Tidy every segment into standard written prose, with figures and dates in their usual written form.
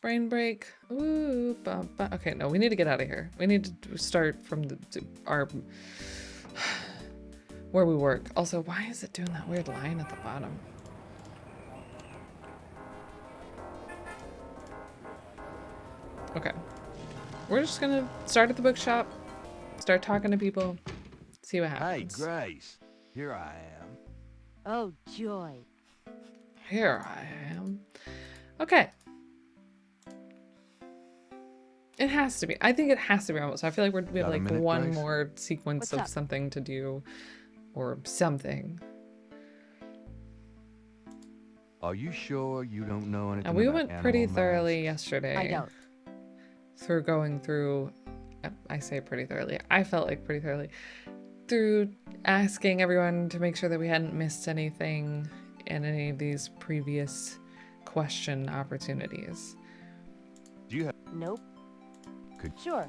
Brain break. Ooh, okay, no, we need to get out of here. We need to start from our where we work. Also, why is it doing that weird line at the bottom? Okay. We're just gonna start at the bookshop, start talking to people, see what Hey, happens. Grace. Here I am. Oh, joy. Here I am. Okay. It has to be. I think it has to be almost. I feel like we have Got a like minute, one Grace? more sequence What's of up? something to do or something. Are you sure you don't know anything And we about went animal pretty masks? thoroughly yesterday. I don't. Through going through, I say pretty thoroughly. I felt like pretty thoroughly through asking everyone to make sure that we hadn't missed anything in any of these previous question opportunities. Do you have... Nope. Could... Sure.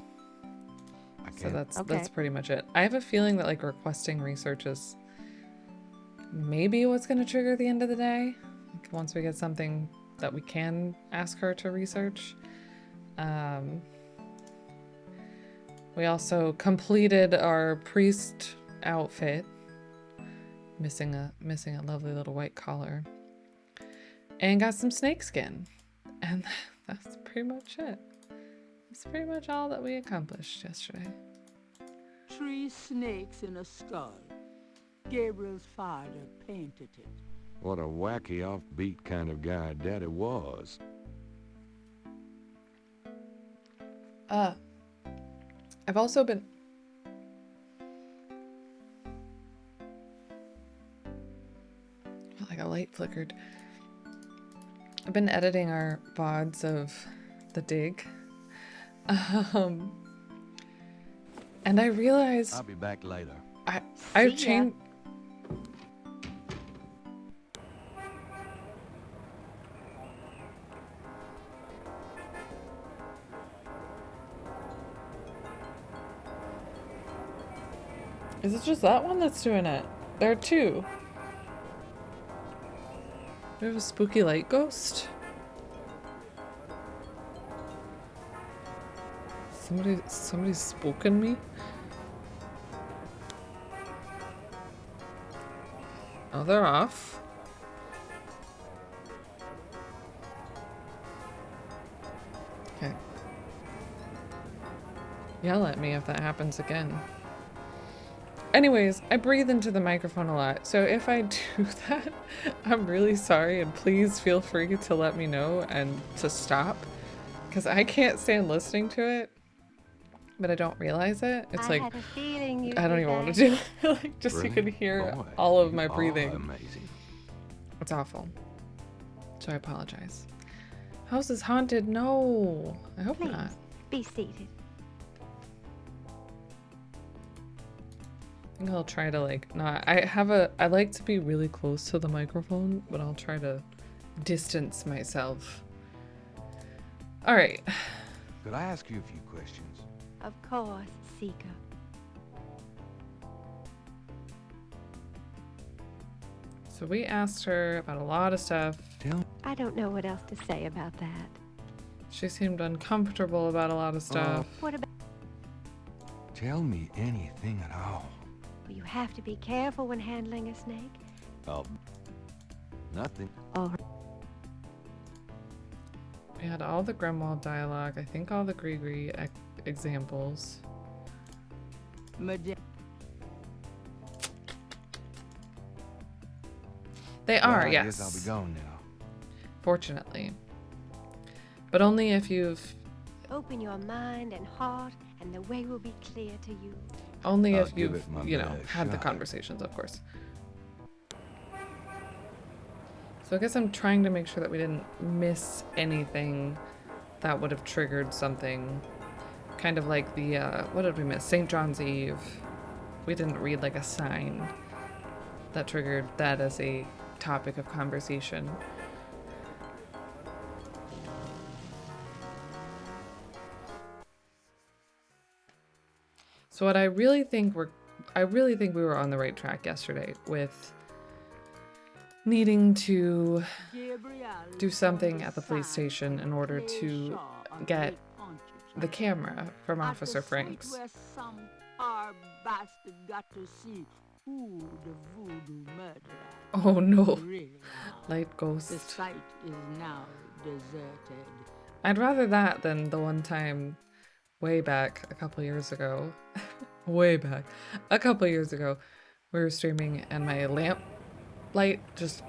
I So can't... that's pretty much it. I have a feeling that like requesting research is maybe what's going to trigger the end of the day. Like once we get something that we can ask her to research. We also completed our priest outfit, missing a lovely little white collar, and got some snakeskin, and that's pretty much it. That's pretty much all that we accomplished yesterday. 3 snakes in a skull. Gabriel's father painted it. What a wacky, offbeat kind of guy Daddy was. I've also been... Like a light flickered. I've been editing our VODs of the dig. And I realized I'll be back later. I've See ya. changed... Is it just that one that's doing it? There are 2. We have a spooky light ghost. Somebody's spoken me. Oh, they're off. Okay. Yell at me if that happens again. Anyways, I breathe into the microphone a lot, so if I do that, I'm really sorry, and please feel free to let me know and to stop, because I can't stand listening to it, but I don't realize it. It's I like, had a feeling you'd I don't be even want back. to do it. Like, just so you Really? can hear Boy, all of you my are breathing. amazing. It's awful. So I apologize. House is haunted? No. I hope Please, not. be seated. I think I'll try to like not. I like to be really close to the microphone, but I'll try to distance myself. All right. Could I ask you a few questions? Of course, Seeker. So we asked her about a lot of stuff. Tell... I don't know what else to say about that. She seemed uncomfortable about a lot of stuff. What about... Tell me anything at all. You have to be careful when handling a snake. Oh, nothing. Oh, We had all the Grimoire dialogue. I think all the Grigri examples. Madame. They are, Well, I yes. guess I'll be gone now. Fortunately. But only if you've... open your mind and heart, and the way will be clear to you. Only I'll if give you've, it my you know, best had the shot. conversations, of course. So I guess I'm trying to make sure that we didn't miss anything that would have triggered something. Kind of like the, what did we miss? St. John's Eve. We didn't read like a sign that triggered that as a topic of conversation. So what I really think we were on the right track yesterday with needing to Gabriel do something at the on police side station in order Clay to Shaw on get Lake Pontchartrain. the camera from At the Officer site Franks. where some poor bastard got to see who the voodoo murderer Oh no, really are. light The ghost. site is now deserted. I'd rather that than the one time way back a couple years ago. Way back a couple years ago, we were streaming and my lamp light just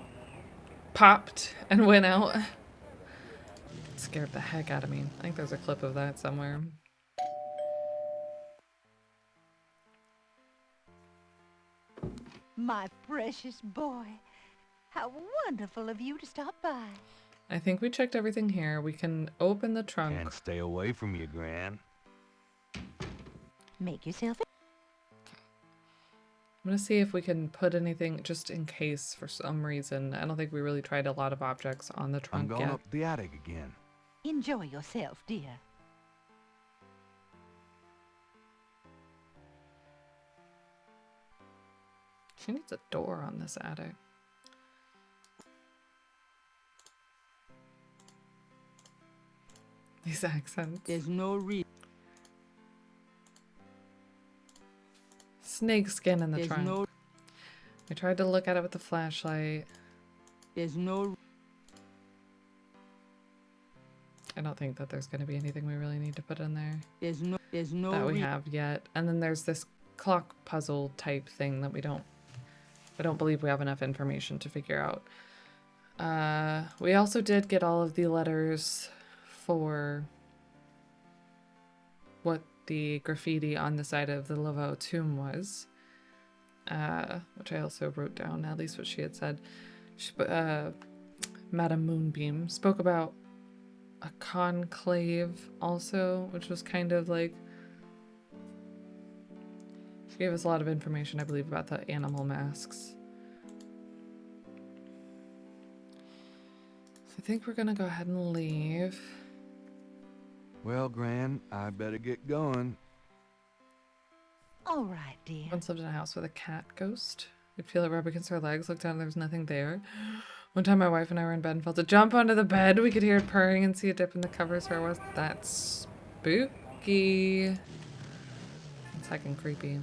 popped and went out. It scared the heck out of me. I think there's a clip of that somewhere. My precious boy. How wonderful of you to stop by. I think we checked everything here. We can open the trunk. Can't stay away from you, Gran. Make yourself I'm gonna see if we can put anything just in case for some reason. I don't think we really tried a lot of objects on the I'm trunk going yet. up the attic again. enjoy yourself, dear. She needs a door on this attic. These accents. There's no reason. Snake skin in the There's trunk. no. I tried to look at it with the flashlight. There's no. I don't think that there's going to be anything we really need to put in there There's no. There's no. that we have yet. And then there's this clock puzzle type thing that I don't believe we have enough information to figure out. We also did get all of the letters for what the graffiti on the side of the Laveau tomb was, which I also wrote down, at least what she had said. Madame Moonbeam spoke about a conclave also, which was kind of like, she gave us a lot of information, I believe, about the animal masks. So I think we're gonna go ahead and leave. Well, Gran, I better get going. All right, dear. Once lived in a house with a cat ghost. We'd feel it rub against our legs, look down, and there was nothing there. One time my wife and I were in bed and felt it jump onto the bed. We could hear it purring and see a dip in the covers where it was. That's spooky. It's fucking creepy.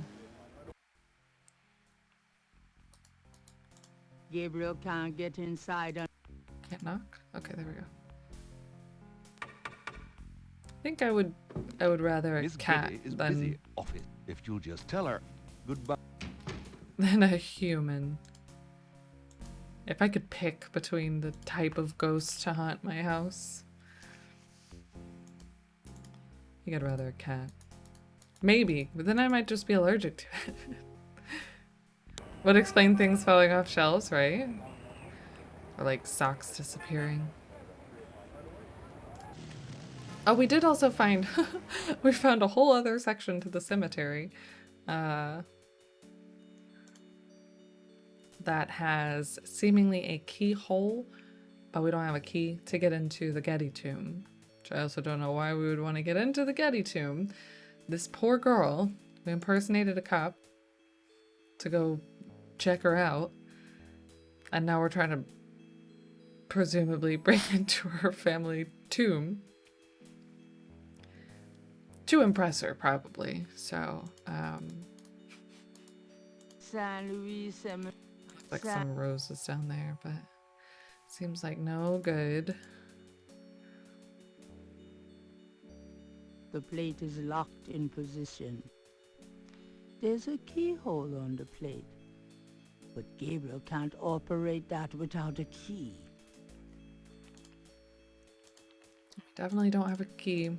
Gabriel can't get inside. Can't knock? Okay, there we go. I think I would rather a Miss cat Gedde is than busy. Office. If you'll just tell her goodbye. than a human. If I could pick between the type of ghost to haunt my house, I think I'd rather a cat. Maybe, but then I might just be allergic to it. Would explain things falling off shelves, right? Or like socks disappearing. Oh, we did also find, we found a whole other section to the cemetery. That has seemingly a keyhole, but we don't have a key to get into the Gedde tomb. Which I also don't know why we would want to get into the Gedde tomb. This poor girl, we impersonated a cop to go check her out, and now we're trying to presumably break into her family tomb. To impress her, probably. So, San Luis Cemetery. like some roses down there, but seems like no good. The plate is locked in position. There's a keyhole on the plate, but Gabriel can't operate that without a key. Definitely don't have a key.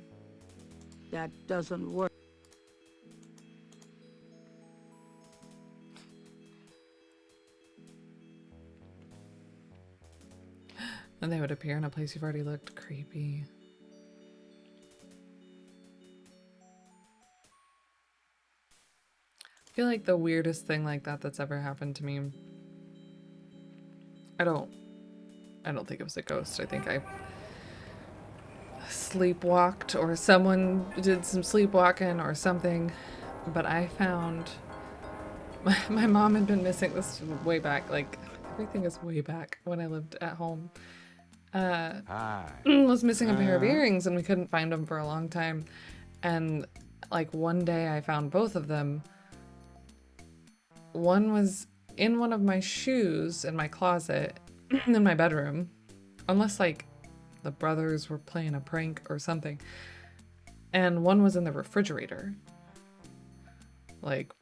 That doesn't work. And they would appear in a place you've already looked. Creepy. I feel like the weirdest thing like that that's ever happened to me. I don't think it was a ghost. I think I sleepwalked, or someone did some sleepwalking or something. But I found my mom had been missing this way back, like Everything is way back when I lived at home. Hi. Was missing a pair of earrings and we couldn't find them for a long time. And like one day I found both of them. One was in one of my shoes in my closet in my bedroom. Unless like the brothers were playing a prank or something. And one was in the refrigerator. Like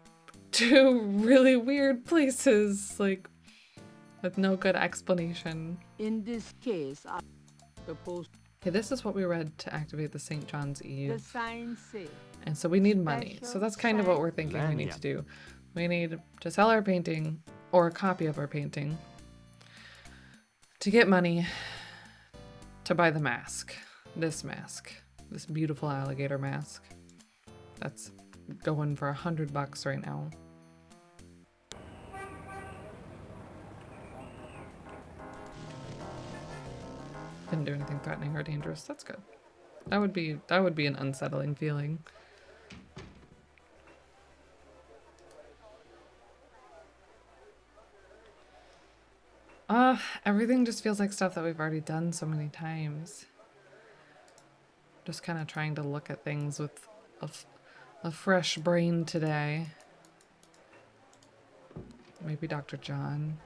two really weird places, like with no good explanation. In this case, I suppose Okay, this is what we read to activate the St. John's the Eve. signs say And so we need money. So that's kind of what we're thinking we need to do. We need to sell our painting or a copy of our painting to get money to buy the mask. This mask. This beautiful alligator mask. That's going for $100 right now. Didn't do anything threatening or dangerous. That's good. That would be an unsettling feeling. Everything just feels like stuff that we've already done so many times. Just kind of trying to look at things with a fresh brain today. Maybe Dr. John.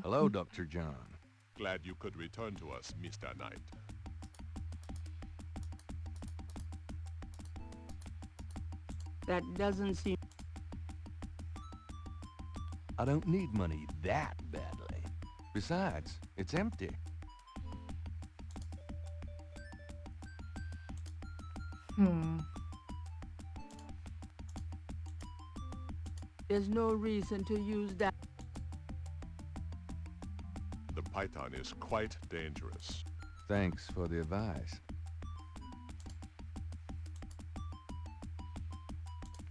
Hello, Dr. John. Glad you could return to us, Mr. Knight. that doesn't seem. I don't need money that badly. Besides, it's empty. There's no reason to use that. The python is quite dangerous. Thanks for the advice.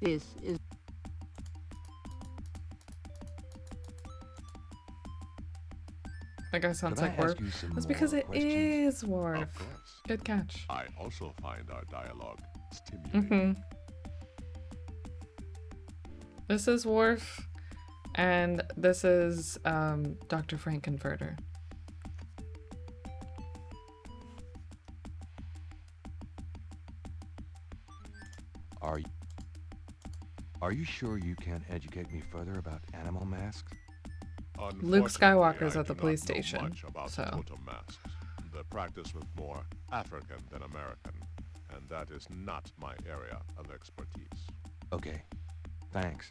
This is. That guy sounds Could I like ask Worf. you some That's because more it questions? is Worf. Of course. Good catch. I also find our dialogue stimulating. Mm-hmm. This is Worf, and this is Dr. Frankenfurter. Are you sure you can't educate me further about animal masks? Luke Skywalker's Unfortunately, at the I do police not know station, much about so. totem masks. The practice was more African than American, and that is not my area of expertise. Okay, thanks.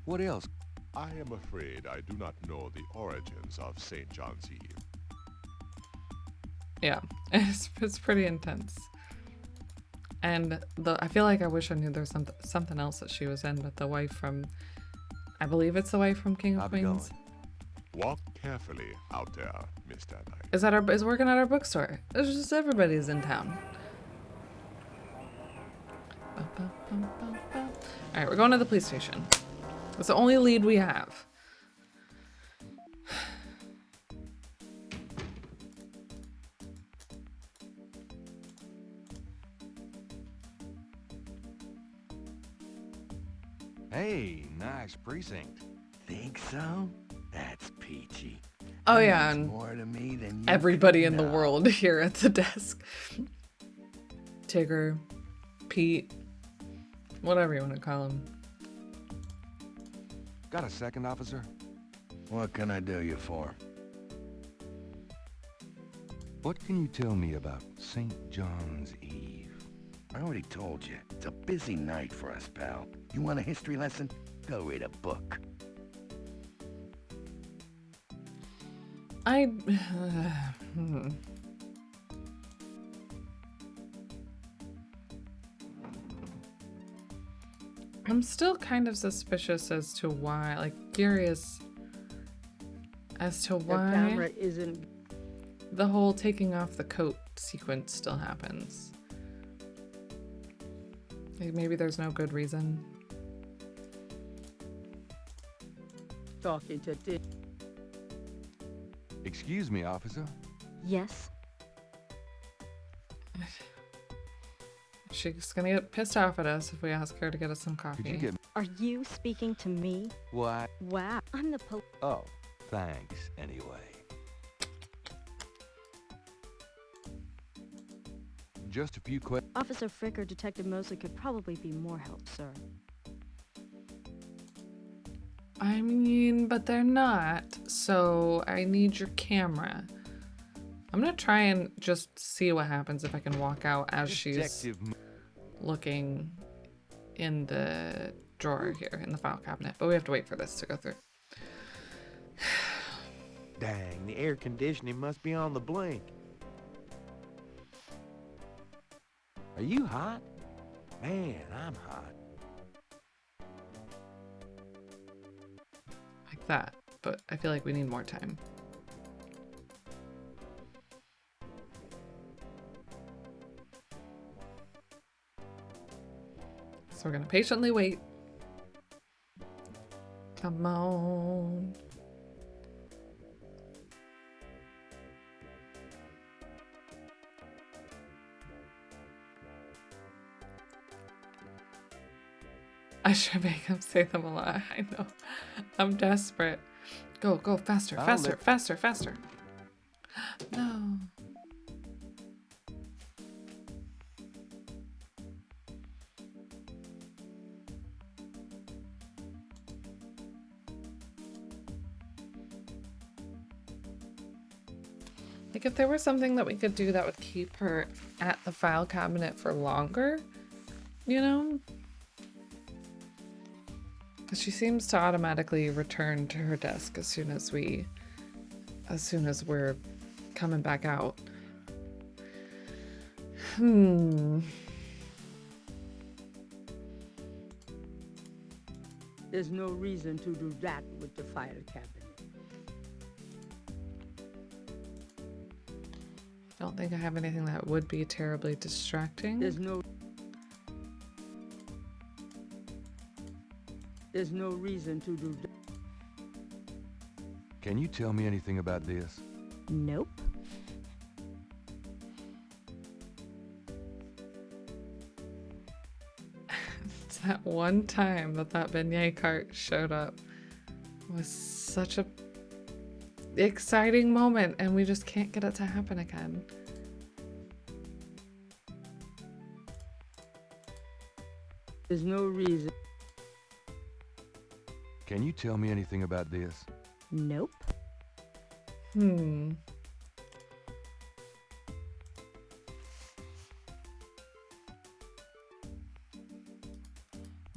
What else? I am afraid I do not know the origins of St. John's Eve. Yeah, it's pretty intense. And I feel like I wish I knew there was something else that she was in, but the wife from, I believe it's the wife from King of I'll be Queens. going. Walk carefully out there, Mr. Knight. Is working at our bookstore. It's just everybody's in town. All right, we're going to the police station. That's the only lead we have. Hey, nice precinct. Think so? That's peachy. Oh That yeah, means and more to me than you everybody could in the know. world here at the desk. Tigger, Pete, whatever you want to call him. Got a second, officer? What can I do you for? What can you tell me about St. John's Eve? I already told you. It's a busy night for us, pal. You want a history lesson? Go read a book. I'm still kind of suspicious as to why, like curious as to The why camera isn't. the whole taking off the coat sequence still happens. Like maybe there's no good reason. Talking to this. Excuse me, officer. Yes? she's gonna get pissed off at us if we ask her to get us some coffee. Could you get Are you speaking to me? what? Wow, I'm the Oh, thanks anyway. Just a few questions. Officer Frick or Detective Mosley could probably be more help, sir. I mean, but they're not, so I need your camera. I'm gonna try and just see what happens if I can walk out as she's Detective looking in the drawer here in the file cabinet, but we have to wait for this to go through. Dang, the air conditioning must be on the blink. Are you hot? Man, I'm hot. Like that, but I feel like we need more time. So we're gonna patiently wait. Come on. I should make him say them a lot. I know. I'm desperate. Go, go, faster, I'll faster, let- faster, faster. No. Like if there was something that we could do that would keep her at the file cabinet for longer, you know? Because she seems to automatically return to her desk as soon as we're coming back out. There's no reason to do that with the file cabinet. I don't think I have anything that would be terribly distracting. There's no reason to do that. Can you tell me anything about this? Nope. It's that one time that beignet cart showed up was such a exciting moment, and we just can't get it to happen again. There's no reason. Can you tell me anything about this? Nope. We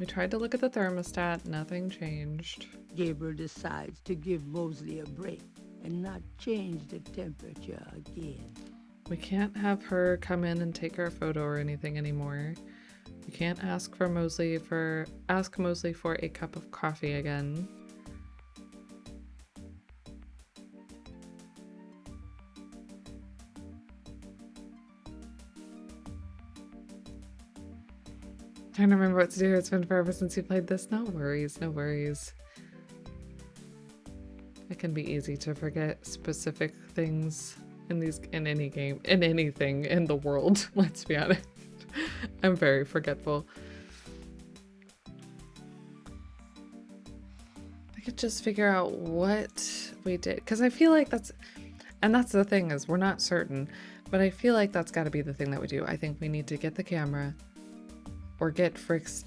tried to look at the thermostat, nothing changed. Gabriel decides to give Mosley a break and not change the temperature again. We can't have her come in and take our photo or anything anymore. We can't ask Mosley for a cup of coffee again. Trying to remember what to do. It's been forever since you played this. No worries, no worries. It can be easy to forget specific things in any game, in anything in the world. Let's be honest. I'm very forgetful. I could just figure out what we did, because I feel like that's the thing, is we're not certain, but I feel like that's got to be the thing that we do. I think we need to get the camera, or get Frank's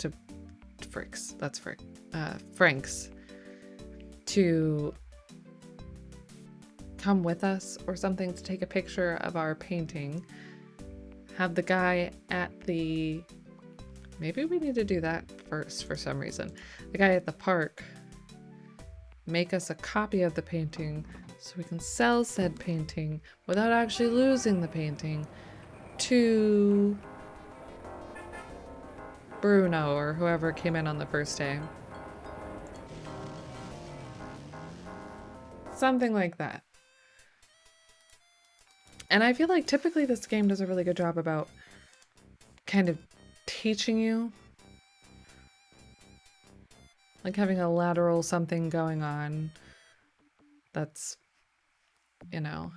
to come with us or something to take a picture of our painting. Have the guy at the... Maybe we need to do that first for some reason. The guy at the park make us a copy of the painting so we can sell said painting without actually losing the painting to Bruno or whoever came in on the first day. Something like that. And I feel like typically this game does a really good job about kind of teaching you. Like having a lateral something going on that's, you know.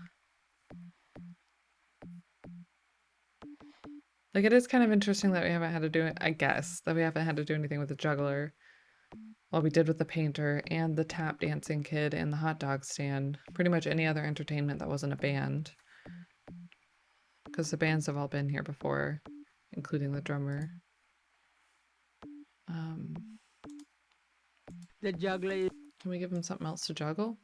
Like, it is kind of interesting that we haven't had to do it, I guess, that we haven't had to do anything with the juggler. Well, we did with the painter and the tap dancing kid and the hot dog stand. Pretty much any other entertainment that wasn't a band. Because the bands have all been here before, including the drummer. The juggler is... Can we give him something else to juggle?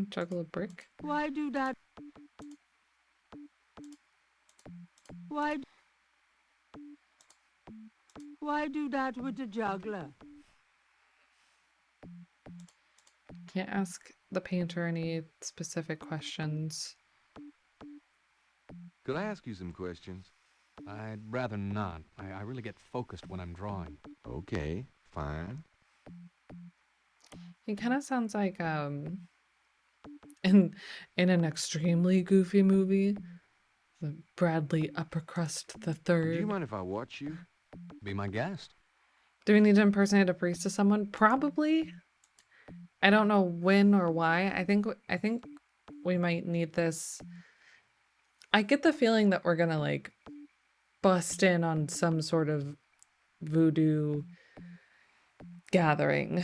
Juggle a brick? Why do that? Why do that with the juggler? Can't ask the painter any specific questions. Could I ask you some questions? I'd rather not. I really get focused when I'm drawing. Okay, fine. He kind of sounds like in an extremely goofy movie, the Bradley Upper Crust the Do Third. you mind if I watch you? Be my guest. Do we need to impersonate a priest to someone? Probably. I don't know when or why. I think we might need this. I get the feeling that we're gonna like bust in on some sort of voodoo gathering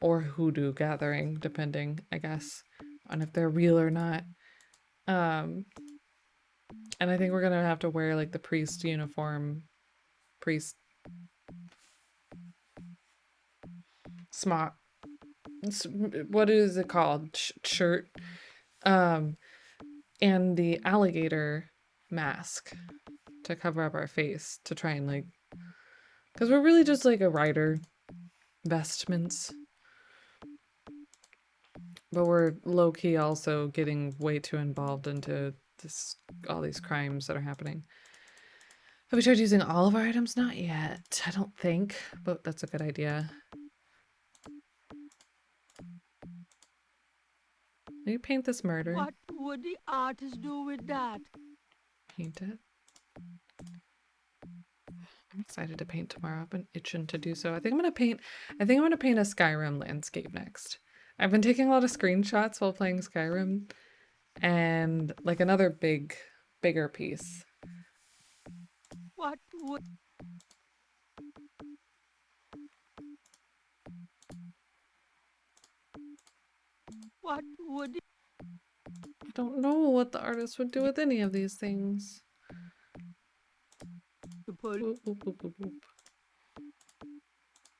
or hoodoo gathering, depending, I guess, on if they're real or not. And I think we're gonna have to wear like the priest uniform, priest smock. What is it called? Shirt. And the alligator mask to cover up our face to try and like, because we're really just like a rider vestments, but we're low-key also getting way too involved into all these crimes that are happening. Have we tried using all of our items? Not yet, I don't think, but that's a good idea. Will you paint this murder? What would the artist do with that? Paint it. I'm excited to paint tomorrow. I've been itching to do so. I think I'm gonna paint a Skyrim landscape next. I've been taking a lot of screenshots while playing Skyrim, and like another bigger piece. What would... I don't know what the artist would do with any of these things. Boop, boop, boop, boop, boop.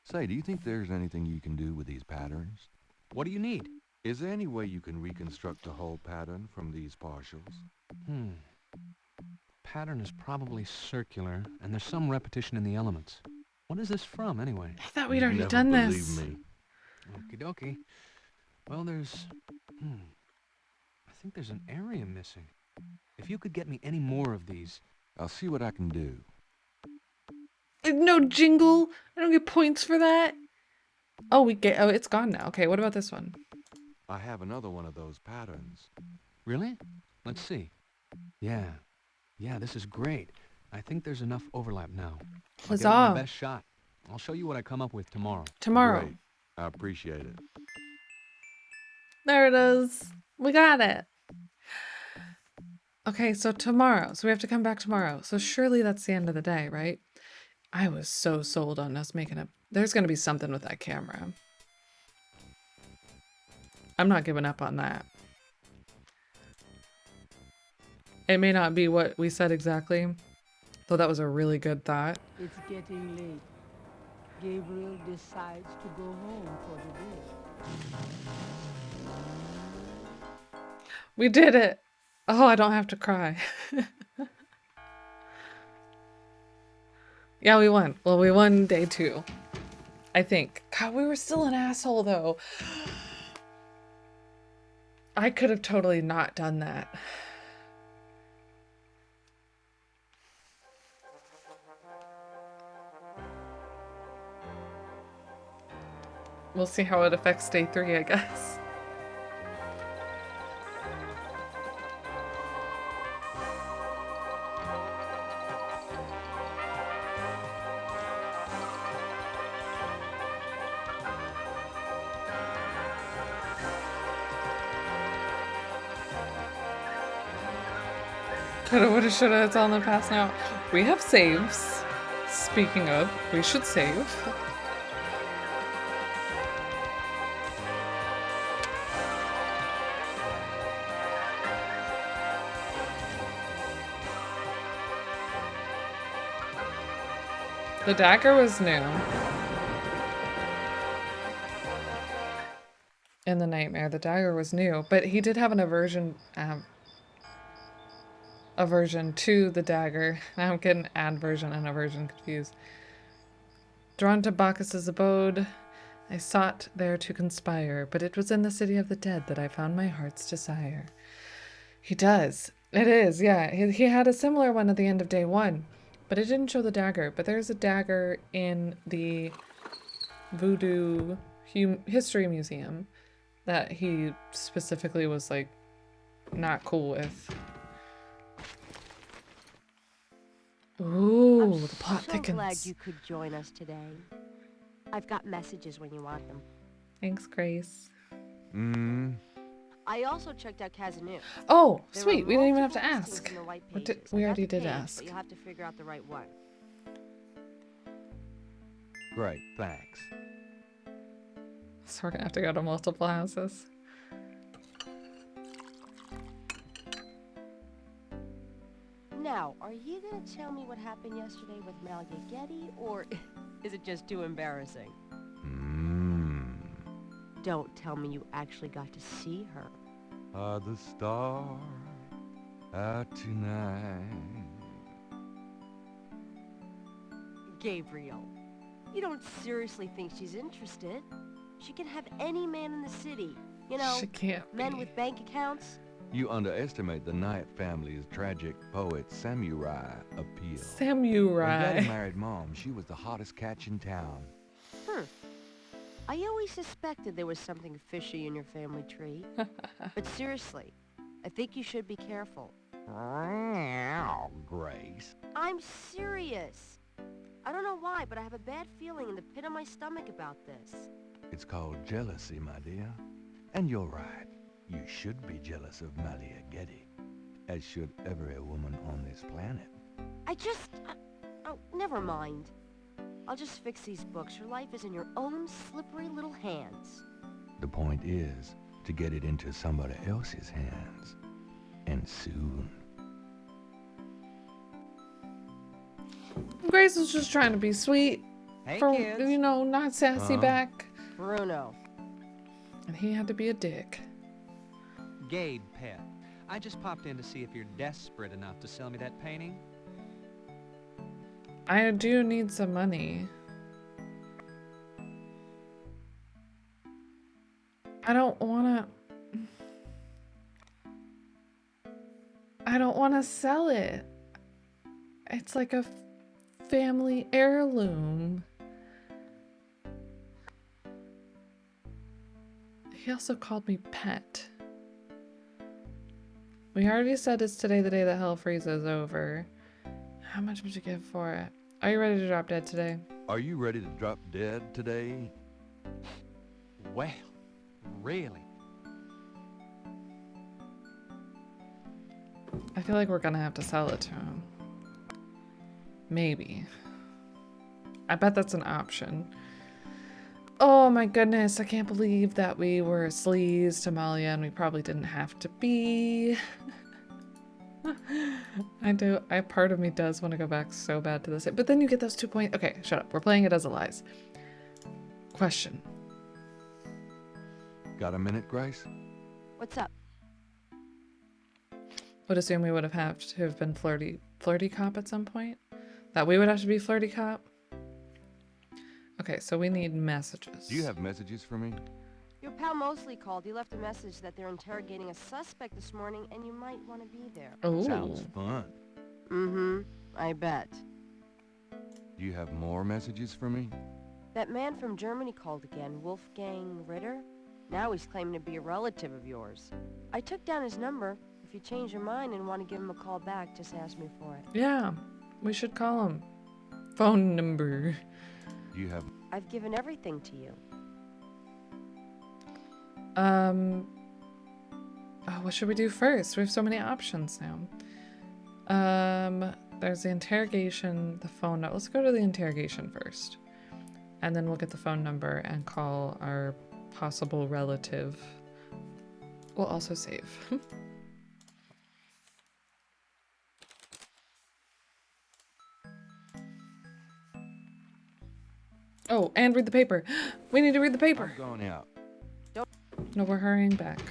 Say, do you think there's anything you can do with these patterns? What do you need? Is there any way you can reconstruct the whole pattern from these partials? Pattern is probably circular, and there's some repetition in the elements. What is this from, anyway? I thought we'd already Never done believe this. me. Okie dokie. Well, there's... I think there's an area missing. If you could get me any more of these... I'll see what I can do. No jingle. I don't get points for that. Oh, it's gone now. Okay, what about this one? I have another one of those patterns. Really? Let's see. Yeah, this is great. I think there's enough overlap now. I'll give it my best shot. I'll show you what I come up with tomorrow. Tomorrow. Great. I appreciate it. There it is. We got it. Okay, so tomorrow. So we have to come back tomorrow. So surely that's the end of the day, right? I was so sold on us making a... There's going to be something with that camera. I'm not giving up on that. It may not be what we said exactly, though that was a really good thought. It's getting late. Gabriel decides to go home for the day. We did it! Oh, I don't have to cry. Yeah, we won. Well, we won day 2. I think. God, we were still an asshole, though. I could have totally not done that. We'll see how it affects day 3, I guess. Coulda, woulda, shoulda, it's all in the past now. We have saves. Speaking of, we should save. The dagger was new. In the nightmare, the dagger was new, but he did have an aversion to the dagger. Now I'm getting adversion and aversion confused. Drawn to Bacchus's abode, I sought there to conspire, but it was in the city of the dead that I found my heart's desire. He does. It is, yeah. He had a similar one at the end of day 1, but it didn't show the dagger. But there's a dagger in the Voodoo History Museum that he specifically was like not cool with. Ooh, I'm the plot so thickens. glad you could join us today. I've got messages when you want them. Thanks, Grace. I also checked out Casanova. Oh, There sweet. are We didn't even have to multiple listings ask. in the white We did- pages. we I got already the did page, ask. But you'll have to figure out the right one. Great, thanks. So we're gonna have to go to multiple houses. Now, are you gonna tell me what happened yesterday with Malia Gedde, or is it just too embarrassing? Don't tell me you actually got to see her. Are the stars out tonight? Gabriel, you don't seriously think she's interested? She can have any man in the city. You know, She can't men be. with bank accounts. You underestimate the Knight family's tragic poet samurai appeal. When Daddy Samurai. married Mom, she was the hottest catch in town. I always suspected there was something fishy in your family tree. But seriously, I think you should be careful. Grace. I'm serious. I don't know why, but I have a bad feeling in the pit of my stomach about this. It's called jealousy, my dear. And you're right. You should be jealous of Malia Gedde, as should every woman on this planet. Oh, never mind. I'll just fix these books. Your life is in your own slippery little hands. The point is to get it into somebody else's hands. And soon. Grace was just trying to be sweet. Hey, For, kids. you know, not sassy back. Bruno. And he had to be a dick. Gabe, pet. I just popped in to see if you're desperate enough to sell me that painting. I do need some money. I don't wanna sell it. It's like a family heirloom. He also called me pet. We already said it's today the day that hell freezes over. How much would you give for it? Are you ready to drop dead today? Are you ready to drop dead today? Well, really? I feel like we're gonna have to sell it to him. Maybe. I bet that's an option. Oh my goodness, I can't believe that we were sleaze to Malia and we probably didn't have to be. Part of me does want to go back so bad to this. But then you get those 2 points. Okay, shut up. We're playing it as a lies. Question. Got a minute, Grace? What's up? Would assume we would have to have been flirty cop at some point. That we would have to be flirty cop. Okay, so we need messages. Do you have messages for me? Your pal Mosley called. He left a message that they're interrogating a suspect this morning and you might want to be there. Oh. Sounds fun. Mm-hmm. I bet. Do you have more messages for me? That man from Germany called again, Wolfgang Ritter. Now he's claiming to be a relative of yours. I took down his number. If you change your mind and want to give him a call back, just ask me for it. Yeah, we should call him. Phone number. Do you have... I've given everything to you. Oh, what should we do first? We have so many options now. There's the interrogation, the phone. Let's go to the interrogation first. And then we'll get the phone number and call our possible relative. We'll also save. Oh, and read the paper. We need to read the paper. I'm going out. No, we're hurrying back.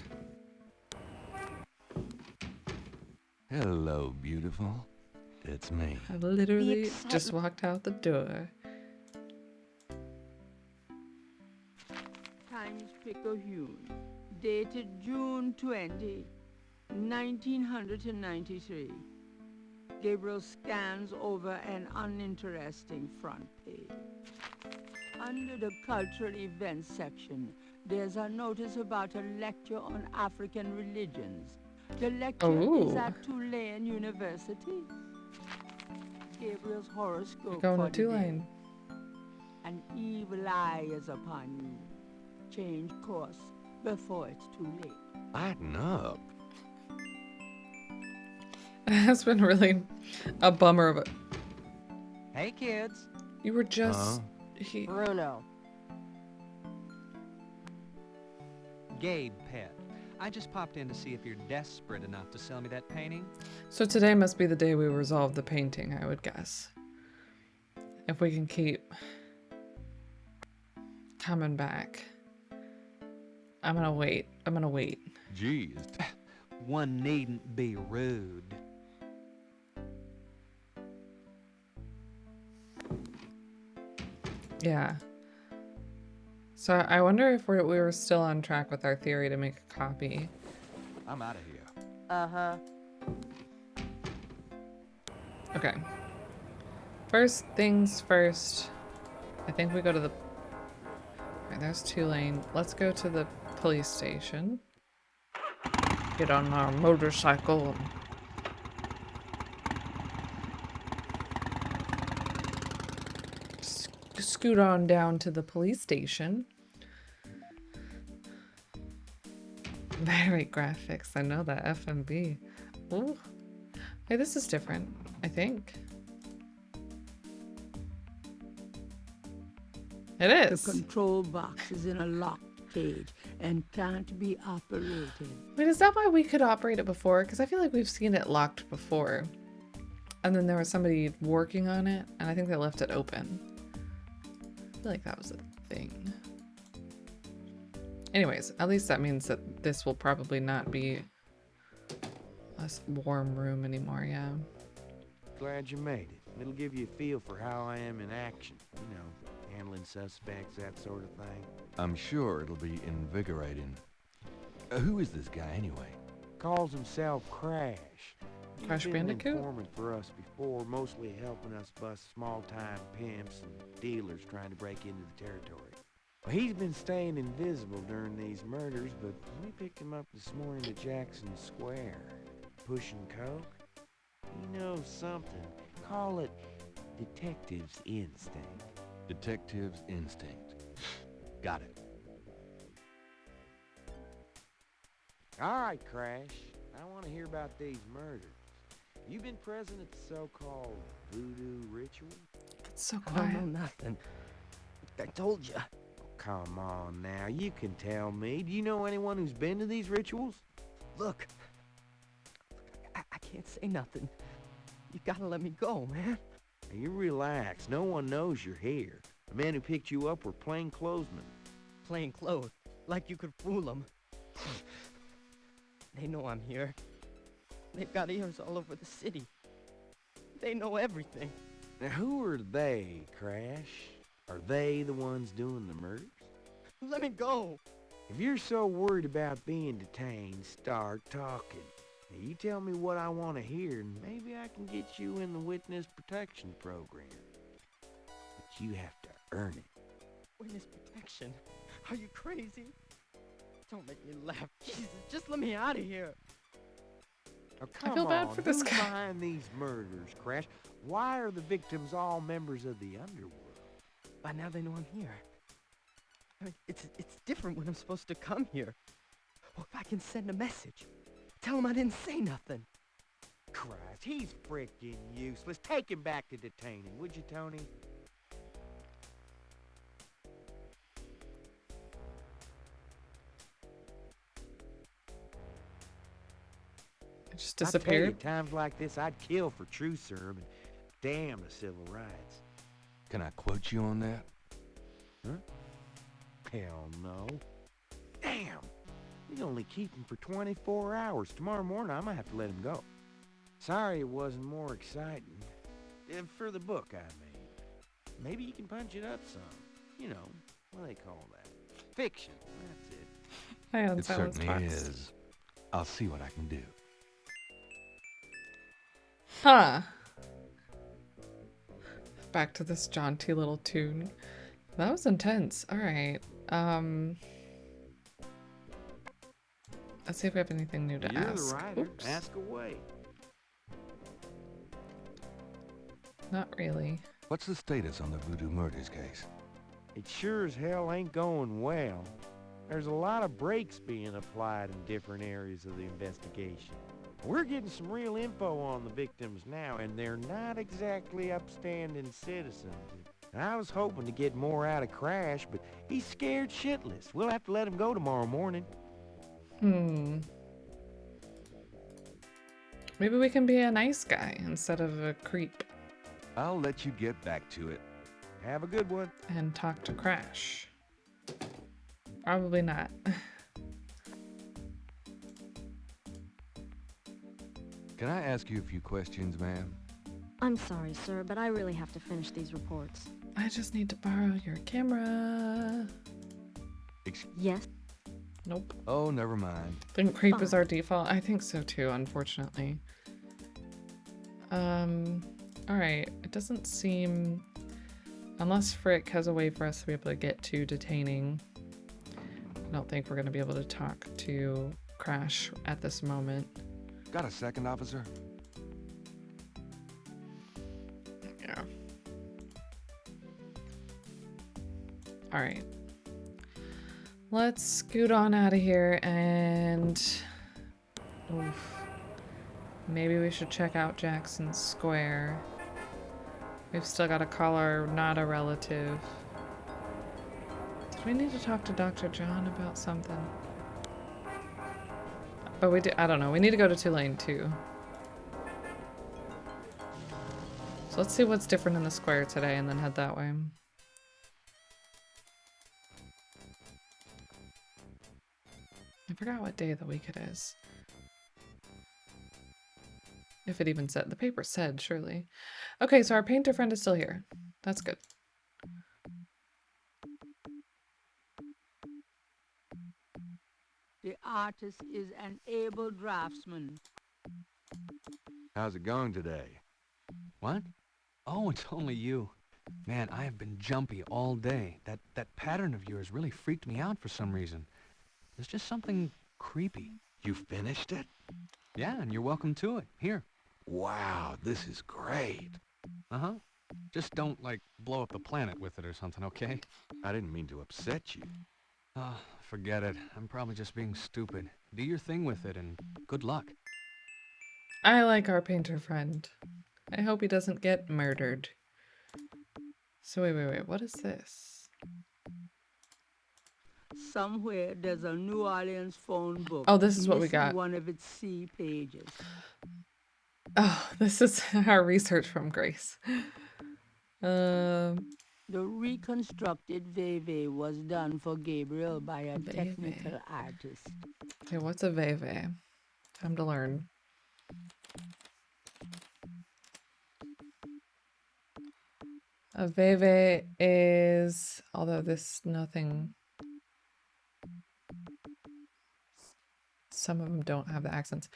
Hello, beautiful. It's me. I've literally just walked out the door. Times Picayune, dated June 20, 1993. Gabriel scans over an uninteresting front page. Under the cultural events section, there's a notice about a lecture on African religions. The lecture is at Tulane University. Gabriel's horoscope Going for to the day. Tulane. An evil eye is upon you. Change course before it's too late. Lighten up. That's been really a bummer of it. Hey, kids. You were just... Bruno. Gabe, pet. I just popped in to see if you're desperate enough to sell me that painting. So today must be the day we resolve the painting, I would guess. If we can keep coming back. I'm gonna wait. Jeez. One needn't be rude. Yeah. So I wonder if we were still on track with our theory to make a copy. I'm out of here. Uh-huh. Okay. First things first. I think we go to the... Alright, there's Tulane. Let's go to the police station. Get on our motorcycle and... scoot on down to the police station. Very graphics. I know that FMB. Ooh. Hey, this is different, I think. It is. The control box is in a locked cage and can't be operated. Wait, is that why we could operate it before? Because I feel like we've seen it locked before. And then there was somebody working on it, and I think they left it open. I feel like that was a thing. Anyways, at least that means that this will probably not be a warm room anymore, yeah. Glad you made it. It'll give you a feel for how I am in action. You know, handling suspects, that sort of thing. I'm sure it'll be invigorating. Who is this guy anyway? Calls himself Crash. Crash He's been an Bandicoot? informant for us before, mostly helping us bust small-time pimps and dealers trying to break into the territory. Well, he's been staying invisible during these murders, but we picked him up this morning at Jackson Square. Pushing coke? He knows something. Call it detective's instinct. Detective's instinct. Got it. All right, Crash. I want to hear about these murders. You been present at the so-called voodoo ritual? It's so I don't quiet. know nothing. I told you. Come on now, you can tell me. Do you know anyone who's been to these rituals? Look, I can't say nothing. You gotta let me go, man. Now, you relax. No one knows you're here. The men who picked you up were plainclothesmen. Plain clothes, like you could fool them. They know I'm here. They've got ears all over the city. They know everything. Now, who are they, Crash? Are they the ones doing the murders? Let me go. If you're so worried about being detained, start talking. Now, you tell me what I want to hear, and maybe I can get you in the witness protection program. But you have to earn it. Witness protection? Are you crazy? Don't make me laugh. Jesus, just let me out of here. Now, come feel bad on, for this who's guy. behind these murders, Crash? Why are the victims all members of the underworld? By now they know I'm here. I mean, it's different when I'm supposed to come here. Or if I can send a message. Tell them I didn't say nothing. Christ, he's freaking useless. Take him back to detaining, would you, Tony? It just I tell you, disappeared. times like this, I'd kill for truth serum and damn the civil rights. Can I quote you on that? Huh? Hell no. Damn! We only keep him for 24 hours. Tomorrow morning, I might have to let him go. Sorry it wasn't more exciting. For the book I made. Maybe you can punch it up some. You know, what do they call that? Fiction. That's it. I It certainly is. I'll see what I can do. Huh. Back to this jaunty little tune. That was intense. All right. Let's see if we have anything new to You're ask. the writer. Oops. Ask away. Not really. What's the status on the Voodoo murders case? It sure as hell ain't going well. There's a lot of brakes being applied in different areas of the investigation. We're getting some real info on the victims now, and they're not exactly upstanding citizens. I was hoping to get more out of Crash, but he's scared shitless. We'll have to let him go tomorrow morning. Maybe we can be a nice guy instead of a creep I'll let you get back to it. Have a good one. and talk to Crash. Probably not. Can I ask you a few questions, ma'am? I'm sorry, sir, but I really have to finish these reports. I just need to borrow your camera. Yes? Nope. Oh, never mind. Think creep is our default? I think so too, unfortunately. Alright. It doesn't seem... Unless Frick has a way for us to be able to get to detaining. I don't think we're going to be able to talk to Crash at this moment. Got a second, officer? Yeah. Alright. Let's scoot on out of here and... Oof. Maybe we should check out Jackson Square. We've still got to call our not a relative. Did we need to talk to Dr. John about something? But we did, I don't know. We need to go to Tulane too. So let's see what's different in the square today and then head that way. I forgot what day of the week it is. If it even said. The paper said, surely. Okay, so our painter friend is still here. That's good. The artist is an able draftsman. How's it going today? What? Oh, it's only you. Man, I have been jumpy all day. That pattern of yours really freaked me out for some reason. There's just something creepy. You finished it? Yeah, and you're welcome to it. Here. Wow, this is great. Uh-huh. Just don't, like, blow up the planet with it or something, okay? I didn't mean to upset you. Oh, forget it. I'm probably just being stupid. Do your thing with it, and good luck. I like our painter friend. I hope he doesn't get murdered. So wait. What is this? Somewhere there's a New Orleans phone book. Oh, this is what we missing got. One of its C pages. Oh, this is our research from Grace. The reconstructed Veve was done for Gabriel by a technical artist. Okay, what's a Veve? Time to learn. A Veve is, although this nothing, some of them don't have the accents,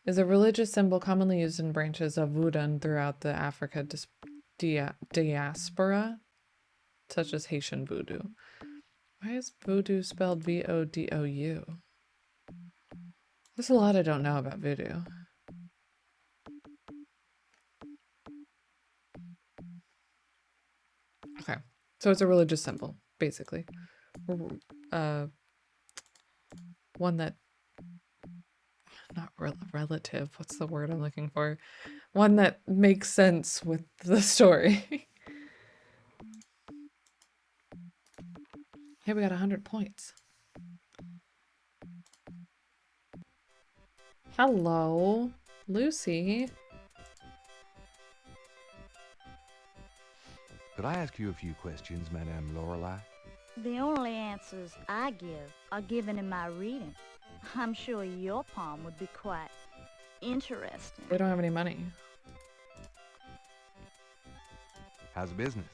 is a religious symbol commonly used in branches of Voodoo throughout the Africa diaspora, such as Haitian Voodoo. Why is Voodoo spelled V-O-D-O-U? There's a lot I don't know about Voodoo. Okay, so it's a religious symbol, basically. One that not relative. What's the word I'm looking for? One that makes sense with the story. Hey, we got 100 points. Hello, Lucy. Could I ask you a few questions, Madame Lorelei? The only answers I give are given in my reading. I'm sure your palm would be quite interesting. We don't have any money. How's business?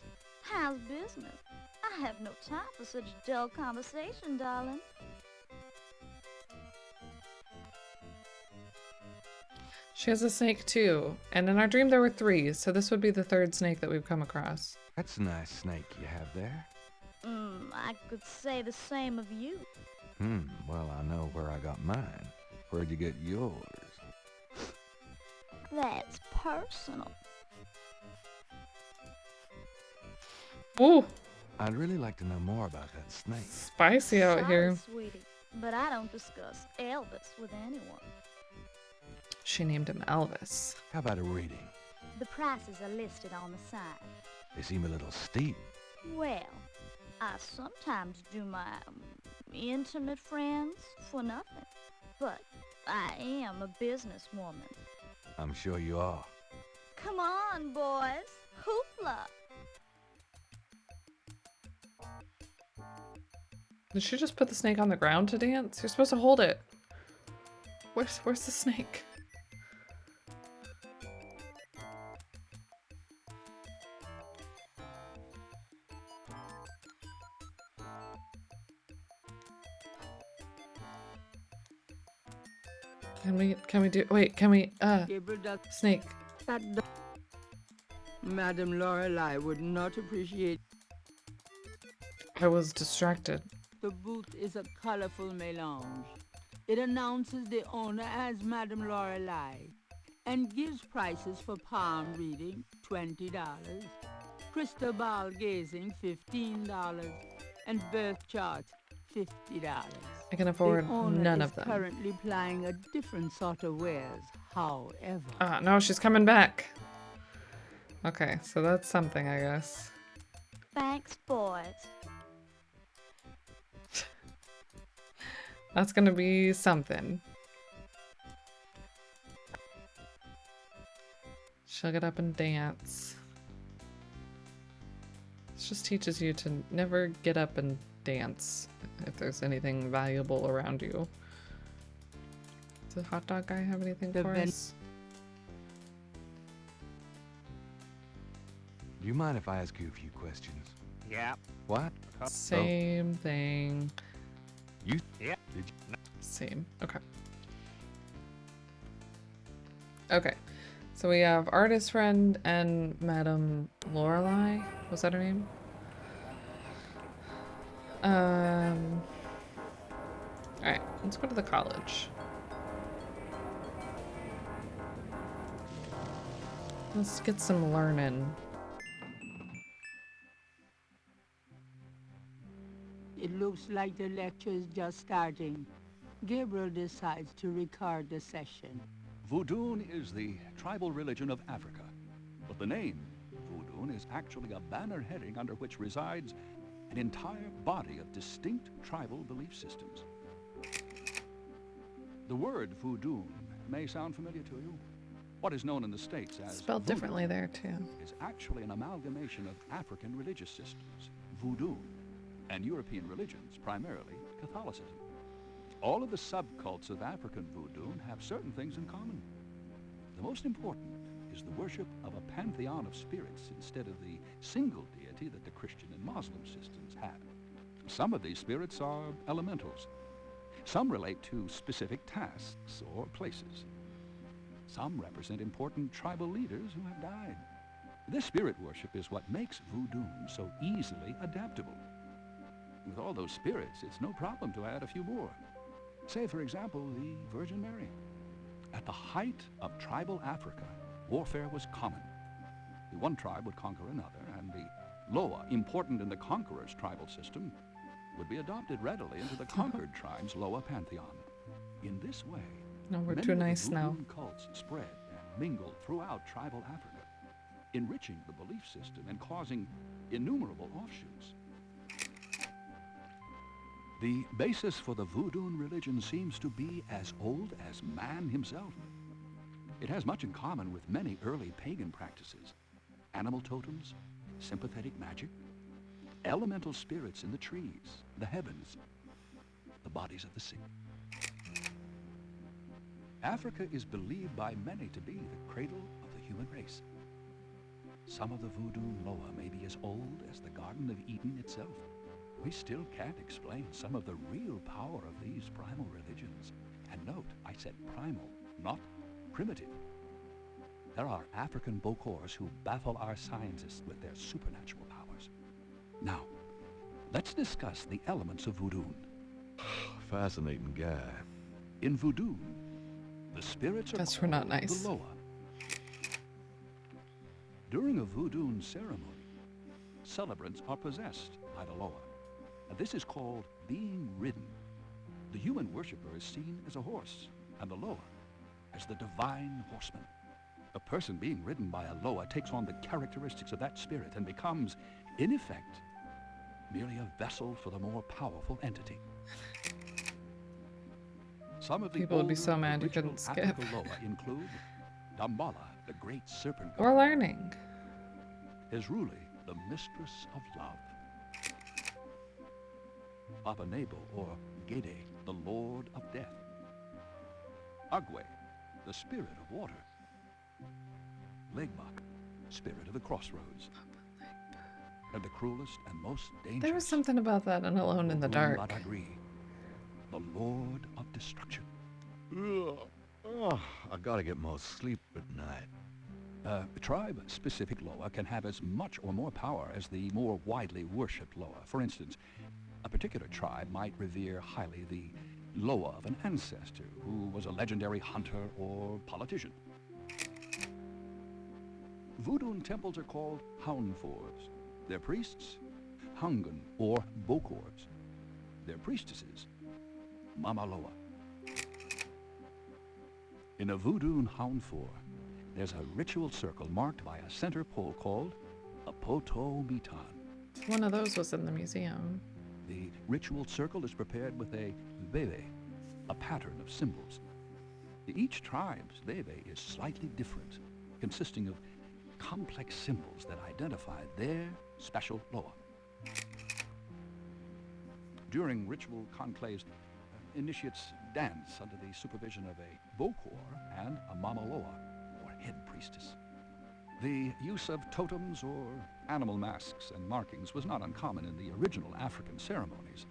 How's business? I have no time for such dull conversation, darling. She has a snake too, and in our dream there were 3, so this would be the 3rd snake that we've come across. That's a nice snake you have there. I could say the same of you. Well, I know where I got mine. Where'd you get yours? That's personal. Ooh, I'd really like to know more about that snake. spicy out here. Sorry, sweetie, but I don't discuss Elvis with anyone. She named him Elvis. How about a reading? The prices are listed on the sign. They seem a little steep. Well, I sometimes do my intimate friends for nothing, but I am a businesswoman. I'm sure you are. Come on, boys. Hoopla. Did she just put the snake on the ground to dance? You're supposed to hold it. Where's the snake? Can we do, wait, can we, Gabriel does snake. that. Madame Lorelei would not appreciate. I was distracted. The booth is a colorful mélange. It announces the owner as Madame Lorelei and gives prices for palm reading, $20, crystal ball gazing, $15, and birth charts, $50. I can afford the owner none is of them. currently plying a different sort of wares, however. No, she's coming back. Okay, so that's something, I guess. Thanks, boys. That's gonna be something. She'll get up and dance. This just teaches you to never get up and dance if there's anything valuable around you. Does the hot dog guy have anything for us? Do you mind if I ask you a few questions? Yeah. What? Same thing. You? Yeah. Did you? Same. Okay. Okay. So we have artist friend and Madame Lorelei. Was that her name? Alright, let's go to the college. Let's get some learning. It looks like the lecture is just starting. Gabriel decides to record the session. Voodoo is the tribal religion of Africa, but the name Voodoo is actually a banner heading under which resides an entire body of distinct tribal belief systems. The word voodoo may sound familiar to you. What is known in the States as Spelled voodoo differently there too. is actually an amalgamation of African religious systems, voodoo, and European religions, primarily Catholicism. All of the subcults of African voodoo have certain things in common. The most important is the worship of a pantheon of spirits instead of the single deity that the Christian and Muslim systems have. Some of these spirits are elementals. Some relate to specific tasks or places. Some represent important tribal leaders who have died. This spirit worship is what makes voodoo so easily adaptable. With all those spirits, it's no problem to add a few more. Say, for example, the Virgin Mary. At the height of tribal Africa, warfare was common. The one tribe would conquer another, and the Loa, important in the conqueror's tribal system, would be adopted readily into the conquered tribe's Loa pantheon. In this way, No, we're Many too of the nice now. voodoo cults spread and mingled throughout tribal Africa, enriching the belief system and causing innumerable offshoots. The basis for the voodoo religion seems to be as old as man himself. It has much in common with many early pagan practices: animal totems, sympathetic magic, elemental spirits in the trees, the heavens, the bodies of the sick. Africa is believed by many to be the cradle of the human race. Some of the voodoo Loa may be as old as the Garden of Eden itself. We still can't explain some of the real power of these primal religions. And note, I said primal, not primitive. There are African Bokors who baffle our scientists with their supernatural powers. Now, let's discuss the elements of voodoo. Fascinating guy. In voodoo, the spirits are Guess we're not called nice. the Loa. During a voodoo ceremony, celebrants are possessed by the Loa. And this is called being ridden. The human worshiper is seen as a horse, and the Loa as the divine horseman. A person being ridden by a Loa takes on the characteristics of that spirit and becomes, in effect, merely a vessel for the more powerful entity. Some of the People would be so older mad you original couldn't skip. African Loa include Dambala, the great serpent We're god, learning. Ezruli, the mistress of love, Papa Nebo, or Gedde, the lord of death, Agwe, the spirit of water, Legba, spirit of the crossroads, and the cruelest and most dangerous, There was something about that in Alone in the Dark. Badagri, the lord of destruction. Ugh. Oh, I gotta get more sleep at night. Tribe-specific Loa can have as much or more power as the more widely worshipped Loa. For instance, a particular tribe might revere highly the Loa of an ancestor who was a legendary hunter or politician. Voodoo temples are called Hounfors. Their priests, Hungan or Bokors. Their priestesses, Mama Loa. In a voodoo Hounfor, there's a ritual circle marked by a center pole called a poto mitan. One of those was in the museum. The ritual circle is prepared with a veve, a pattern of symbols. Each tribe's veve is slightly different, consisting of complex symbols that identify their special Loa. During ritual conclaves, initiates dance under the supervision of a Bokor and a Mama Loa, or head priestess. The use of totems or animal masks and markings was not uncommon in the original African ceremonies.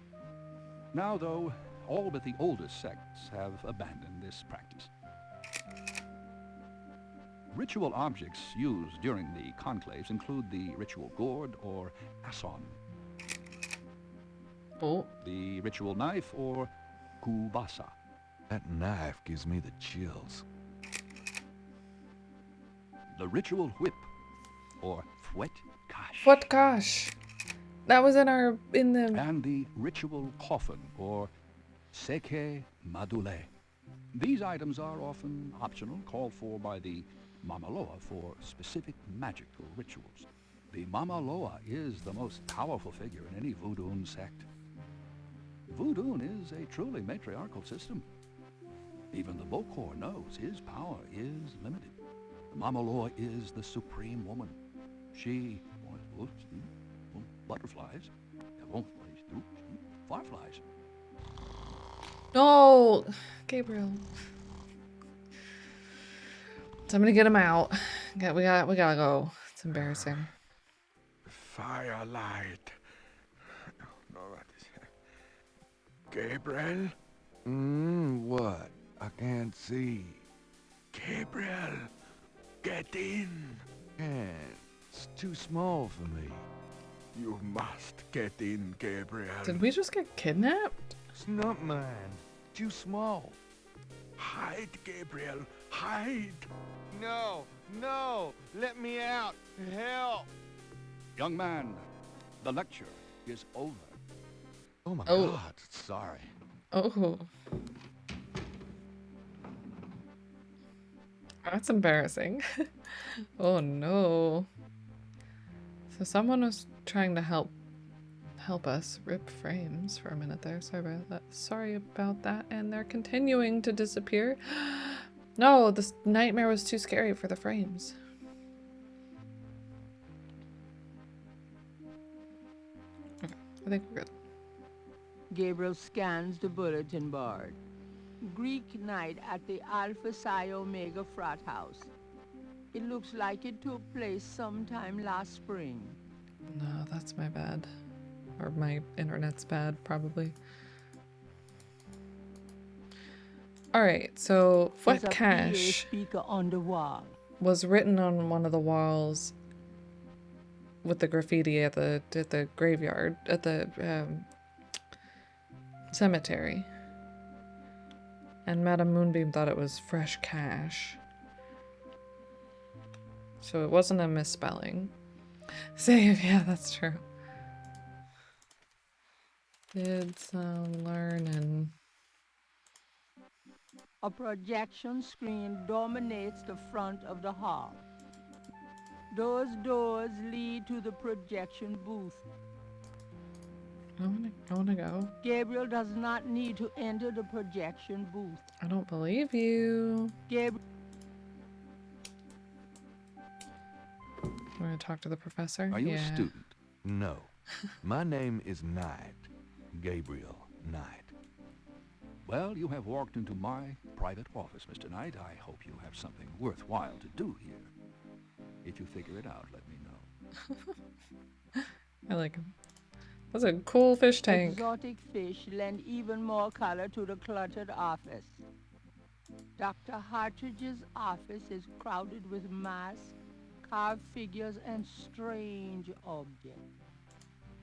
Now, though, all but the oldest sects have abandoned this practice. Ritual objects used during the conclaves include the ritual gourd or asson, the ritual knife or kubasa. That knife gives me the chills. The ritual whip, or fouet cache. What gosh? That was in the... And the ritual coffin, or seke madule. These items are often optional, called for by the Mama Loa for specific magical rituals. The Mama Loa is the most powerful figure in any voodoo sect. Voodoo is a truly matriarchal system. Even the Bokor knows his power is limited. The Mama Loa is the supreme woman. She butterflies, fireflies. No, Gabriel. Somebody get him out. We gotta go. It's embarrassing. Firelight. No, what is it? Gabriel? What? I can't see. Gabriel, get in. Can't. It's too small for me. You must get in, Gabriel. Did we just get kidnapped? It's not mine. Too small. Hide, Gabriel, hide. No, no, let me out. Help. Young man, the lecture is over. Oh my God, sorry. Oh. That's embarrassing. Oh no. So someone was trying to help us rip frames for a minute there. Sorry about that. And they're continuing to disappear. No, this nightmare was too scary for the frames. Okay, I think we're good. Gabriel scans the bulletin board. Greek night at the Alpha Psi Omega frat house. It looks like it took place sometime last spring. No, that's my bad. Or my internet's bad, probably. Alright, so There's Fouet a PA Cash speaker on the wall. was written on one of the walls with the graffiti at the graveyard, at the cemetery. And Madame Moonbeam thought it was fresh cash. So it wasn't a misspelling. Save, yeah, that's true. Did some learning. A projection screen dominates the front of the hall. Those doors lead to the projection booth. I wanna go. Gabriel does not need to enter the projection booth. I don't believe you. Gabriel. We're gonna talk to the professor. Are you a student? No. My name is Knight. Gabriel Knight. Well, you have walked into my private office, Mr. Knight. I hope you have something worthwhile to do here. If you figure it out, let me know. I like him. That's a cool fish tank. Exotic fish lend even more color to the cluttered office. Dr. Hartridge's office is crowded with masks, carved figures, and strange objects.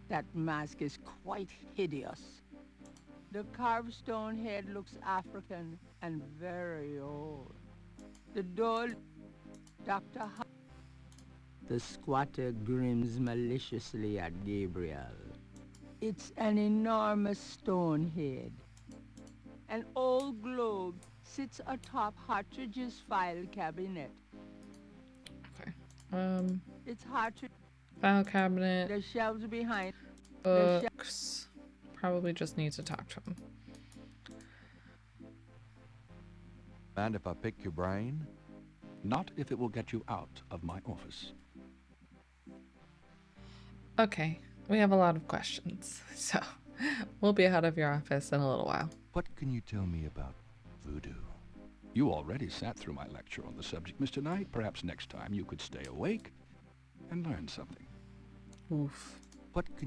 That mask is quite hideous. The carved stone head looks African and very old. The door, The squatter grins maliciously at Gabriel. It's an enormous stone head. An old globe sits atop Hartridge's file cabinet. Okay. It's Hartridge. File cabinet. The shelves behind. Books. Probably just need to talk to him. Mind if I pick your brain? Not if it will get you out of my office. Okay. We have a lot of questions, so we'll be out of your office in a little while. What can you tell me about voodoo? You already sat through my lecture on the subject, Mr. Knight. Perhaps next time you could stay awake and learn something. Oof. What do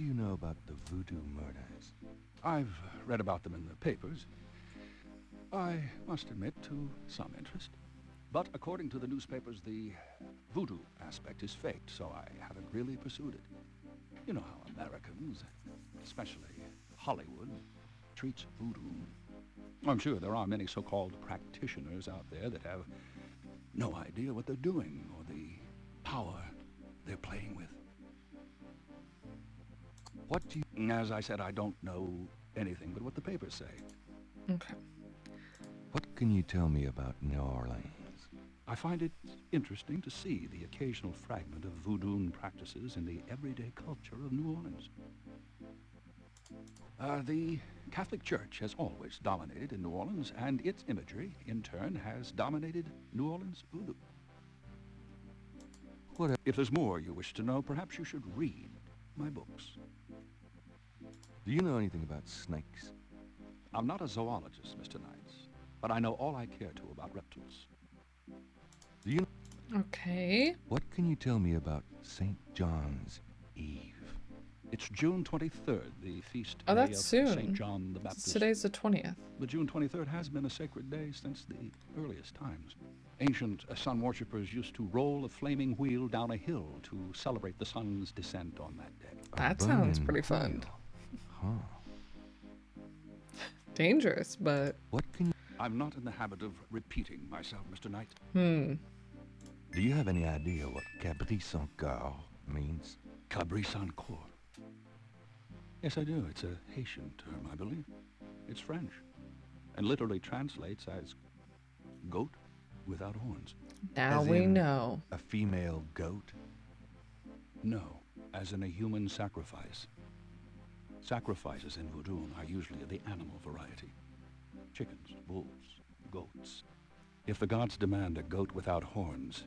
you know about the voodoo murders? I've read about them in the papers. I must admit to some interest. But according to the newspapers, the voodoo aspect is faked, so I haven't really pursued it. You know how Americans, especially Hollywood, treats voodoo. I'm sure there are many so-called practitioners out there that have no idea what they're doing or the power they're playing with. As I said, I don't know anything but what the papers say. Okay. What can you tell me about New Orleans? I find it interesting to see the occasional fragment of voodoo practices in the everyday culture of New Orleans. The Catholic Church has always dominated in New Orleans, and its imagery, in turn, has dominated New Orleans voodoo. If there's more you wish to know, perhaps you should read my books. Do you know anything about snakes? I'm not a zoologist, Mr. Knight, but I know all I care to about reptiles. Do you? Okay. What can you tell me about St. John's Eve? It's June 23rd, the feast Oh, day that's of soon. St. John the Baptist. Today's the 20th. But June 23rd has been a sacred day since the earliest times. Ancient sun worshippers used to roll a flaming wheel down a hill to celebrate the sun's descent on that day. That sounds pretty fun. Huh. Dangerous, but... What can you... I'm not in the habit of repeating myself, Mr. Knight. Do you have any idea what Cabri sans corps means? Cabri sans corps? Yes, I do. It's a Haitian term, I believe. It's French, and literally translates as goat without horns. Now As we in know. a female goat? No, as in a human sacrifice. Sacrifices in voodoo are usually of the animal variety. Chickens, wolves, goats. If the gods demand a goat without horns,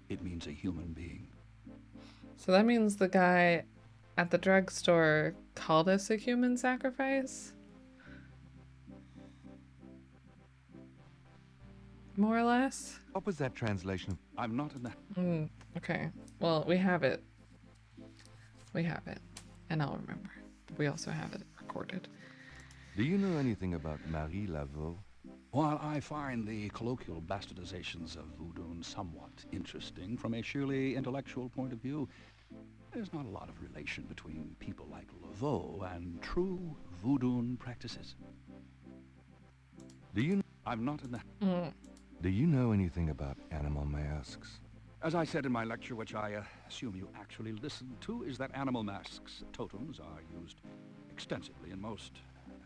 it means a human being. So that means the guy at the drugstore called us a human sacrifice? More or less? What was that translation? I'm not in the... Okay. Well, we have it. We have it. And I'll remember. We also have it recorded. Do you know anything about Marie Laveau? While I find the colloquial bastardizations of voodoo somewhat interesting from a sheerly intellectual point of view, there's not a lot of relation between people like Laveau and true voodoo practices. Do you I'm not in the... Do you know anything about animal masks? As I said in my lecture, which I assume you actually listened to, is that animal masks, totems, are used extensively in most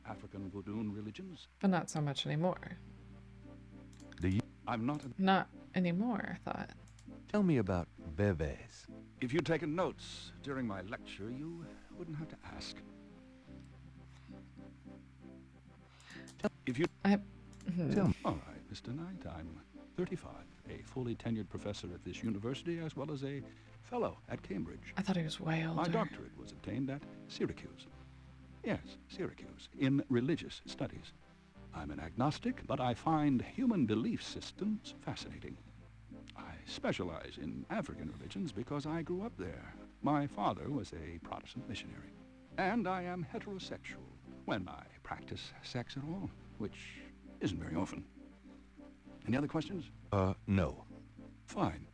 African voodoo religions. But not so much anymore. Do you? I'm not... Not anymore, I thought. Tell me about bebés. If you'd taken notes during my lecture, you wouldn't have to ask. If you... Tell me. All right, Mr. Knight, I'm 35, a fully tenured professor at this university, as well as a fellow at Cambridge. I thought he was way older. My doctorate was obtained at Syracuse. Yes, Syracuse, in religious studies. I'm an agnostic, but I find human belief systems fascinating. I specialize in African religions because I grew up there. My father was a Protestant missionary. And I am heterosexual when I practice sex at all, which isn't very often. Any other questions? No. Fine.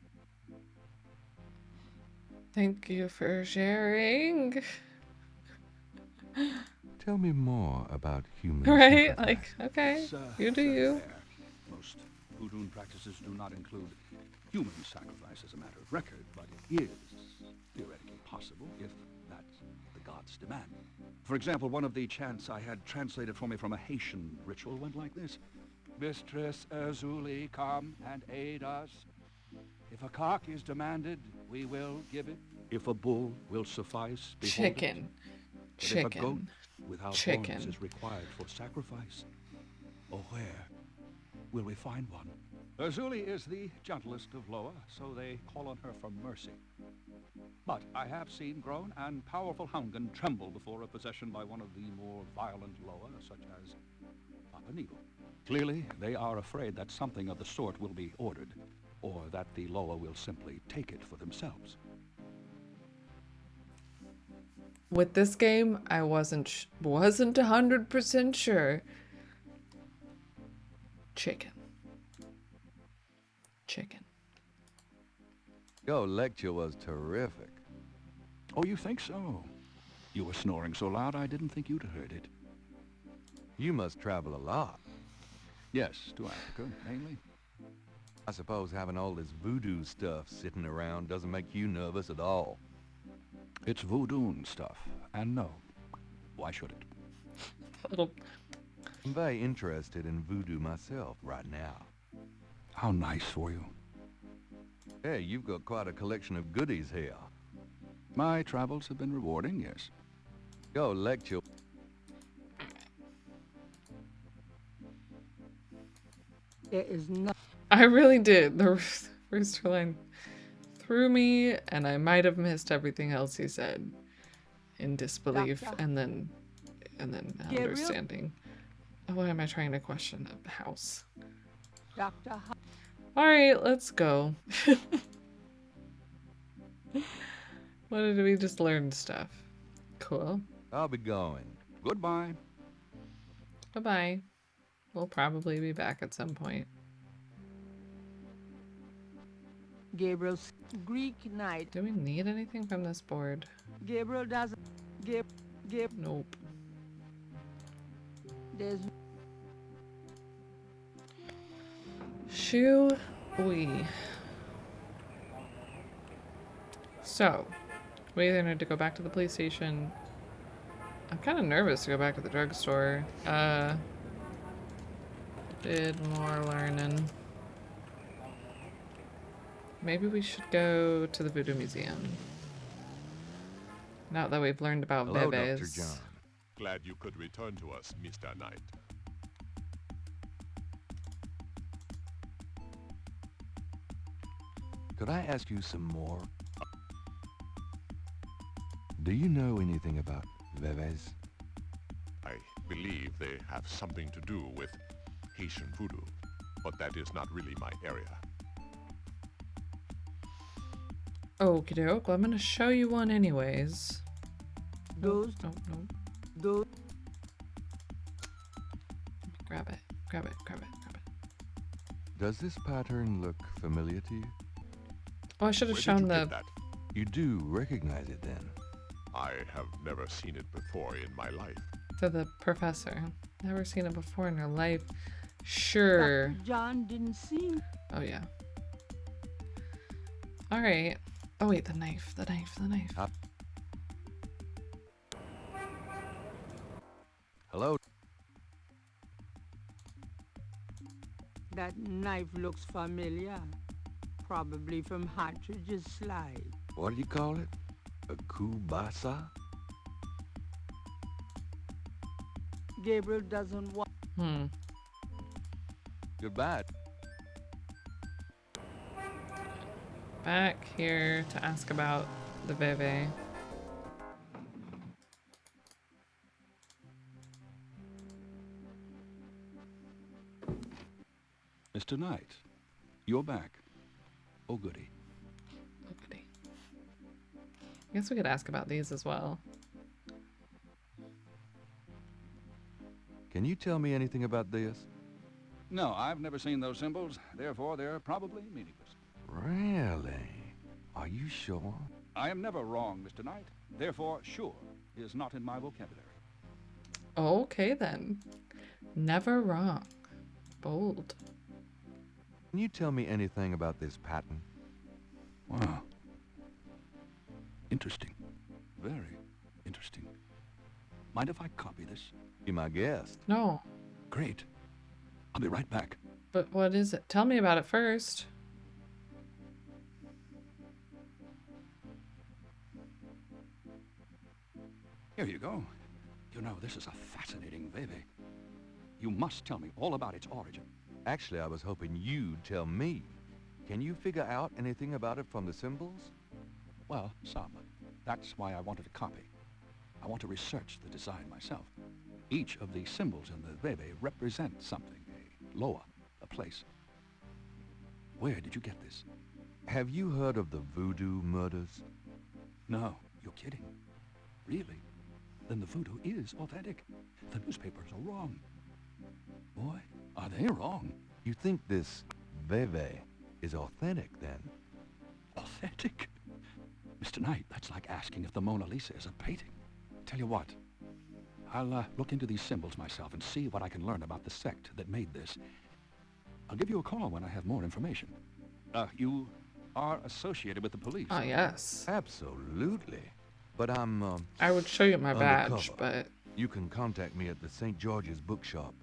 Thank you for sharing. Tell me more about human Right? sacrifice. Like, okay, It's, you do very you. fair. Most voodoo practices do not include human sacrifice as a matter of record, but it is theoretically possible if that's the gods' demand. For example, one of the chants I had translated for me from a Haitian ritual went like this. Mistress Azuli, come and aid us. If a cock is demanded, we will give it. If a bull will suffice, behold Chicken. it. But Chicken. if a goat without Chicken. horns is required for sacrifice, oh, where will we find one? Azuli is the gentlest of Loa, so they call on her for mercy. But I have seen grown and powerful Hungan tremble before a possession by one of the more violent Loa, such as Papa Neagle. Clearly, they are afraid that something of the sort will be ordered, or that the Loa will simply take it for themselves. With this game, I wasn't 100% sure. Chicken. Chicken. Your lecture was terrific. Oh, you think so? You were snoring so loud I didn't think you'd heard it. You must travel a lot. Yes, to Africa, mainly. I suppose having all this voodoo stuff sitting around doesn't make you nervous at all. It's voodoo stuff, and no, why should it? Little. I'm very interested in voodoo myself right now. How nice for you. Hey, you've got quite a collection of goodies here. My travels have been rewarding, yes. Your lecture... There is no... I really did. The rooster line threw me, and I might have missed everything else he said in disbelief, Doctor. and then Gabriel? understanding. Why am I trying to question a house? Dr. All right, let's go. What did we just learn stuff? Cool. I'll be going. Goodbye. Bye-bye. We'll probably be back at some point. Gabriel's Greek knight. Do we need anything from this board? Gabriel doesn't... Nope. There's... Shoo we. So, we either need to go back to the police station. I'm kind of nervous to go back to the drugstore. Did more learning. maybe we should go to the Voodoo Museum. Now that we've learned about Hello, Bebes. Dr. John. Glad you could return to us, Mr. Knight. Could I ask you some more? Do you know anything about Bebes? I believe they have something to do with Haitian voodoo, but that is not really my area. Okie doke. Well, I'm gonna show you one anyways. Those, No. those, Grab it. Grab it. Grab it. Grab it. Does this pattern look familiar to you? Oh, I should have Where did shown you the. get that? You do recognize it then? I have never seen it before in my life. To the professor. Never seen it before in her life. Sure. Dr. John didn't see. Oh yeah. All right. Oh wait, the knife. The knife. The knife. Hello? That knife looks familiar. Probably from Hartridge's slide. What do you call it? A kubasa? Gabriel doesn't want. Goodbye. Back here to ask about the Veve. Mr. Knight, you're back. Oh, goody. Oh, goody. I guess we could ask about these as well. Can you tell me anything about this? No, I've never seen those symbols. Therefore, they're probably meaningless. Really? Are you sure? I am never wrong, Mr. Knight. Therefore, sure is not in my vocabulary. Okay then. Never wrong. Bold. Can you tell me anything about this pattern? Wow. Interesting. Very interesting. Mind if I copy this? Be my guest. No. Great. I'll be right back. But what is it? Tell me about it first. Here you go. You know, this is a fascinating baby. You must tell me all about its origin. Actually, I was hoping you'd tell me. Can you figure out anything about it from the symbols? Well, some. That's why I wanted a copy. I want to research the design myself. Each of the symbols in the bebe represents something. A loa, a place. Where did you get this? Have you heard of the voodoo murders? No, you're kidding. Really? Then the voodoo is authentic. The newspapers are wrong. Boy, are they wrong. You think this Veve is authentic, then? Authentic? Mr. Knight, that's like asking if the Mona Lisa is a painting. Tell you what, I'll look into these symbols myself and see what I can learn about the sect that made this. I'll give you a call when I have more information. You are associated with the police. Ah, yes. Absolutely. But I'm, I would show you my badge, undercover. but... You can contact me at the St. George's bookshop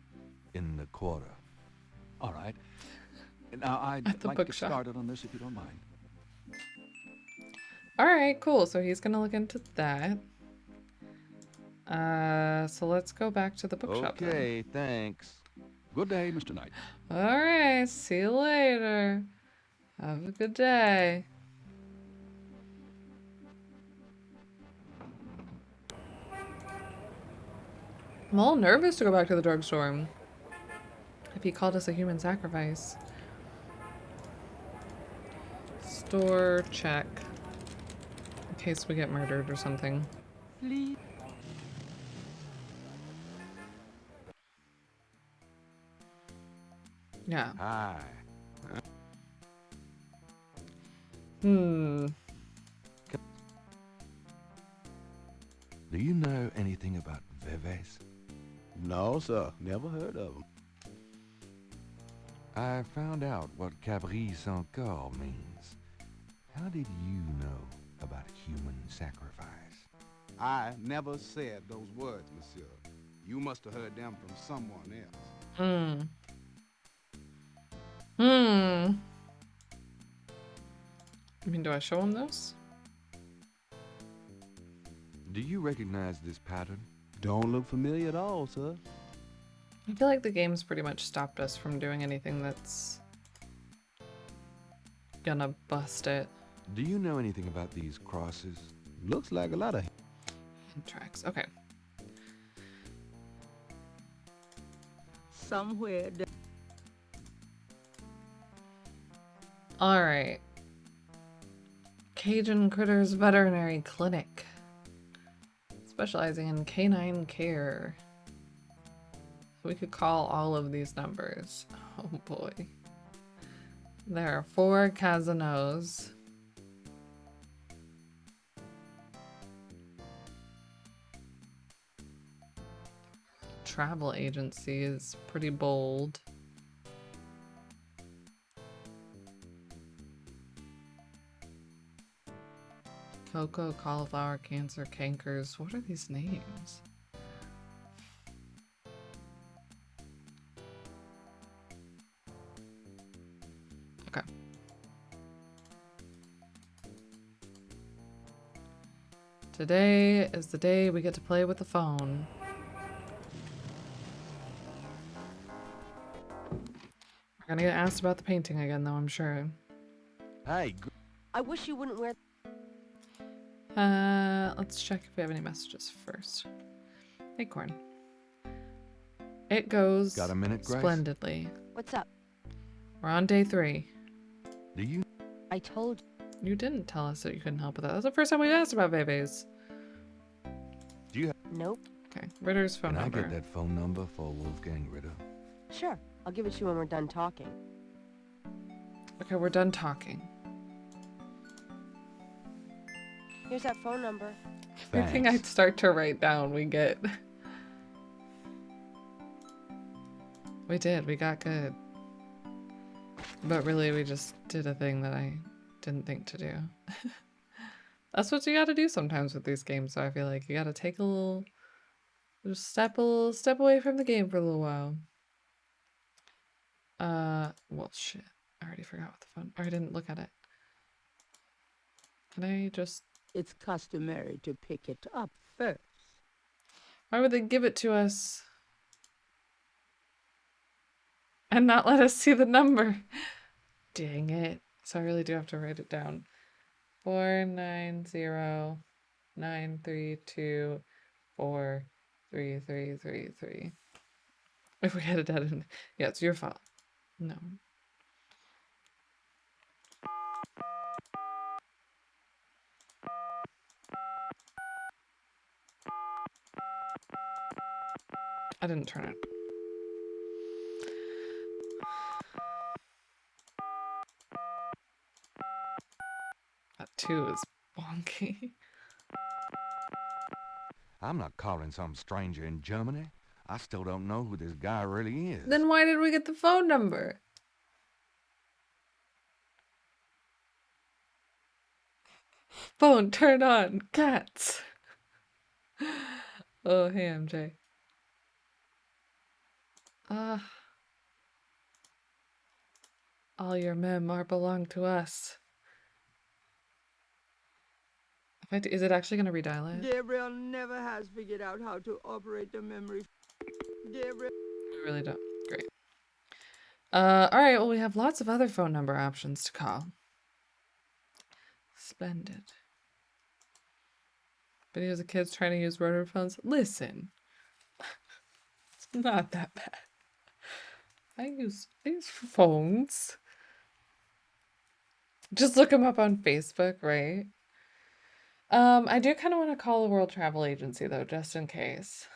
in the quarter. All right. Now, I'd At the like to get bookshop. started on this if you don't mind. Alright, cool. So he's gonna look into that. So let's go back to the bookshop then. Okay, thanks. Good day, Mr. Knight. Alright, see you later. Have a good day. I'm a little nervous to go back to the drugstore. If he called us a human sacrifice. Store check. In case we get murdered or something. Please. Yeah. Hi. Hmm. Do you know anything about Veves? No, sir. Never heard of them. I found out what Cabri sans corps means. How did you know about human sacrifice? I never said those words, monsieur. You must have heard them from someone else. I mean, do I show him those? Do you recognize this pattern? Don't look familiar at all, sir. I feel like the game's pretty much stopped us from doing anything that's gonna bust it. Do you know anything about these crosses? Looks like a lot of... Tracks. Okay. Somewhere All right. Cajun Critters Veterinary Clinic, specializing in canine care. We could call all of these numbers. Oh boy. There are 4 Casanos. Travel agency is pretty bold. Cocoa, cauliflower, cancer, cankers. What are these names? Okay. Today is the day we get to play with the phone. We're gonna get asked about the painting again, though, I'm sure. Hey, I wish you wouldn't wear... Let's check if we have any messages first. Acorn. It goes got a minute, Grace? splendidly. What's up? We're on day 3. Do you? I told you. You didn't tell us that you couldn't help with that. That's the first time we've asked about Bebe's. Do you? Nope. Okay, Ritter's phone Can number. I get that phone number for Wolfgang Ritter? Sure. I'll give it to you when we're done talking. Okay, we're done talking. Here's that phone number. Everything I start to write down, we get. We did. We got good. But really, we just did a thing that I didn't think to do. That's what you gotta do sometimes with these games, so I feel like you gotta take a little... Just step away from the game for a little while. Well, shit. I already forgot what the phone... Or I didn't look at it. Can I just... It's customary to pick it up first. Why would they give it to us and not let us see the number? Dang it. So I really do have to write it down. 490-932-43333. If we had it out in... Yeah, it's your fault. No. I didn't turn it. That 2 is wonky. I'm not calling some stranger in Germany. I still don't know who this guy really is. Then why did we get the phone number? Phone, turn on. Cats. Oh, hey, MJ. All your memoir belong to us. Is it actually going to redial it? Gabriel never has figured out how to operate the memory. Gabriel... I really don't. Great. Alright, well, we have lots of other phone number options to call. Splendid. Videos of kids trying to use rotary phones. Listen. It's not that bad. I use phones. Just look them up on Facebook, right? I do kind of want to call the World Travel Agency, though, just in case.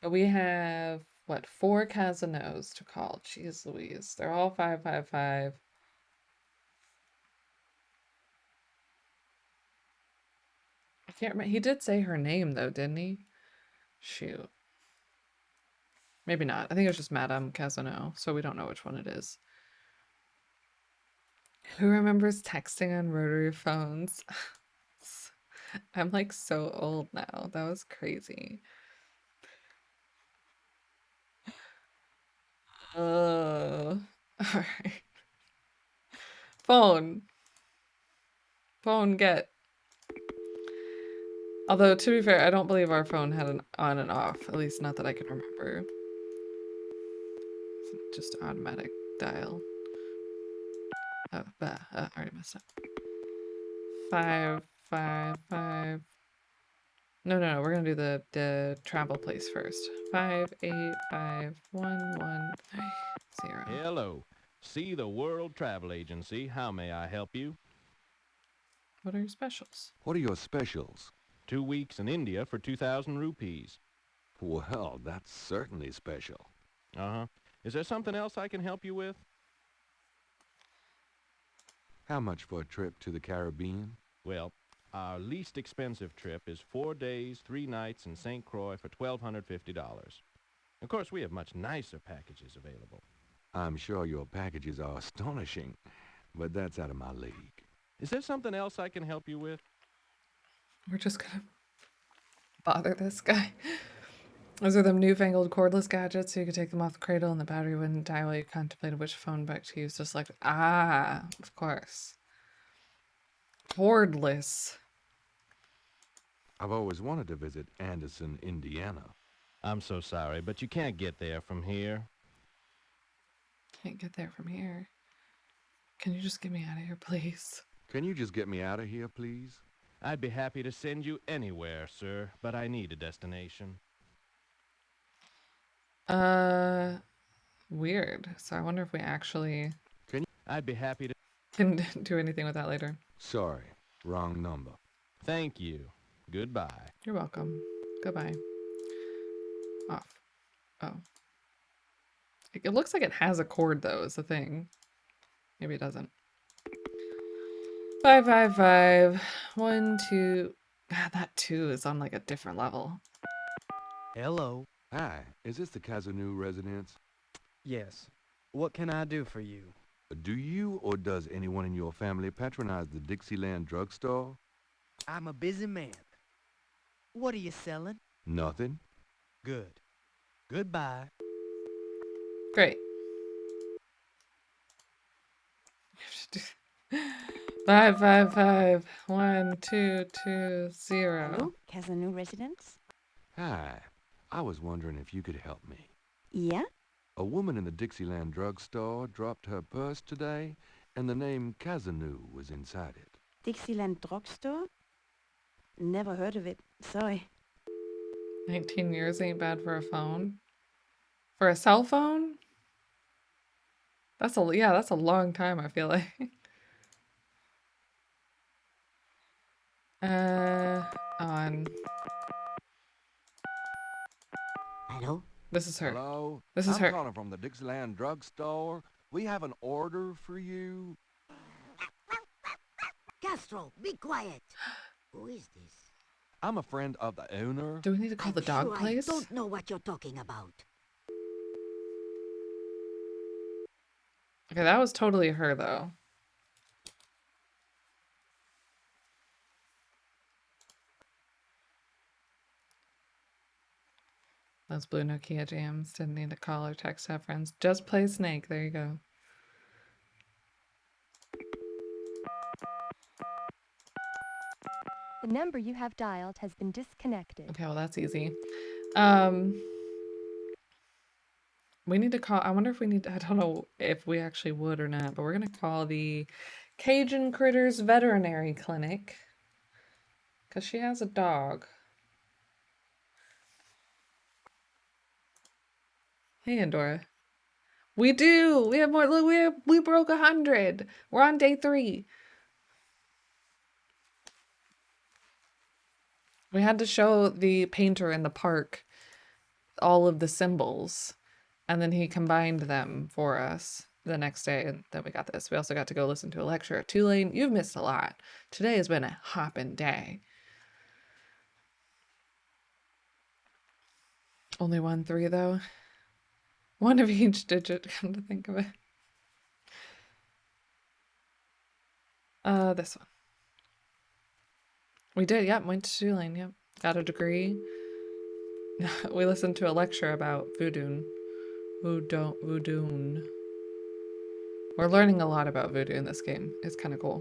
But we have, what, 4 Casanos to call. Jeez Louise. They're all 555. I can't remember. He did say her name, though, didn't he? Shoot. Maybe not. I think it was just Madame Casano, so we don't know which one it is. Who remembers texting on rotary phones? I'm like so old now. That was crazy. Oh, all right. Phone. Phone, get. Although, to be fair, I don't believe our phone had an on and off. At least not that I can remember. Just automatic dial. Oh, I already messed up. 555. No. We're gonna do the travel place first. 5851130. Hello. See the World Travel Agency. How may I help you? What are your specials? What are your specials? 2 weeks in India for 2,000 rupees. Well, that's certainly special. Uh-huh. Is there something else I can help you with? How much for a trip to the Caribbean? Well, our least expensive trip is 4 days, 3 nights in St. Croix for $1,250. Of course, we have much nicer packages available. I'm sure your packages are astonishing, but that's out of my league. Is there something else I can help you with? We're just gonna bother this guy. Those are them newfangled cordless gadgets, so you could take them off the cradle and the battery wouldn't die while you contemplated which phone back to use to select. Ah, of course. Cordless. I've always wanted to visit Anderson, Indiana. I'm so sorry, but you can't get there from here. Can't get there from here. Can you just get me out of here, please? Can you just get me out of here, please? I'd be happy to send you anywhere, sir, but I need a destination. Weird. So I wonder if we actually I'd be happy to... can do anything with that later. Sorry, wrong number. Thank you. Goodbye. You're welcome. Goodbye. Off. Oh. It looks like it has a cord, though, is the thing. Maybe it doesn't. 555 1 2. Ah, that 2 is on like a different level. Hello. Hi, is this the Kazanu residence? Yes. What can I do for you? Do you or does anyone in your family patronize the Dixieland drugstore? I'm a busy man. What are you selling? Nothing. Good. Goodbye. Great. 555 1 2 2 0. Hello, Kazanu residence? Hi, I was wondering if you could help me. Yeah? A woman in the Dixieland drugstore dropped her purse today, and the name Kazanu was inside it. Dixieland drugstore? Never heard of it. Sorry. 19 years ain't bad for a phone. For a cell phone? That's a long time, I feel like. On. Hello? This is her. Hello? This is I'm her. calling from the Dixieland drugstore. We have an order for you. Castro, be quiet. Who is this? I'm a friend of the owner. Do we need to call the dog Sure, place? I don't know what you're talking about. Okay, that was totally her, though. Those blue Nokia jams. Didn't need to call or text to have friends. Just play Snake. There you go. The number you have dialed has been disconnected. Okay, well, that's easy. We need to call... I wonder if we need... I don't know if we actually would or not, but we're going to call the Cajun Critters Veterinary Clinic. Because she has a dog. Hey, Andorra. We do! We have more... Look, we broke 100. We're on day 3. We had to show the painter in the park all of the symbols. And then he combined them for us the next day, and then we got this. We also got to go listen to a lecture at Tulane. You've missed a lot. Today has been a hopping day. Only 1 3, though. 1 of each digit, come to think of it. This one. We did, yep. Went to Tulane, yep. Got a degree. We listened to a lecture about voodoo. Voodoo. We're learning a lot about voodoo in this game. It's kind of cool.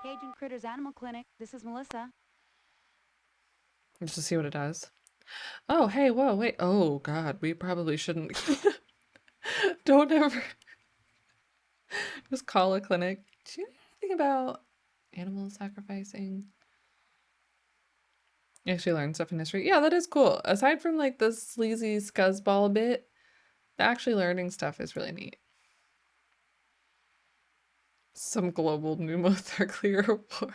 Cajun Critters Animal Clinic. This is Melissa. Just to see what it does. Oh, hey, whoa, wait. Oh, God, we probably shouldn't. Don't ever just call a clinic. Do you know anything about animal sacrificing? You actually learn stuff in history. Yeah, that is cool. Aside from like the sleazy scuzzball bit, the actually learning stuff is really neat. Some global pneumotherapy report.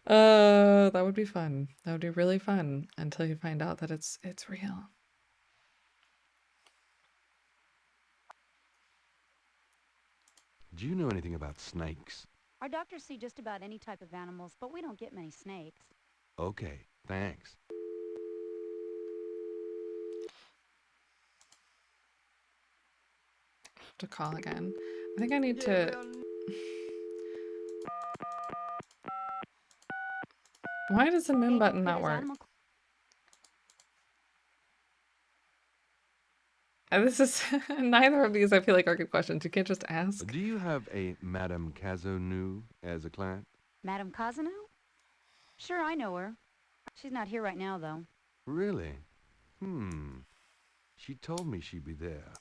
That would be fun. That would be really fun until you find out that it's real. Do you know anything about snakes? Our doctors see just about any type of animals, but we don't get many snakes. Okay, thanks. Have to call again. I think I need to. Why does the min button not work? This is neither of these I feel like are good questions. You can't just ask. Do you have a Madame Cazonou as a client? Madame Cosinu? Sure, I know her. She's not here right now, though. Really? She told me she'd be there.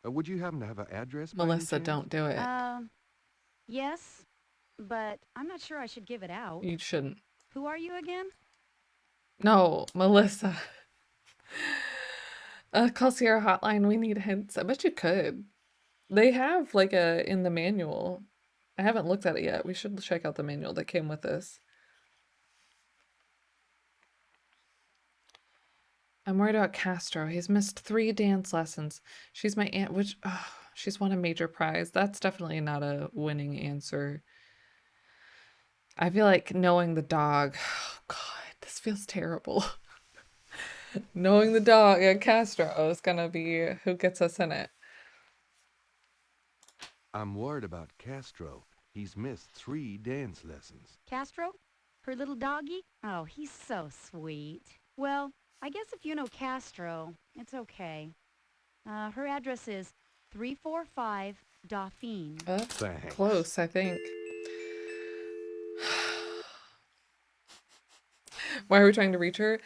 Would you happen to have an address? Melissa, don't do it. Yes, but I'm not sure I should give it out. You shouldn't. Who are you again? No, Melissa. Call Sierra hotline. We need hints. I bet you could. They have like in the manual. I haven't looked at it yet. We should check out the manual that came with this. I'm worried about Castro. He's missed 3 dance lessons. She's my aunt, which she's won a major prize. That's definitely not a winning answer. I feel like knowing the dog. Oh God, this feels terrible. Knowing the dog at Castro is gonna be who gets us in it. I'm worried about Castro. He's missed 3 dance lessons. Castro? Her little doggy? Oh, he's so sweet. Well, I guess if you know Castro, it's okay. Her address is 345 Dauphine. That's close, I think. Why are we trying to reach her?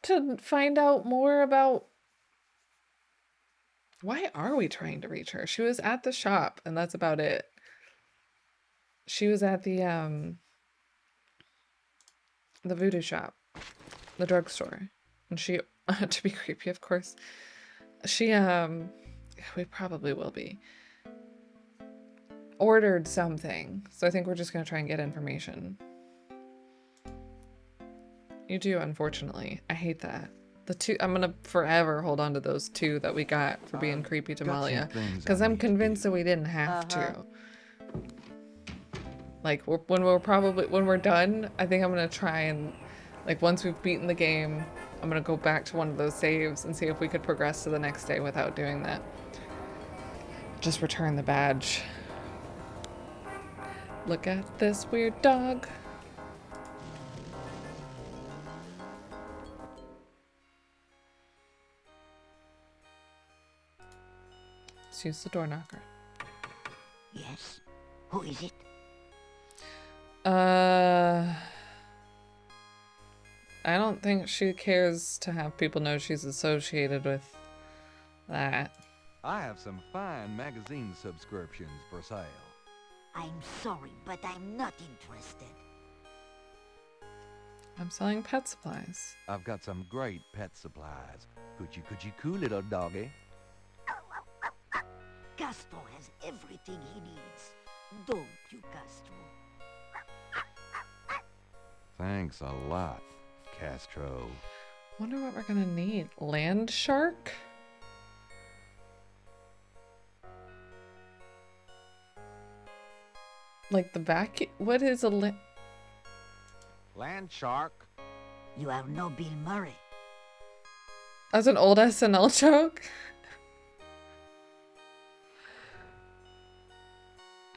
To find out more about... Why are we trying to reach her? She was at the shop, and that's about it. She was at the voodoo shop. The drugstore. And she, to be creepy, of course. She, we probably will be. Ordered something. So I think we're just going to try and get information. You do, unfortunately. I hate that. The 2, I'm going to forever hold on to those 2 that we got for being creepy to Malia. Because I'm convinced that we didn't have to. Like, when we're done, I think I'm going to try and, like, once we've beaten the game, I'm going to go back to one of those saves and see if we could progress to the next day without doing that. Just return the badge. Look at this weird dog. Let's use the door knocker. Yes? Who is it? I don't think she cares to have people know she's associated with that. I have some fine magazine subscriptions for sale. I'm sorry, but I'm not interested. I'm selling pet supplies. I've got some great pet supplies. Coochie coo little doggy. Castro has everything he needs. Don't you, Castro? Thanks a lot, Castro. Wonder what we're gonna need. Land shark? Like the vacuum? What is a Land shark? You are no Bill Murray. That's an old SNL joke?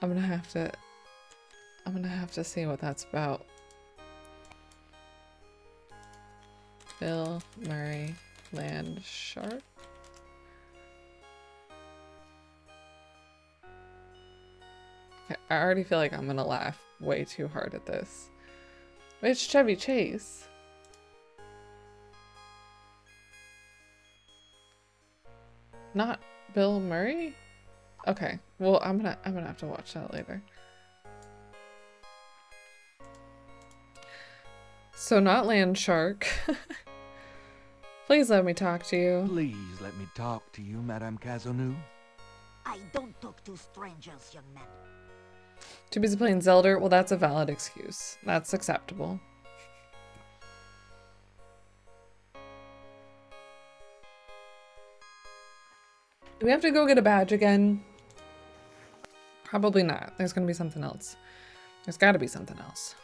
I'm gonna have to see what that's about. Bill Murray Land Shark. Okay, I already feel like I'm gonna laugh way too hard at this. It's Chevy Chase. Not Bill Murray? Okay, well I'm gonna have to watch that later. So not Land Shark. Please let me talk to you. Please let me talk to you, Madame Cazeneuve. I don't talk to strangers, young man. Too busy playing Zelda? Well, that's a valid excuse. That's acceptable. Do we have to go get a badge again? Probably not. There's gonna be something else. There's gotta be something else.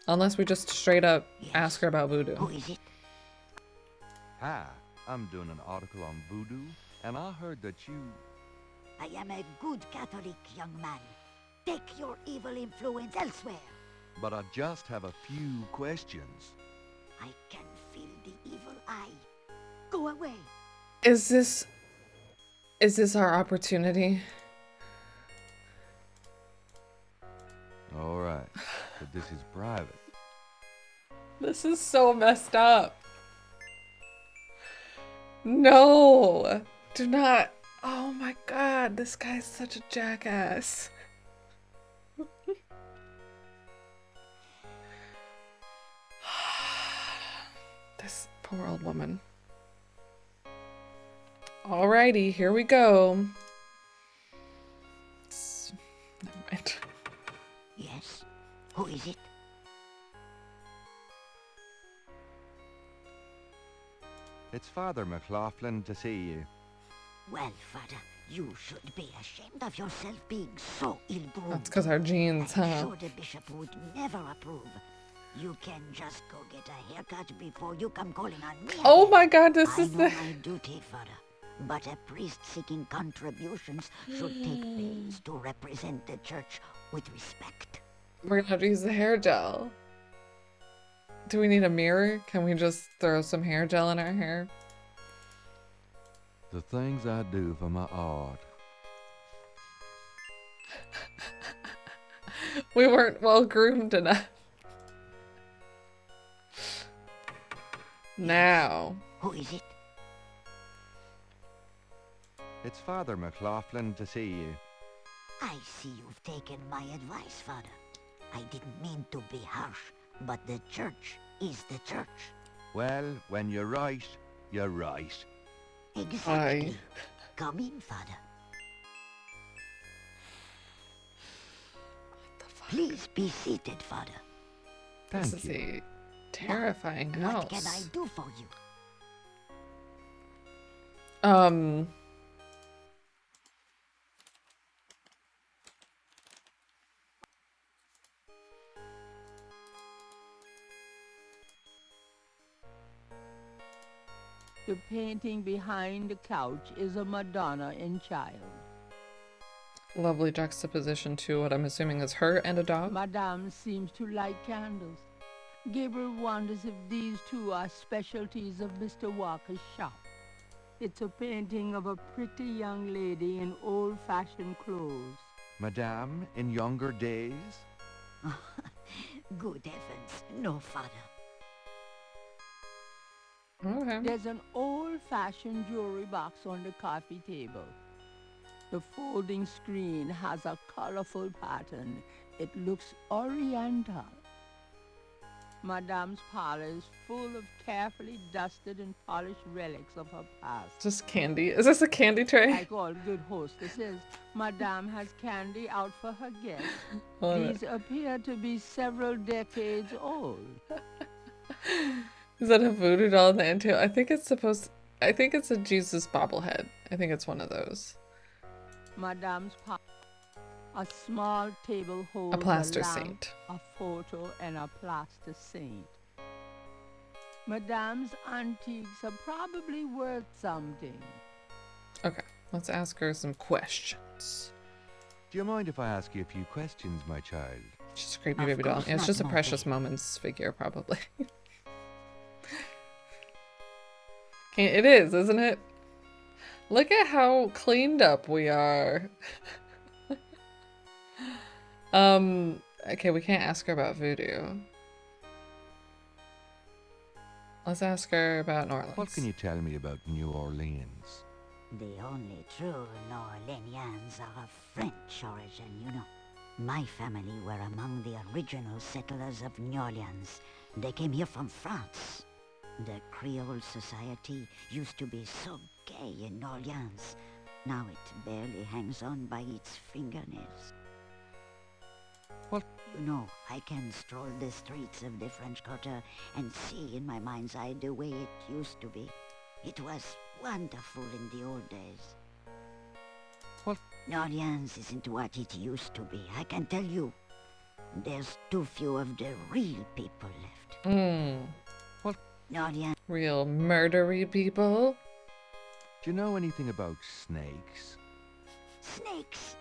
Unless we just straight up ask her about voodoo. Who is it? Hi, I'm doing an article on voodoo, and I heard that you... I am a good Catholic, young man. Take your evil influence elsewhere. But I just have a few questions. I can feel the evil eye. Go away. Is this our opportunity? All right, but this is private. This is so messed up. No, do not. Oh my God, this guy's such a jackass. This poor old woman. Alrighty, here we go. Never mind. Yes? Who is it? It's Father McLaughlin to see you. Well, Father, you should be ashamed of yourself being so ill-groomed. That's because our genes, huh? I'm sure the bishop would never approve. You can just go get a haircut before you come calling on me. Oh again. my God, this is I know the... my duty, Father. But a priest seeking contributions should take pains to represent the church with respect. We're gonna have to use the hair gel. Do we need a mirror? Can we just throw some hair gel in our hair? The things I do for my art. We weren't well groomed enough. Now. Who is it? It's Father McLaughlin to see you. I see you've taken my advice, Father. I didn't mean to be harsh, but the church is the church. Well, when you're right, you're right. Exactly. Come in, Father. Please be seated, Father. This is a terrifying house. What can I do for you? The painting behind the couch is a Madonna and child. Lovely juxtaposition to what I'm assuming is her and a dog. Madame seems to like candles. Gabriel wonders if these two are specialties of Mr. Walker's shop. It's a painting of a pretty young lady in old-fashioned clothes. Madame, in younger days? Good heavens, no, Father. Okay. There's an old-fashioned jewelry box on the coffee table. The folding screen has a colorful pattern. It looks oriental. Madame's parlor is full of carefully dusted and polished relics of her past. Just candy. Is this a candy tray? Like all good hostesses, Madame has candy out for her guests. Love These appear to be several decades old. Is that a voodoo doll in the end too? I think it's a Jesus bobblehead. I think it's one of those. Madame's a small table holds A plaster lamp, saint. a photo, and a plaster saint. Madame's antiques are probably worth something. Okay, let's ask her some questions. Do you mind if I ask you a few questions, my child? She's a creepy baby doll. Yeah, it's just a Precious Moments figure, probably. It is, isn't it? Look at how cleaned up we are. Okay, we can't ask her about voodoo. Let's ask her about New Orleans. What can you tell me about New Orleans? The only true New Orleanians are of French origin, you know. My family were among the original settlers of New Orleans. They came here from France. The Creole society used to be so gay in New Orleans. Now it barely hangs on by its fingernails. What? You know, I can stroll the streets of the French Quarter and see in my mind's eye the way it used to be. It was wonderful in the old days. What? New Orleans isn't what it used to be, I can tell you. There's too few of the real people left. What? New Orleans. Real murdery people? Do you know anything about snakes? Snakes?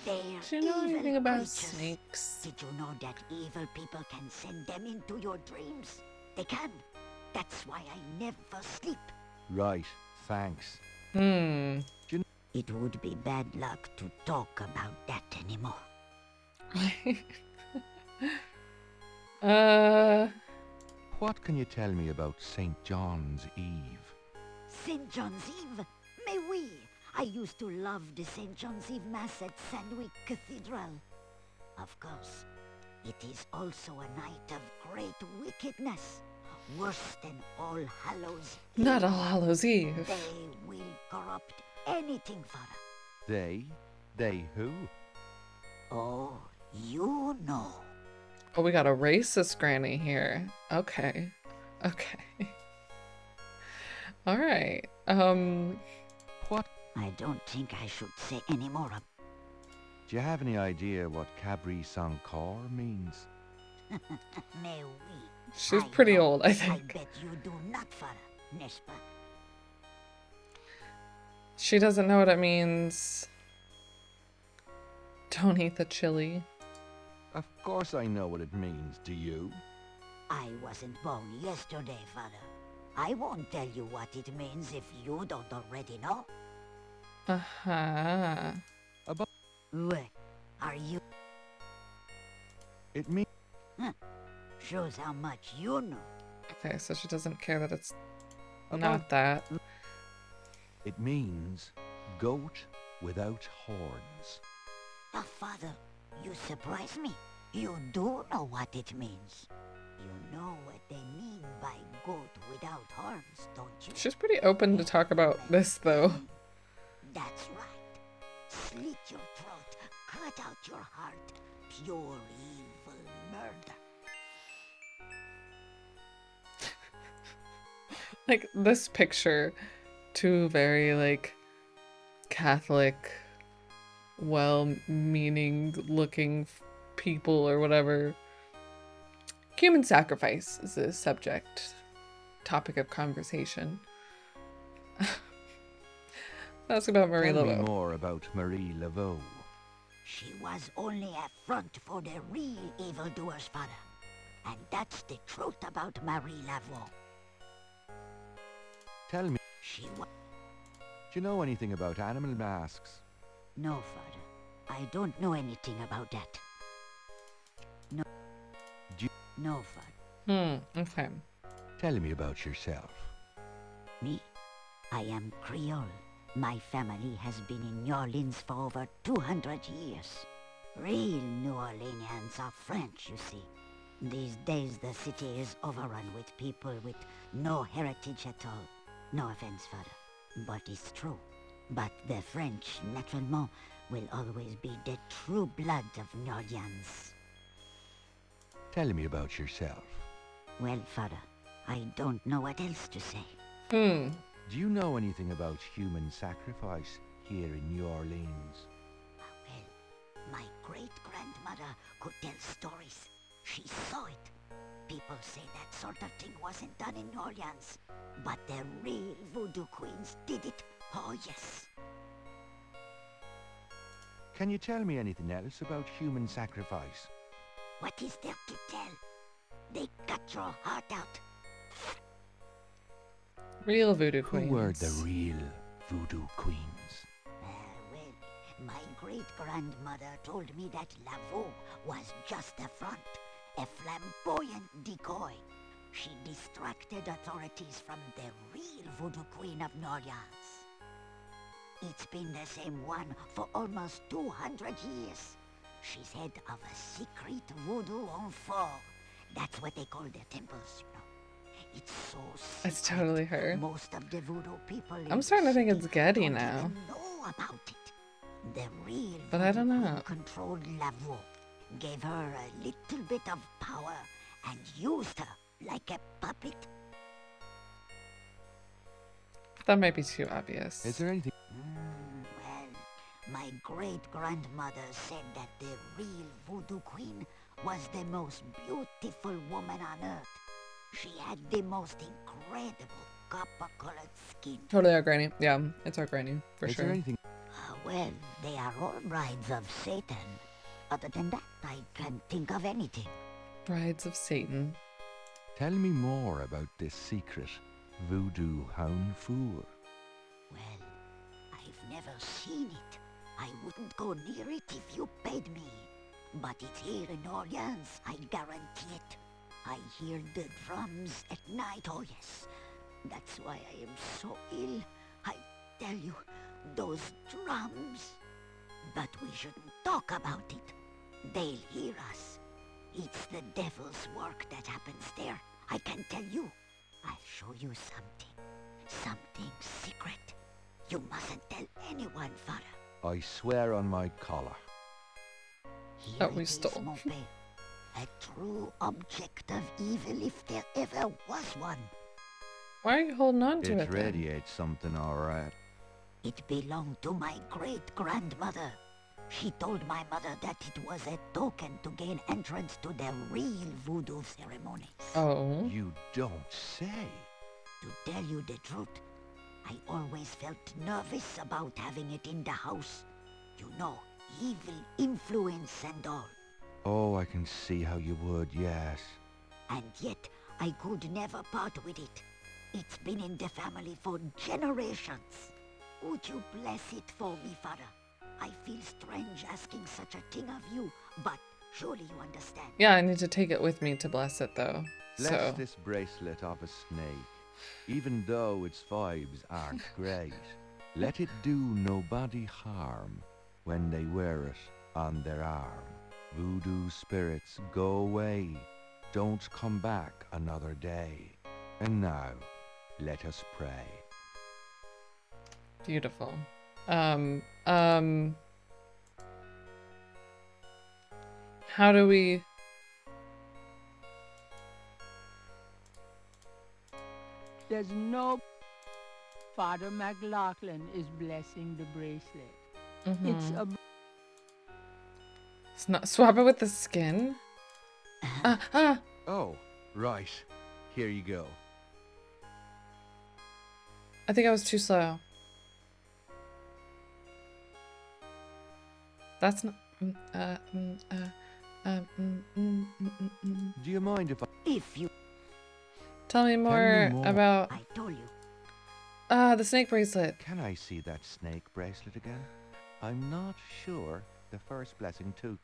They're Do you know evil anything about creatures. snakes? Did you know that evil people can send them into your dreams? They can. That's why I never sleep. Right, thanks. It would be bad luck to talk about that anymore. What can you tell me about St. John's Eve? St. John's Eve? Mais oui! I used to love the St. John's Eve Mass at Sandwick Cathedral. Of course, it is also a night of great wickedness. Worse than All Hallows Eve. Not All Hallows Eve. They will corrupt anything, Father. They? They who? Oh, you know. Oh, we got a racist granny here. Okay. Okay. All right. What? I don't think I should say any more. Do you have any idea what Cabri sans corps means? Mais oui. She's pretty know. old, I think. I bet you do not, Father, n'est-ce pas? She doesn't know what it means. Don't eat the chili. Of course I know what it means. Do you? I wasn't born yesterday, Father. I won't tell you what it means if you don't already know. Uh-huh. About Wait, are you? it means Huh. Shows how much you know. Okay, so she doesn't care that it's About- not that. it means goat without horns. Oh, Father, you surprise me. You do know what it means. You know what they mean by goat without horns, don't you? She's pretty open to talk about this, though. That's right. Slit your throat, cut out your heart. Pure evil murder. Like, this picture, two very, like, Catholic, well-meaning looking people or whatever. Human sacrifice is a topic of conversation. Ask about Marie Tell me Laveau. more about Marie Laveau. She was only a front for the real evildoers, Father. And that's the truth about Marie Laveau. Tell me, She was... do you know anything about animal masks? No, Father. I don't know anything about that. No. Do you No, Father. Okay. tell me about yourself? Me? I am Creole. My family has been in New Orleans for over 200 years. Real New Orleanians are French, you see. These days the city is overrun with people with no heritage at all. No offense, Father, but it's true. But the French, naturellement, will always be the true blood of New Orleans. Tell me about yourself. Well, Father, I don't know what else to say. Do you know anything about human sacrifice here in New Orleans? Well, my great-grandmother could tell stories. She saw it. People say that sort of thing wasn't done in New Orleans, but the real voodoo queens did it. Oh, yes. Can you tell me anything else about human sacrifice? What is there to tell? They cut your heart out. Real voodoo Who queens. were the real voodoo queens? Well, my great-grandmother told me that Lavaux was just a front, a flamboyant decoy. She distracted authorities from the real voodoo queen of New Orleans. It's been the same one for almost 200 years. She's head of a secret voodoo enfant. That's what they call their temples, you know. It's so secret. It's totally her. Most of the voodoo people in I'm starting to think it's Gedde don't now. even know about it. The real But I don't voodoo know. queen controlled Lavaux, gave her a little bit of power, and used her like a puppet. That might be too obvious. Is there anything? Well, my great-grandmother said that the real voodoo queen was the most beautiful woman on earth. She had the most incredible copper-colored skin. Totally our granny. Yeah, it's our granny, for Is sure. there anything? Well, they are all brides of Satan. Other than that, I can't think of anything. Brides of Satan. Tell me more about this secret voodoo hound fool. Well, I've never seen it. I wouldn't go near it if you paid me. But it's here in Orleans, I guarantee it. I hear the drums at night, oh yes. That's why I am so ill. I tell you, those drums. But we shouldn't talk about it. They'll hear us. It's the devil's work that happens there. I can tell you. I'll show you something. Something secret. You mustn't tell anyone, Father. I swear on my collar. Here That we it is, stole. mon père. A true object of evil if there ever was one. Why are you holding on to It it then? radiates something, all right. It belonged to my great-grandmother. She told my mother that it was a token to gain entrance to the real voodoo ceremonies. Oh. You don't say. To tell you the truth, I always felt nervous about having it in the house. You know, evil influence and all. Oh, I can see how you would, yes. And yet, I could never part with it. It's been in the family for generations. Would you bless it for me, Father? I feel strange asking such a thing of you, but surely you understand. Yeah, I need to take it with me to bless it, though. Bless So, this bracelet of a snake, even though its vibes aren't great. Let it do nobody harm when they wear it on their arm. Voodoo spirits, go away. Don't come back another day. And now, let us pray. beautiful. How do we... There's no... Father McLaughlin is blessing the bracelet. It's a... Swap it with the skin? Oh, right. Here you go. I think I was too slow. That's not... Do you mind if I... If you... Tell me more, more. about... I told you. The snake bracelet. Can I see that snake bracelet again? I'm not sure the first blessing took,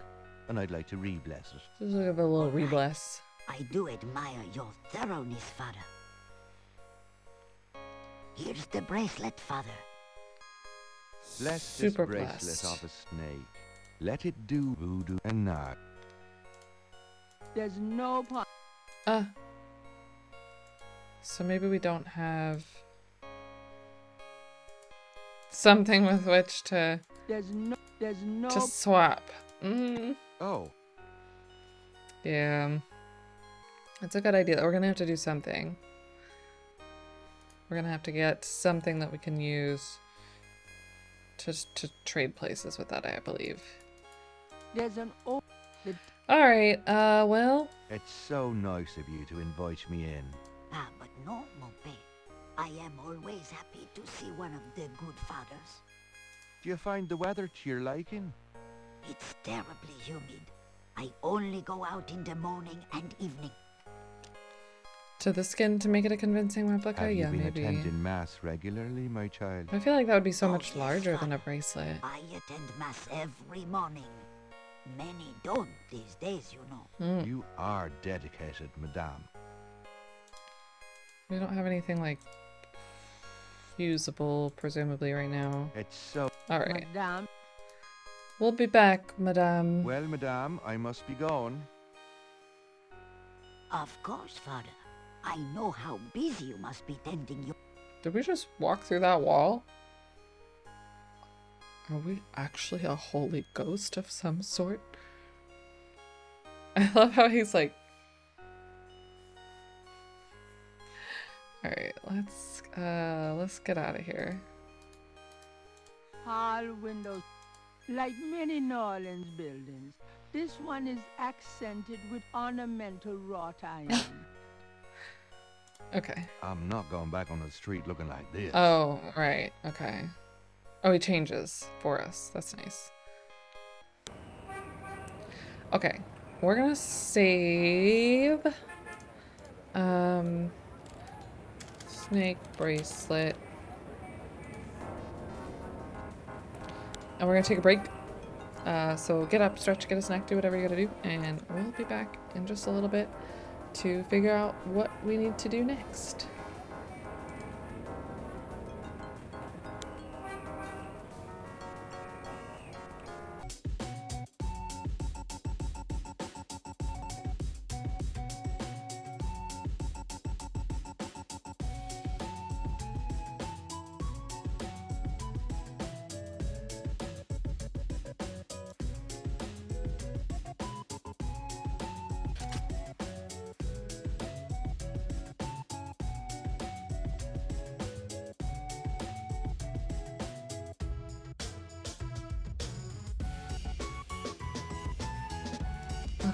and I'd like to re-bless it. Just look at a little re-bless. I do admire your thoroughness, Father. Here's the bracelet, Father. Bless Super this bracelet blessed. of a snake. Let it do voodoo and now. There's no point. So maybe we don't have... something with which to... There's no... to swap. Oh. Yeah. It's a good idea. We're gonna have to do something. We're gonna have to get something that we can use to trade places with that, I believe. There's an... Alright, well... It's so nice of you to invite me in. Ah, but no, mon père. I am always happy to see one of the good fathers. Do you find the weather to your liking? It's terribly humid. I only go out in the morning and evening. to the skin to make it a convincing replica? Have you Yeah, been maybe. attending mass regularly, my child? I feel like that would be so much larger than a bracelet. I attend mass every morning. Many don't these days, you know. You are dedicated, madame. We don't have anything like usable, presumably, right now. It's so... Alright. Madame. We'll be back, madame. Well, madame, I must be going. Of course, father. I know how busy you must be tending your... Did we just walk through that wall? Are we actually a holy ghost of some sort? I love how he's like... Alright, let's get out of here. Hall windows. Like many New Orleans buildings, this one is accented with ornamental wrought iron. Okay. I'm not going back on the street looking like this. Oh, right. Okay. Oh, he changes for us. That's nice. Okay. We're gonna save snake bracelet. And we're gonna take a break. So get up, stretch, get a snack, do whatever you gotta do, and we'll be back in just a little bit to figure out what we need to do next.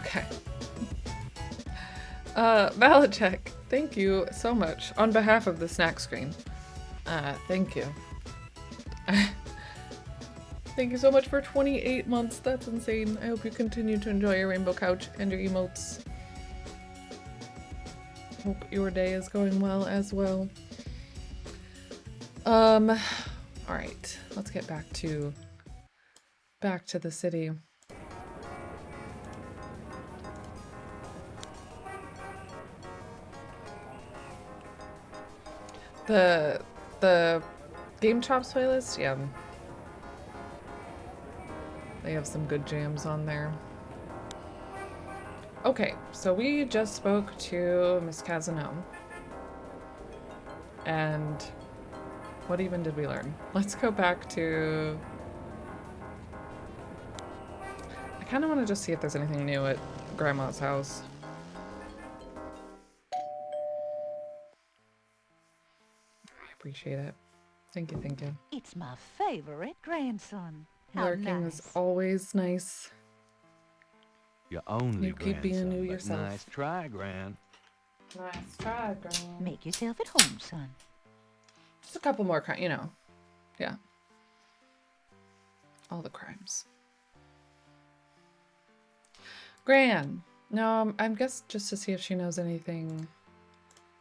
Okay. Valid thank you so much on behalf of the snack screen. Thank you. Thank you so much for 28 months. That's insane. I hope you continue to enjoy your rainbow couch and your emotes. Hope your day is going well as well. Alright, let's get back to the city. The Game Chops playlist, yeah. They have some good jams on there. Okay, so we just spoke to Miss Casino. And what even did we learn? Let's go back to... I kind of want to just see if there's anything new at Grandma's house. Appreciate it. Thank you, thank you. It's my favorite grandson. How Lurking nice. is always nice. You only You keep being grandson, new but yourself. Nice try, Gran. Nice try, girl. Make yourself at home, son. Just a couple more crimes, you know. Yeah. All the crimes. Gran. No, I'm guess just to see if she knows anything.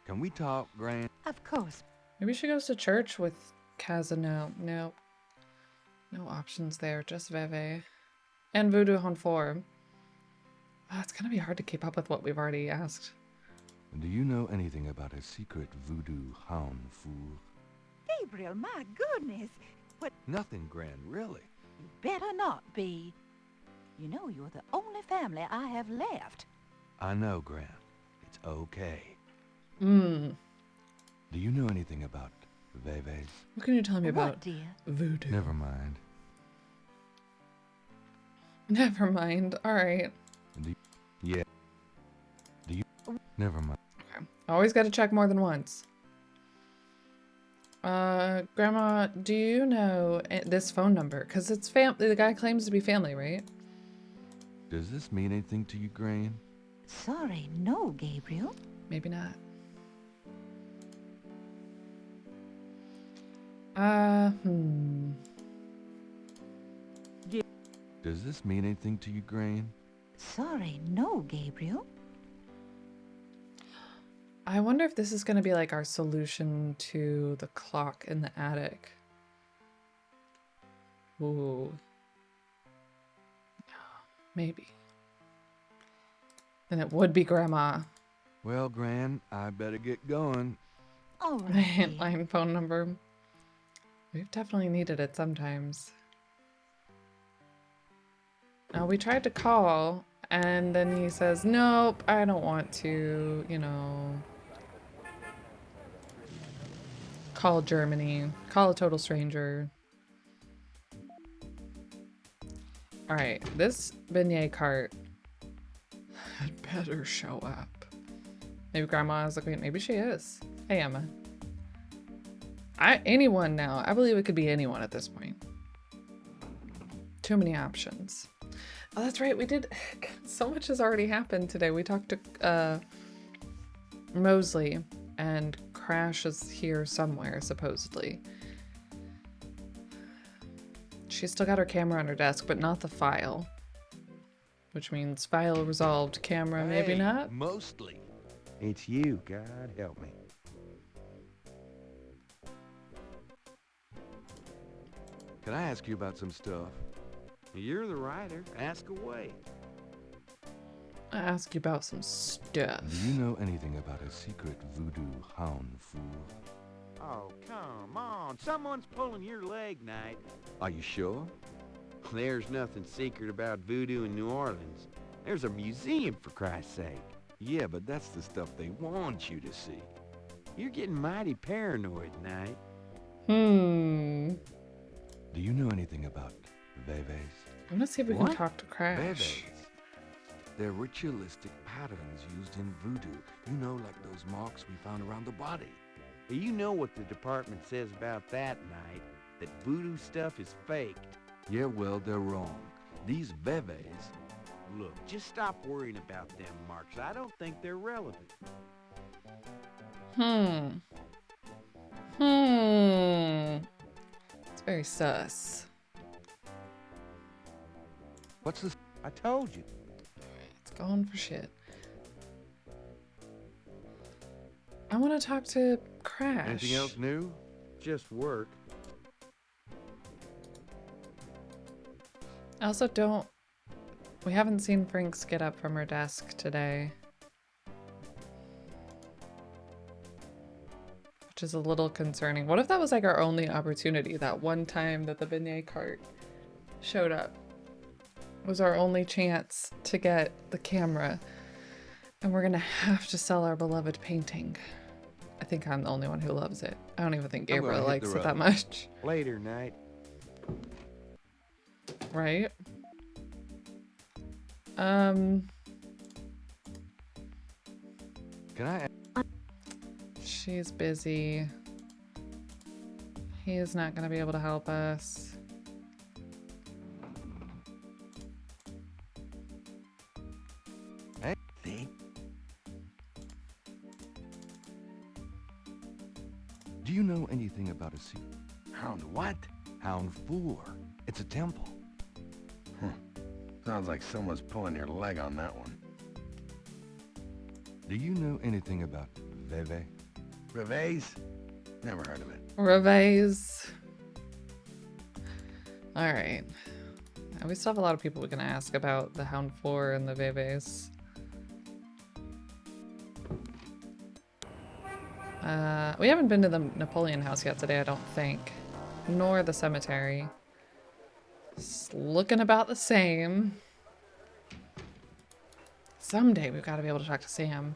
Can we talk, Gran? Of course. Maybe she goes to church with Casino. Nope. No options there, just Veve. And Voodoo Honfor. Oh, it's gonna be hard to keep up with what we've already asked. Do you know anything about a secret voodoo hound fool? Gabriel, my goodness. What? Nothing, Gran, really. You better not be. You know you're the only family I have left. I know, Gran. It's okay. Hmm. Do you know anything about Veves? What can you tell me about What, dear? voodoo? Never mind. Never mind. Alright. Yeah. Do you? Never mind. Okay. Always gotta check more than once. Grandma, do you know this phone number? Because it's the guy claims to be family, right? Does this mean anything to you, Gran? Sorry, no, Gabriel. Maybe not. Does this mean anything to you, Gran? Sorry, no, Gabriel. I wonder if this is going to be like our solution to the clock in the attic. Ooh. Maybe. Then it would be Grandma. Well, Gran, I better get going. All My right. landline phone number. We've definitely needed it sometimes. Now, we tried to call, and then he says, nope, I don't want to, you know, call Germany, call a total stranger. Alright, this beignet cart had better show up. Maybe Grandma's like, wait, maybe she is. Hey, Emma. Anyone now. I believe it could be anyone at this point. Too many options. Oh, that's right. We did. So much has already happened today. We talked to Mosley, and Crash is here somewhere, supposedly. She's still got her camera on her desk, but not the file. Which means file resolved, camera maybe Hey, not. Mostly. It's you, God help me. Can I ask you about some stuff? You're the writer. Ask away. I ask you about some stuff. Do you know anything about a secret voodoo hound fool? Oh, come on. Someone's pulling your leg, Knight. Are you sure? There's nothing secret about voodoo in New Orleans. There's a museum, for Christ's sake. Yeah, but that's the stuff they want you to see. You're getting mighty paranoid, Knight. Do you know anything about veves? I'm gonna see if we can talk to Crash. Veves. They're ritualistic patterns used in voodoo. You know, like those marks we found around the body. You know what the department says about that, Knight? That voodoo stuff is fake. Yeah, well, they're wrong. These veves... Look, just stop worrying about them marks. I don't think they're relevant. It's very sus. What's this? I told you. It's going for shit. I want to talk to Crash. Anything else new? Just work. I also don't... We haven't seen Frank's get up from her desk today. Which is a little concerning. What if that was like our only opportunity? That one time that the beignet cart showed up was our only chance to get the camera. And we're gonna have to sell our beloved painting. I think I'm the only one who loves it. I don't even think Gabriel likes it that much. Later, Knight. Right? Can I... She's busy. He is not going to be able to help us. Hey, do you know anything about a secret? Hound what? Hound 4. It's a temple. Sounds like someone's pulling your leg on that one. Do you know anything about Veve? Reves? Never heard of it. Reves. Alright. We still have a lot of people we can ask about the Hound 4 and the Veves. We haven't been to the Napoleon house yet today, I don't think. Nor the cemetery. It's looking about the same. Someday we've got to be able to talk to Sam.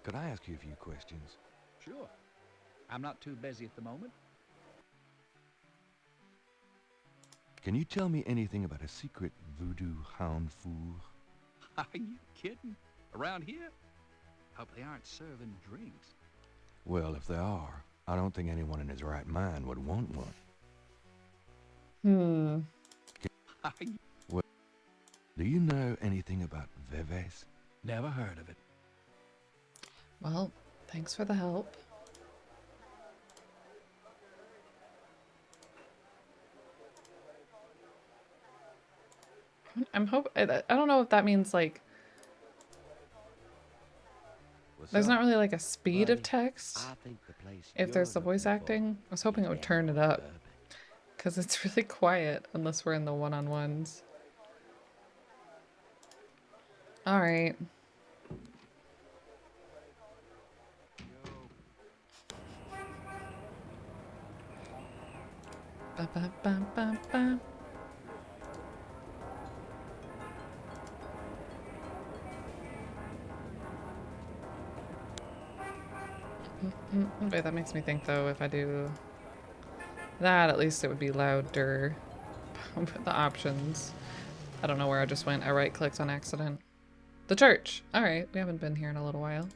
Could I ask you a few questions? Sure. I'm not too busy at the moment. Can you tell me anything about a secret voodoo hound fool? Are you kidding? Around here? Hope they aren't serving drinks. Well, if they are, I don't think anyone in his right mind would want one. Well, do you know anything about Veves? Never heard of it. Well, thanks for the help. I don't know if that means like There's up? not really like a speed of Buddy, text. I think the place If there's the voice acting, I was hoping it would turn it up. Because it's really quiet unless we're in the one-on-ones. Alright. Ba ba ba ba ba. Wait, that makes me think though, if I do that, at least it would be louder. The options. I don't know where I just went. I right-clicked on accident. The church! Alright, we haven't been here in a little while.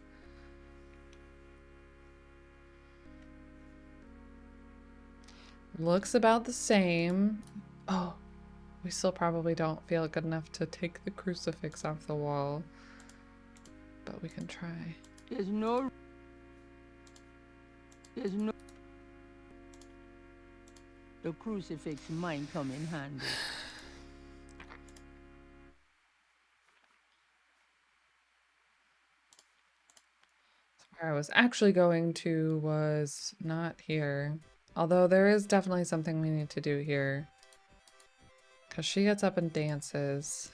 Looks about the same. Oh, we still probably don't feel good enough to take the crucifix off the wall. But we can try. There's no... The crucifix might come in handy. Where I was actually going to was not here. Although there is definitely something we need to do here. Because she gets up and dances.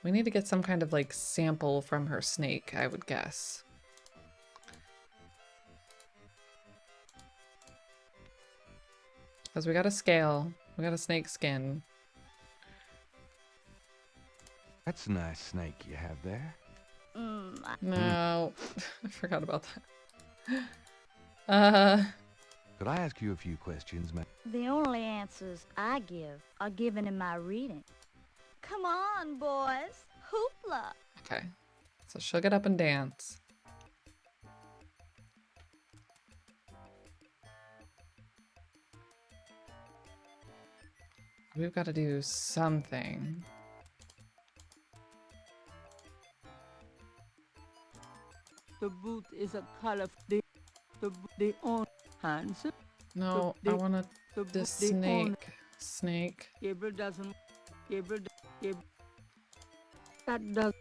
We need to get some kind of like sample from her snake, I would guess. Because we got a scale. We got a snake skin. That's a nice snake you have there. No. I forgot about that. Could I ask you a few questions, ma'am? The only answers I give are given in my reading. Come on, boys. Hoopla. Okay. So she'll get up and dance. We've got to do something. The boot is a color. They own hands. No, I want the snake. Snake. Gabriel doesn't. Gabriel. That does.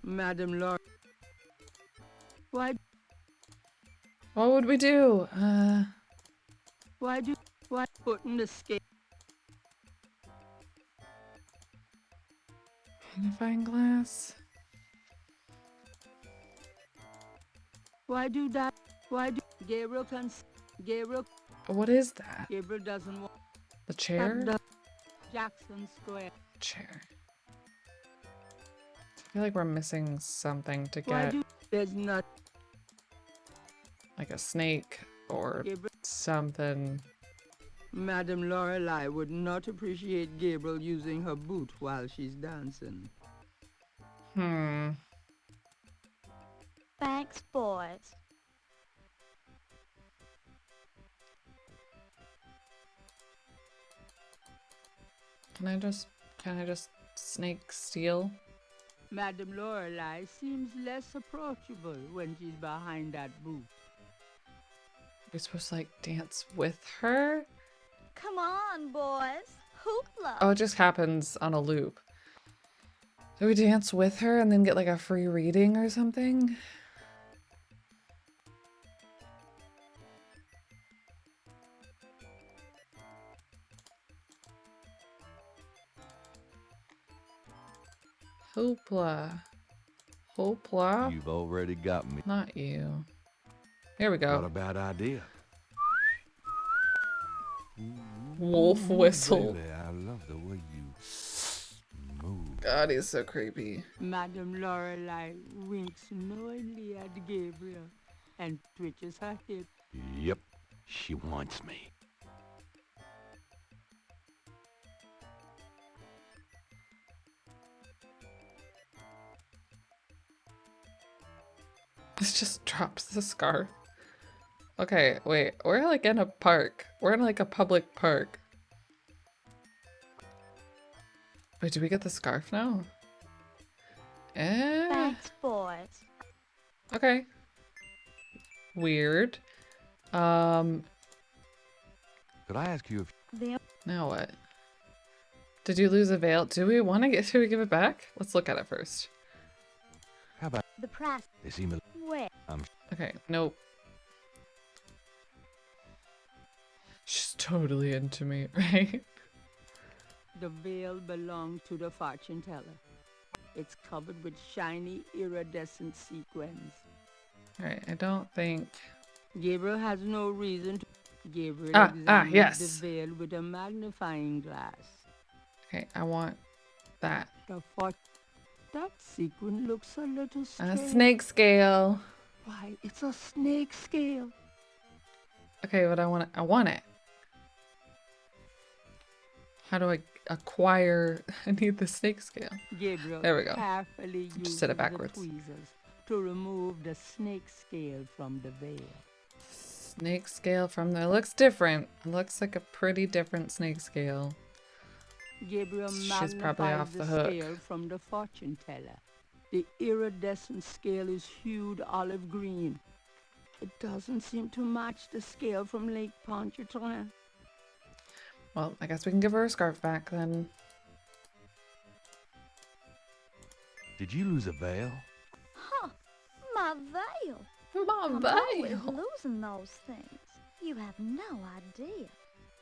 Madam Laura. Why? What would we do? Why putting the scale? Magnifying glass. Why do that? Why do Gabriel can? Gabriel. What is that? Gabriel doesn't want. The chair? Jackson Square. Chair. I feel like we're missing something to Why get. do there's not Like a snake or Gabriel. something. Madam Lorelei would not appreciate Gabriel using her boot while she's dancing. Thanks, boys. Can I just snake steal? Madam Lorelei seems less approachable when she's behind that booth. We're supposed to like dance with her? Come on, boys. Hoopla. Oh, it just happens on a loop. Do we dance with her and then get like a free reading or something? Hoopla. Hoopla? You've already got me. Not you. Here we go. Not a bad idea. Wolf whistle. Baby, I love the way you move. God, he's so creepy. Madam Lorelei winks knowingly at Gabriel and twitches her hip. Yep, she wants me. This just drops the scarf. Okay, wait. We're like in a park. We're in like a public park. Wait, do we get the scarf now? Thanks, boys. Okay. Weird. Could I ask you if... Now what? Did you lose a veil? Do we want to get... Should we give it back? Let's look at it first. How about The price. they seem a... Where? Okay, nope. She's totally into me, right? The veil belonged to the fortune teller. It's covered with shiny, iridescent sequins. Alright, I don't think... Gabriel has no reason to... Gabriel examines yes. the veil with a magnifying glass. Okay, I want that. That sequin looks a little A strange. snake scale. Why, it's a snake scale. Okay, but I want it. How do I acquire... I need the snake scale. Gabriel There we go. carefully Just uses set it the backwards. tweezers to remove the snake scale from the veil. Snake scale from there. Looks different. It looks like a pretty different snake scale. Gabriel She's probably magnifies off the the hook. scale from the fortune teller. The iridescent scale is hued olive green. It doesn't seem to match the scale from Lake Pontchartrain. Well, I guess we can give her a scarf back then. Did you lose a veil? Huh. My veil. My I'm veil. always losing those things. You have no idea.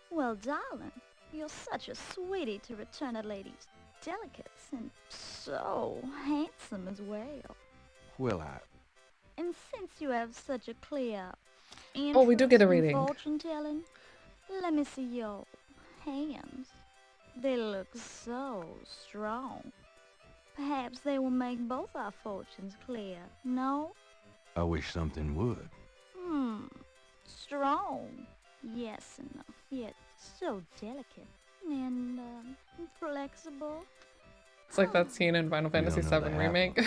Well, darling, you're such a sweetie to return a lady's delicates, and so handsome as well. Well, And since you have such a clear Oh, we do get a interest in reading. fortune telling, let me see your hands. They look so strong. Perhaps they will make both our fortunes clear, no? I wish something would. Strong. Yes, and yet so delicate and flexible. It's like that scene in Final Fantasy don't know VII the Remake.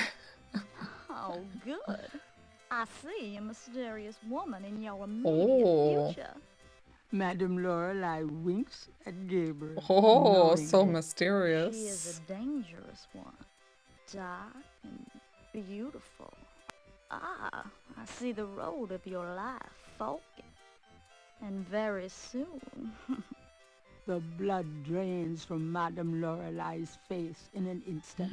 Oh, good. I see a mysterious woman in your Oh. immediate future. Madame Lorelei winks at Gabriel. Oh, so knowingly. mysterious. She is a dangerous one. Dark and beautiful. Ah, I see the road of your life forking. And very soon. The blood drains from Madame Lorelei's face in an instant.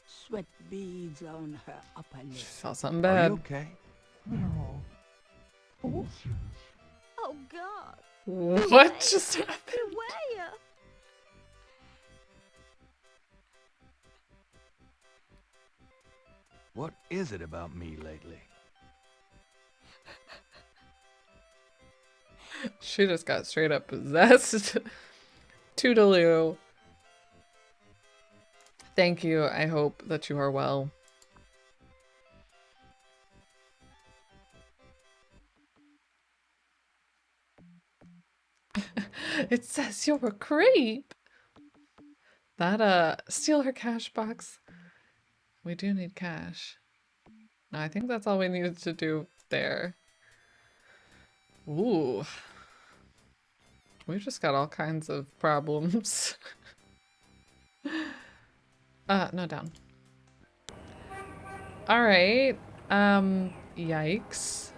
Sweat beads on her upper lip. Saw something Are bad. you okay? Oh God. What just happened? Beware. What is it about me lately? She just got straight up possessed. Toodaloo. Thank you. I hope that you are well. It says you're a creep. That, steal her cash box. We do need cash. No, I think that's all we needed to do there. Ooh. We just got all kinds of problems. No, down. Alright. Yikes.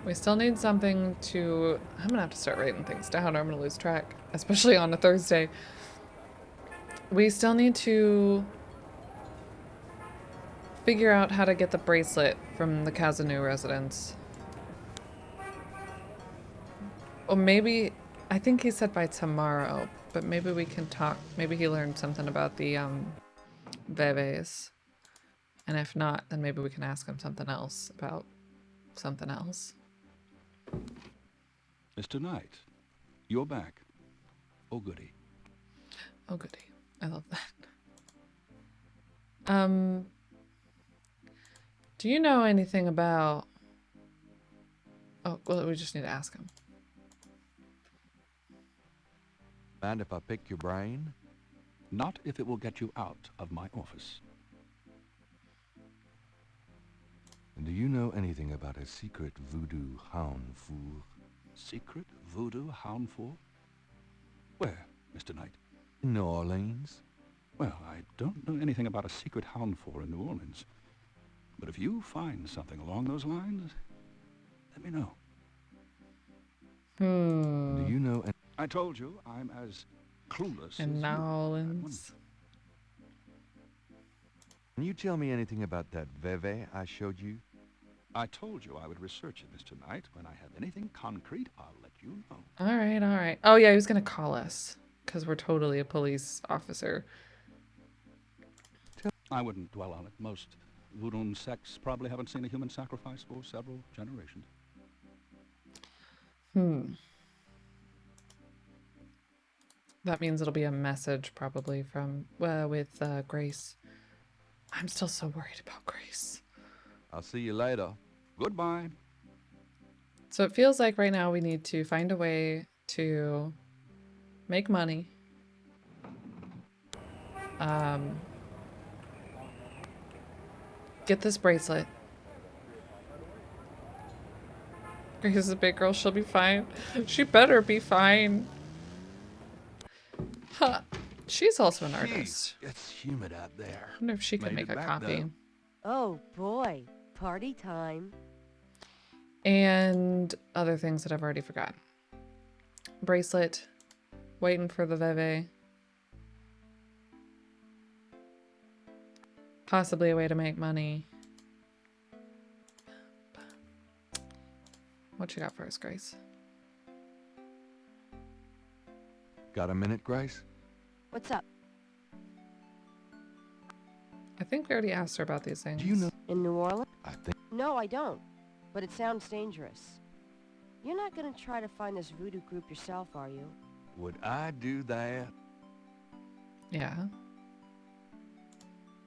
We still need something to... I'm gonna have to start writing things down or I'm gonna lose track. Especially on a Thursday. We still need to figure out how to get the bracelet from the Kazanu residence. Or maybe... I think he said by tomorrow. But maybe we can talk. Maybe he learned something about the Veves. And if not, then maybe we can ask him something else about something else. Mr. Knight, you're back. Oh, goody. Oh, goody. I love that. Do you know anything about... Oh, well, we just need to ask him. Mind if I pick your brain? Not if it will get you out of my office. And do you know anything about a secret voodoo hound fool? Secret voodoo hound fool? Where, Mr. Knight? In New Orleans? Well, I don't know anything about a secret hound fool in New Orleans. But if you find something along those lines, let me know. Do you know... I told you, I'm as clueless And as you. Nolans. Can you tell me anything about that Veve I showed you? I told you I would research it, Mr. Knight. When I have anything concrete, I'll let you know. All right, all right. Oh, yeah, he was going to call us because we're totally a police officer. I wouldn't dwell on it. Most voodoo sects probably haven't seen a human sacrifice for several generations. That means it'll be a message probably from, with Grace. I'm still so worried about Grace. I'll see you later. Goodbye. So it feels like right now we need to find a way to make money. Get this bracelet. Grace is a big girl. She'll be fine. She better be fine. Huh. She's also an artist. It's humid out there. I wonder if she could Made make it a back, copy. though. Oh boy, party time. And other things that I've already forgotten. Bracelet. Waiting for the Veve. Possibly a way to make money. What you got for us, Grace? Got a minute, Grace? What's up? I think we already asked her about these things. Do you know? In New Orleans? I think. No, I don't. But it sounds dangerous. You're not gonna try to find this voodoo group yourself, are you? Would I do that? Yeah.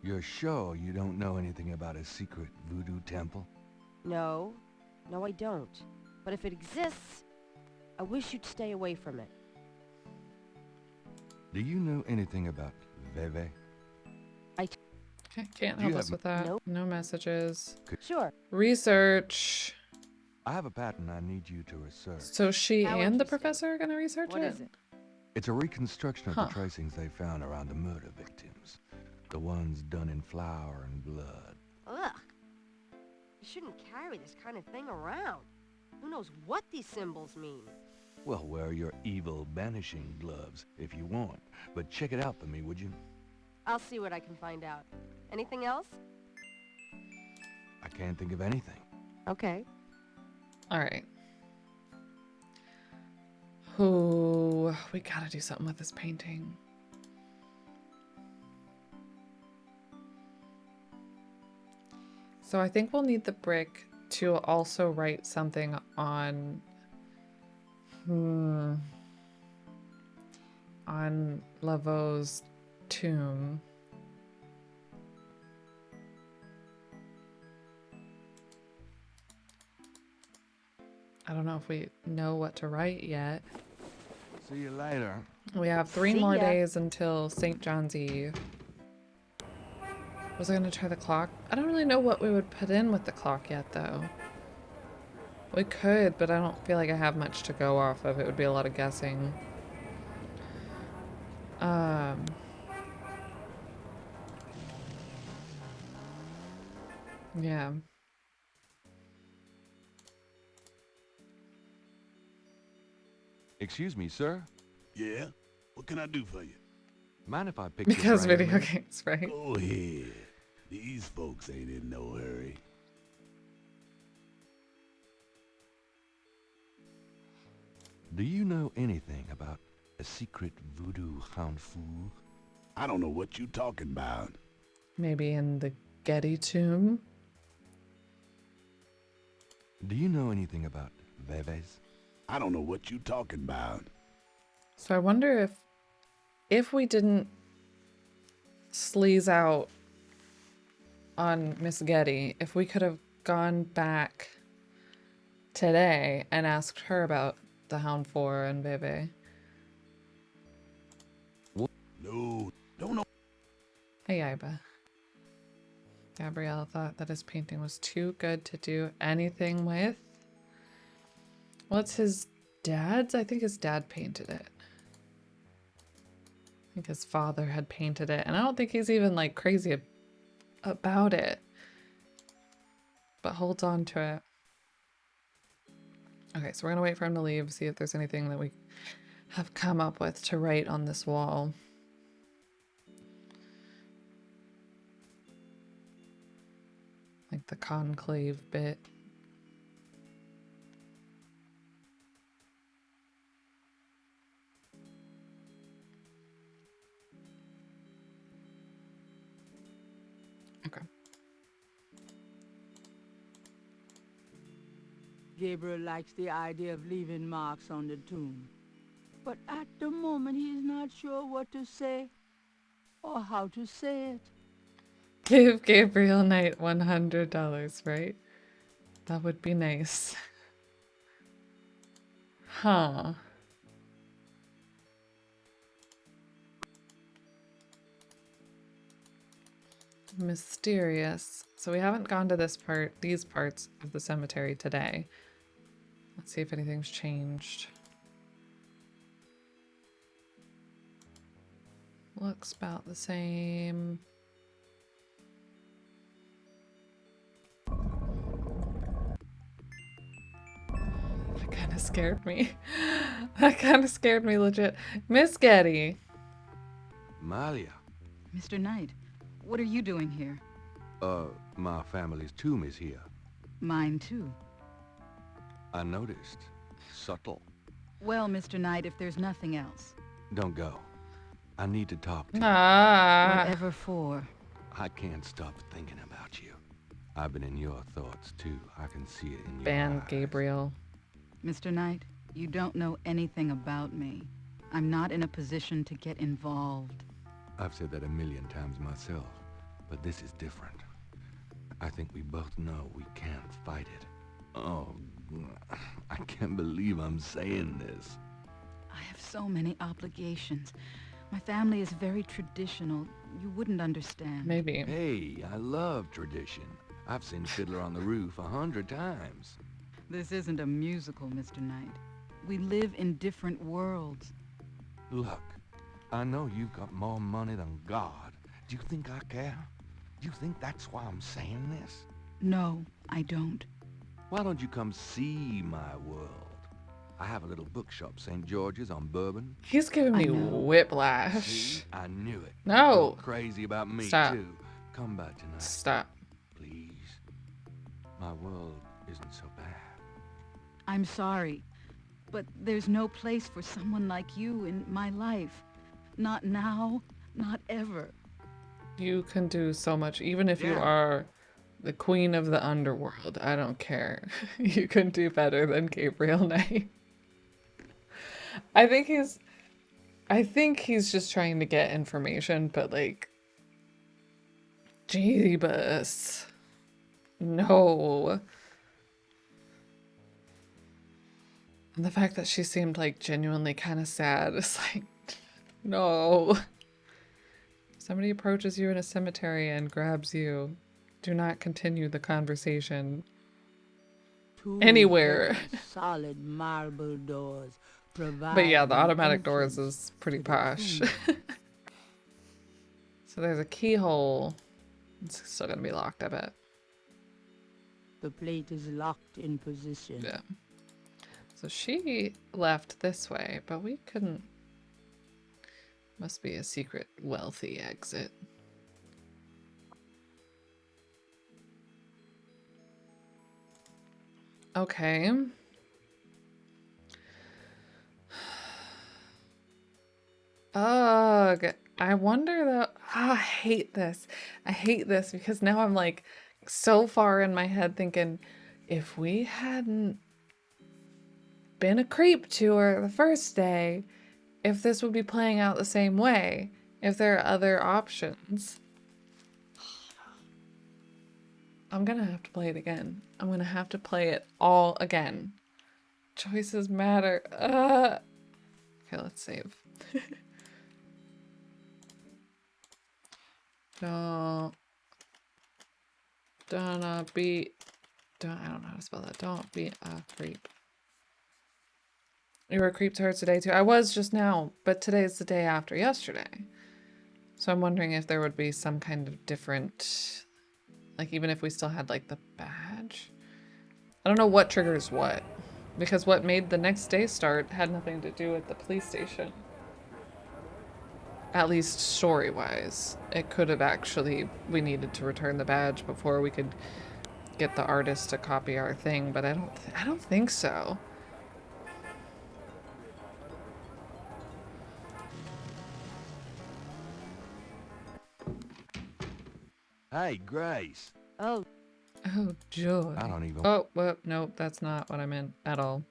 You're sure you don't know anything about a secret voodoo temple? No. No, I don't. But if it exists, I wish you'd stay away from it. Do you know anything about Veve? Okay, can't Do help you us have- with that. Nope. No messages. Sure. Research. I have a pattern I need you to research. So she How and the interesting. professor are going to research What it? is it? It's a reconstruction of Huh. the tracings they found around the murder victims. The ones done in flour and blood. Ugh. You shouldn't carry this kind of thing around. Who knows what these symbols mean? Well, wear your evil banishing gloves if you want. But check it out for me, would you? I'll see what I can find out. Anything else? I can't think of anything. Okay. All right. Ooh, we gotta do something with this painting. So I think we'll need the brick to also write something on on Laveau's tomb. I don't know if we know what to write yet. See you later. We have 3 See more ya. days until St. John's Eve. Was I going to try the clock? I don't really know what we would put in with the clock yet, though. We could, but I don't feel like I have much to go off of. It would be a lot of guessing. Yeah. Excuse me, sir? Yeah? What can I do for you? Mind if I pick your Because brain a video minute? games, right? Go ahead. These folks ain't in no hurry. Do you know anything about a secret voodoo hound fool? I don't know what you talking about. Maybe in the Gedde tomb? Do you know anything about Veves? I don't know what you talking about. So I wonder if we didn't sleaze out on Miss Gedde, if we could have gone back today and asked her about the Hound 4 and Bebe. No, don't know. Hey, Iba. Gabriel thought that his painting was too good to do anything with. What's his dad's? I think his dad painted it. I think his father had painted it, and I don't think he's even like crazy about it, but holds on to it. Okay, so we're gonna wait for him to leave, see if there's anything that we have come up with to write on this wall. Like the conclave bit. Okay. Gabriel likes the idea of leaving marks on the tomb. But at the moment, he is not sure what to say or how to say it. Give Gabriel Knight $100, right? That would be nice. Huh. Mysterious. So we haven't gone to these parts of the cemetery today. Let's see if anything's changed. Looks about the same. That kind of scared me. That kind of scared me legit. Miss Gedde. Malia. Mr. Knight, what are you doing here? My family's tomb is here. Mine too. I noticed. Subtle. Well, Mr. Knight, if there's nothing else. Don't go. I need to talk to you. Whatever for? I can't stop thinking about you. I've been in your thoughts too. I can see it in your Ban eyes. Gabriel. Mr. Knight, you don't know anything about me. I'm not in a position to get involved. I've said that a million times myself, but this is different. I think we both know we can't fight it. Oh, I can't believe I'm saying this. I have so many obligations. My family is very traditional. You wouldn't understand. Maybe. Hey, I love tradition. I've seen Fiddler on the Roof 100 times. This isn't a musical, Mr. Knight. We live in different worlds. Look, I know you've got more money than God. Do you think I care? Do you think that's why I'm saying this? No, I don't. Why don't you come see my world? I have a little bookshop, St. George's on Bourbon. He's giving me whiplash. See? I knew it. No. You're crazy about me, Stop. too. Come by tonight. Stop. Please. My world isn't so bad. I'm sorry, but there's no place for someone like you in my life. Not now, not ever. You can do so much, even if you are the queen of the underworld. I don't care. You can do better than Gabriel Knight. I think he's just trying to get information, but like, Jeebus. No. And the fact that she seemed like genuinely kind of sad is like, no. Somebody approaches you in a cemetery and grabs you. Do not continue the conversation anywhere. Solid marble doors. But yeah, the automatic doors is pretty posh. So there's a keyhole. It's still gonna be locked, I bet. The plate is locked in position. Yeah. So she left this way, but we couldn't. Must be a secret wealthy exit. Okay. Ugh. I wonder though. Oh, I hate this. I hate this because now I'm like so far in my head thinking if we hadn't been a creep to her the first day, if this would be playing out the same way, if there are other options. I'm gonna have to play it again. I'm gonna have to play it all again. Choices matter. Okay, let's save. I don't know how to spell that. Don't be a creep. You were a creep to her today too. I was just now, but today's the day after yesterday. So I'm wondering if there would be some kind of different, like even if we still had like the badge. I don't know what triggers what. Because what made the next day start had nothing to do with the police station. At least story-wise. It could have actually... We needed to return the badge before we could get the artist to copy our thing, but I don't think so. Hey, Grace. Oh. Oh, joy. I don't even... Oh, well, nope, that's not what I meant at all.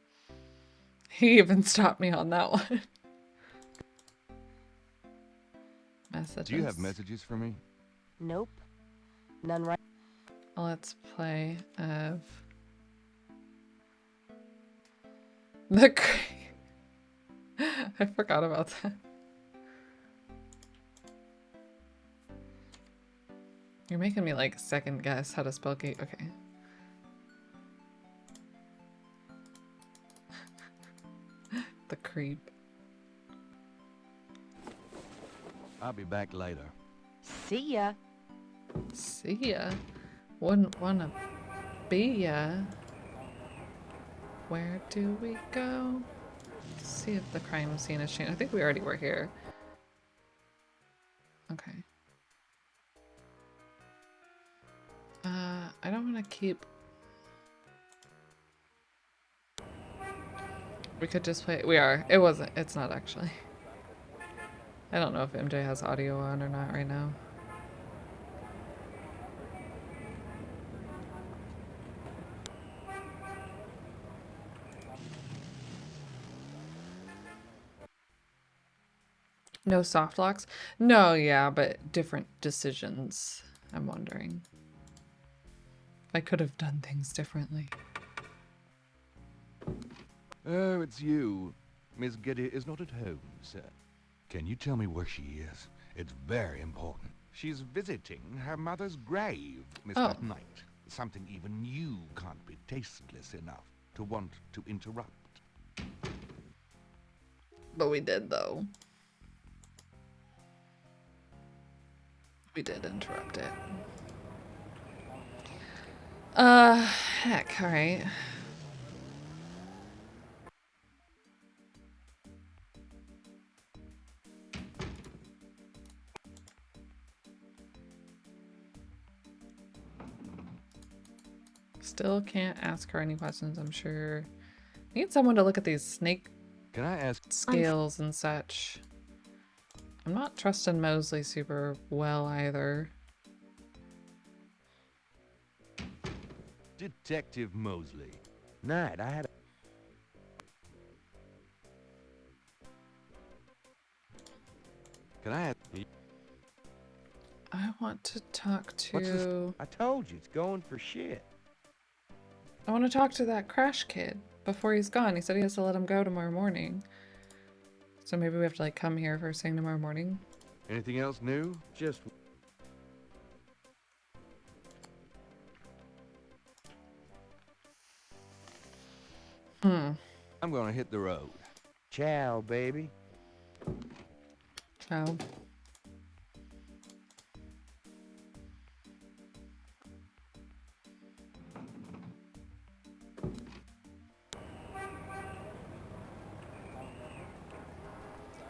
He even stopped me on that one. Messages. Do you have messages for me? Nope. None right. Let's play of... The... I forgot about that. You're making me like second guess how to spell gate. Okay. The creep. I'll be back later. See ya. See ya. Wouldn't wanna be ya. Where do we go? Let's see if the crime scene has changed. I think we already were here. Okay. I don't want to keep... We could just play... We are. It wasn't. It's not actually. I don't know if MJ has audio on or not right now. No soft locks? No, yeah, but different decisions. I'm wondering. I could have done things differently. Oh, it's you. Miss Gedde is not at home, sir. Can you tell me where she is? It's very important. She's visiting her mother's grave, Mr. Knight. Something even you can't be tasteless enough to want to interrupt. But we did, though. We did interrupt it. Heck, alright. Still can't ask her any questions, I'm sure. Need someone to look at these snake Can I ask scales and such. I'm not trusting Mosley super well either. Detective Mosley. Knight, I had a... Can I ask... I want to talk What's this? to... I told you, it's going for shit. I want to talk to that Crash kid before he's gone. He said he has to let him go tomorrow morning. So maybe we have to like come here first thing tomorrow morning. Anything else new? Just... I'm gonna hit the road. Ciao, baby. Ciao.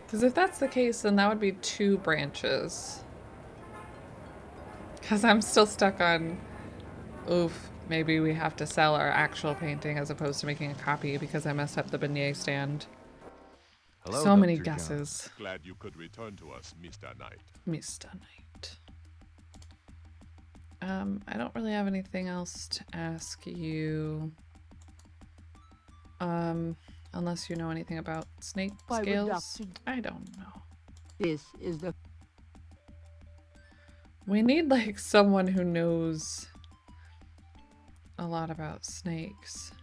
Because if that's the case, then that would be 2 branches. Because I'm still stuck on, oof, maybe we have to sell our actual painting as opposed to making a copy because I messed up the beignet stand. Hello, So many Dr. John. guesses. Glad you could return to us, Mr. Knight. Mr. Knight. I don't really have anything else to ask you. Unless you know anything about snake Why would scales. Dr. I don't know. This is the... We need like someone who knows a lot about snakes.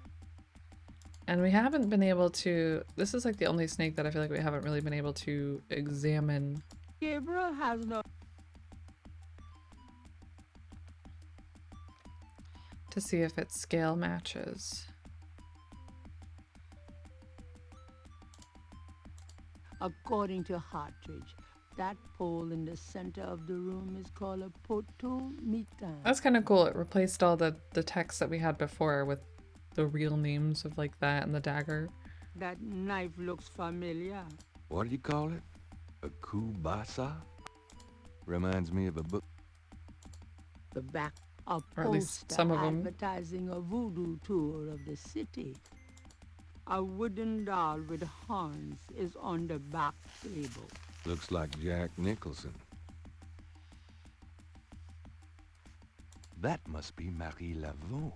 And we haven't been able to... This is like the only snake that I feel like we haven't really been able to examine. Gabriel has no... To see if its scale matches. According to Hartridge, that pole in the center of the room is called a potomitan. That's kind of cool. It replaced all the text that we had before with the real names of like that and the dagger. That knife looks familiar. What do you call it? A kubasa? Reminds me of a book. The back of Or at least poster some of 'em. advertising a voodoo tour of the city. A wooden doll with horns is on the back table. Looks like Jack Nicholson. That must be Marie Laveau.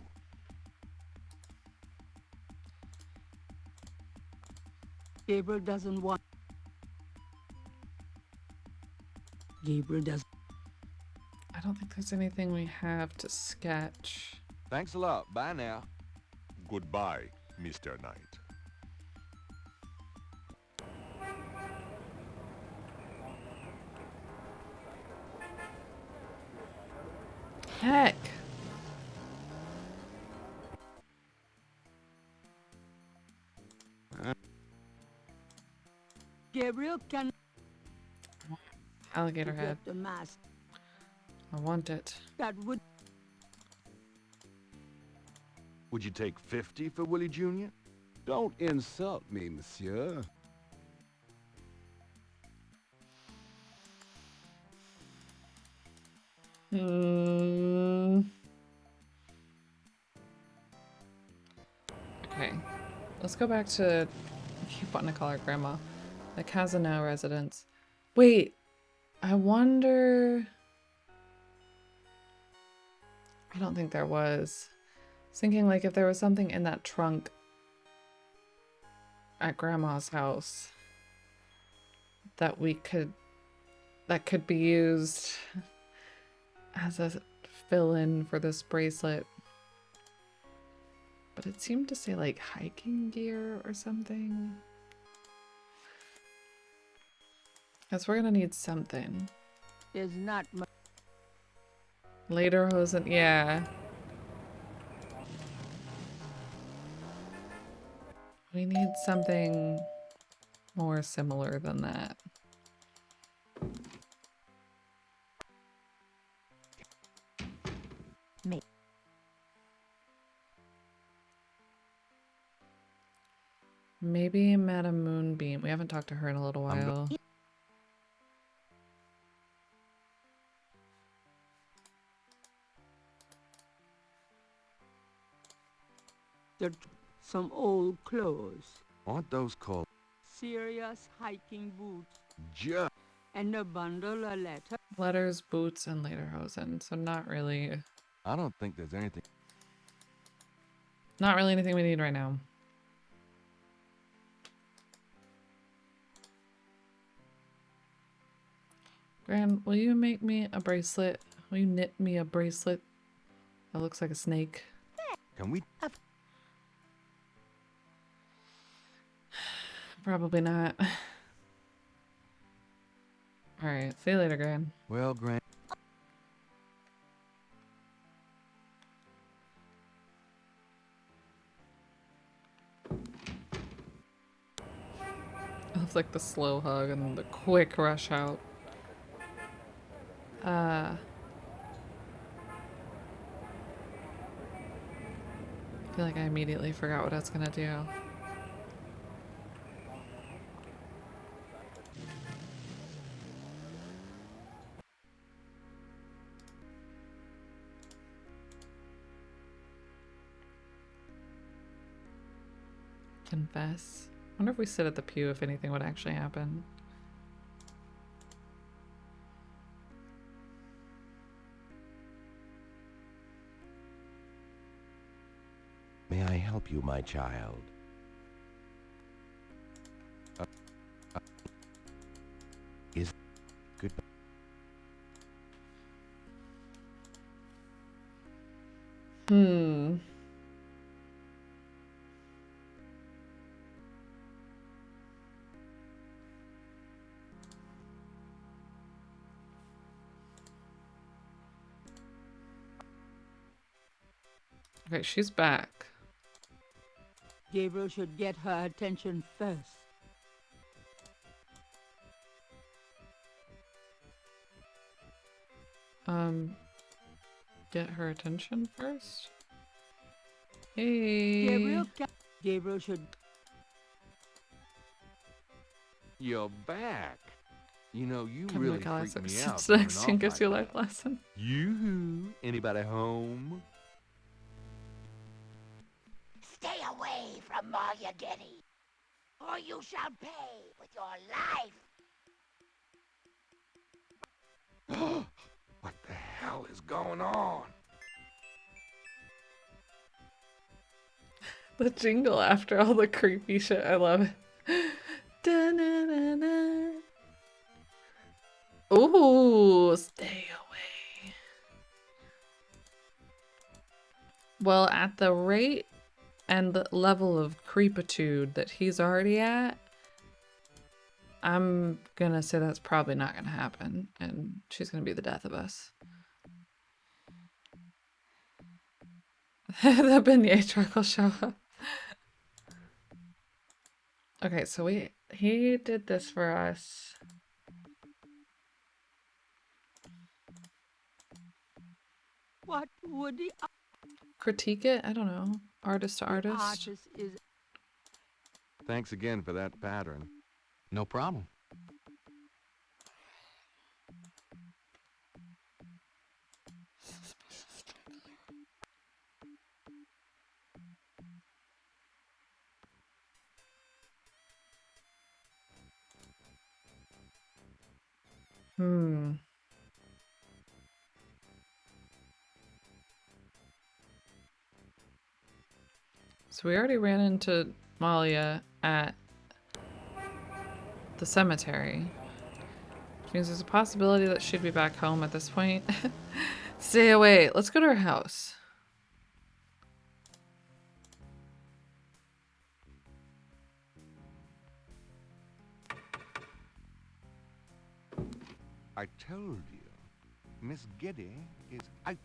Gabriel doesn't want... Gabriel doesn't... I don't think there's anything we have to sketch. Thanks a lot. Bye now. Goodbye, Mr. Knight. Heck. Gabriel can... Alligator head. The mask I want it. that would... Would you take 50 for Willie Jr.? Don't insult me, monsieur. Okay. Let's go back to... I keep wanting to call her Grandma. The Casino residence. Wait. I wonder... I don't think there was. I was thinking like if there was something in that trunk at Grandma's house that could be used as a fill-in for this bracelet. But it seemed to say like hiking gear or something. Guess we're gonna need something. There's not much... Later hosen, yeah. We need something more similar than that. Me. Maybe Madame Moonbeam. We haven't talked to her in a little while. Some old clothes. Aren't those called Serious hiking boots. just? And a bundle of letters. Letters, boots, and lederhosen. So not really I don't think there's anything. anything we need right now. Gran, will you make me a bracelet? Will you knit me a bracelet that looks like a snake? Can we? Probably not. Alright, see you later, Gran. Well, Grant. It's like the slow hug and the quick rush out. I feel like I immediately forgot what I was gonna do. Confess. Wonder if we sit at the pew if anything would actually happen. May I help you, my child? Is good. Hmm. Okay, she's back. Gabriel should get her attention first. Get her attention first? Hey. Gabriel should... You're back. You know, you Come really to class. freaked me Sits out. next running to you and off gives like you a that. life lesson. Yoo-hoo. Anybody home? Stay away from Malia Gedde, or you shall pay with your life. What the hell is going on? The jingle after all the creepy shit. I love it. Da-na-na-na. Ooh, stay away. Well, at the rate and the level of creepitude that he's already at, I'm gonna say that's probably not gonna happen, and she's gonna be the death of us. The beignet truck will show up. Okay, so he did this for us. What would the Critique it? I don't know. Artist to artist. artist is... Thanks again for that pattern. No problem. So we already ran into Malia at the cemetery. Which means there's a possibility that she'd be back home at this point. Stay away. Let's go to her house. I told you, Miss Gedde is out.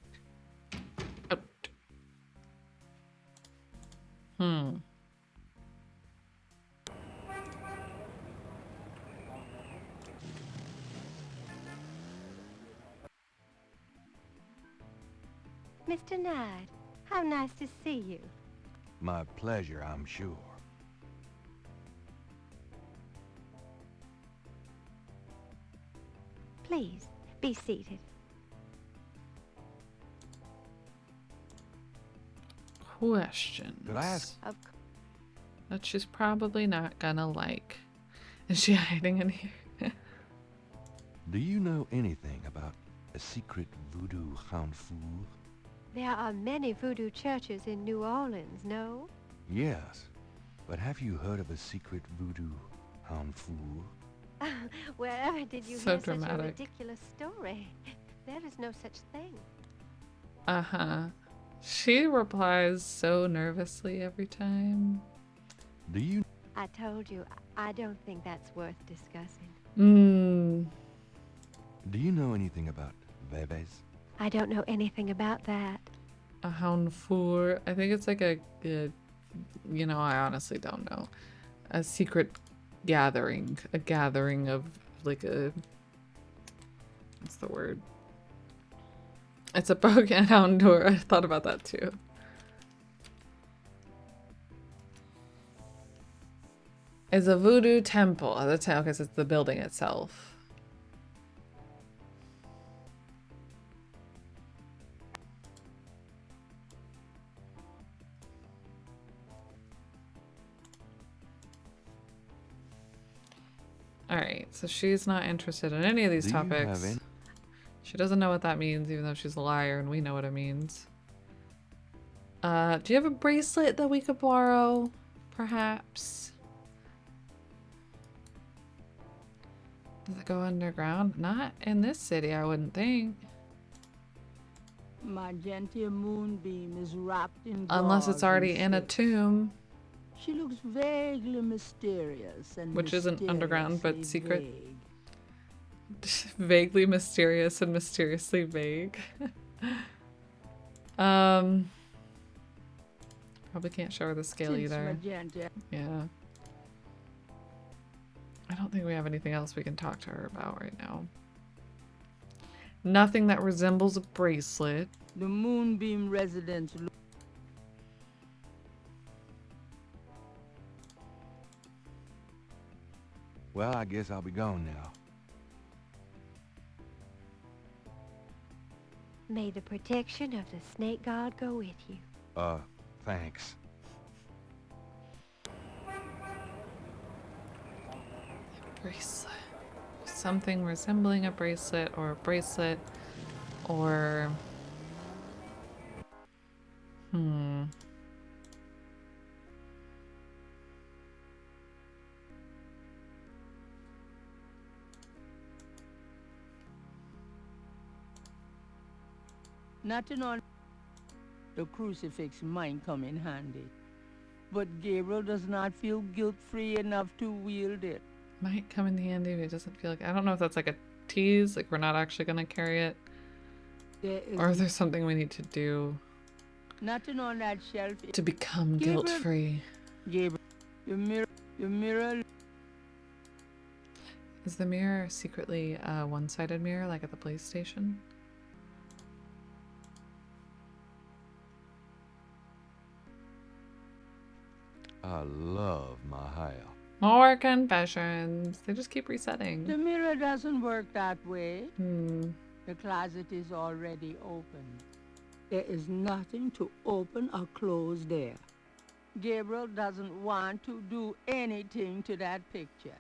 Hmm. Mr. Knight, how nice to see you. My pleasure, I'm sure. Please, be seated. Questions. Could I ask? That she's probably not gonna like. Is she hiding in here? Do you know anything about a secret voodoo hanfour? There are many voodoo churches in New Orleans, no? Yes, but have you heard of a secret voodoo hanfour? Wherever did you So hear dramatic. such a ridiculous story? There is no such thing. Uh-huh. She replies so nervously every time. Do you? I told you, I don't think that's worth discussing. Do you know anything about bebes? I don't know anything about that. A hanfour. I think it's like a, you know, I honestly don't know. A secret gathering. A gathering of like a, what's the word? It's a broken hound door. I thought about that too. It's a voodoo temple. Okay, so it's the building itself. Alright, so she's not interested in any of these Do you have topics. any- She doesn't know what that means, even though she's a liar and we know what it means. Do you have a bracelet that we could borrow? Perhaps? Does it go underground? Not in this city, I wouldn't think. My genteel moonbeam is wrapped in Unless it's gauze already and in a silk. tomb, She looks vaguely mysterious and which isn't underground but mysteriously secret. vague. Vaguely mysterious and mysteriously vague. Probably can't show her the scale Since either. magenta. Yeah. I don't think we have anything else we can talk to her about right now. Nothing that resembles a bracelet. The moonbeam residents look... Well, I guess I'll be going now. May the protection of the snake god go with you. Thanks. Bracelet. Something resembling a bracelet or a bracelet or... Nothing on the crucifix might come in handy. But Gabriel does not feel guilt-free enough to wield it. Might come in handy, but it doesn't feel like... I don't know if that's like a tease, like we're not actually going to carry it. Or if there's something we need to do nothing on that shelf to become guilt-free. Gabriel, your mirror. Is the mirror secretly a one-sided mirror like at the police station? I love my hair. More confessions. They just keep resetting. The mirror doesn't work that way. The closet is already open. There is nothing to open or close there. Gabriel doesn't want to do anything to that picture.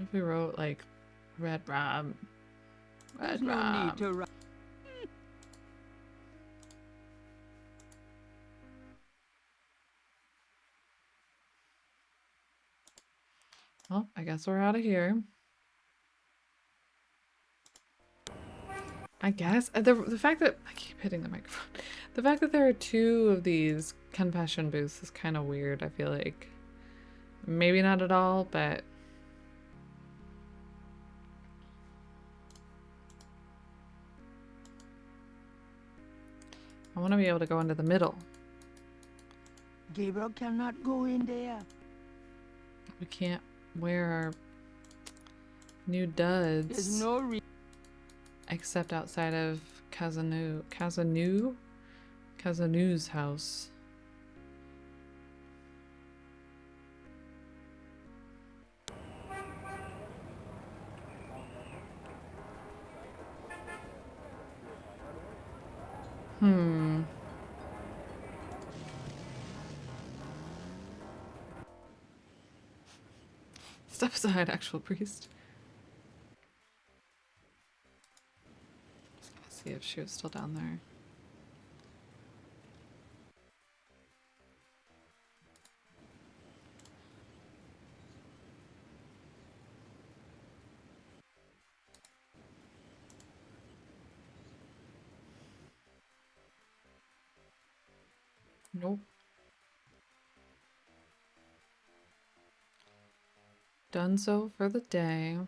If we wrote like Red Rob. There's no need to write. Well, I guess we're out of here. I guess the fact that I keep hitting the microphone, the fact that there are two of these confession booths is kind of weird. I feel like maybe not at all, but I want to be able to go into the middle. Gabriel cannot go in there. We can't wear our new duds. There's no reason. Except outside of Kazanu's house. Step aside, actual priest. See if she was still down there. Nope. Done so for the day.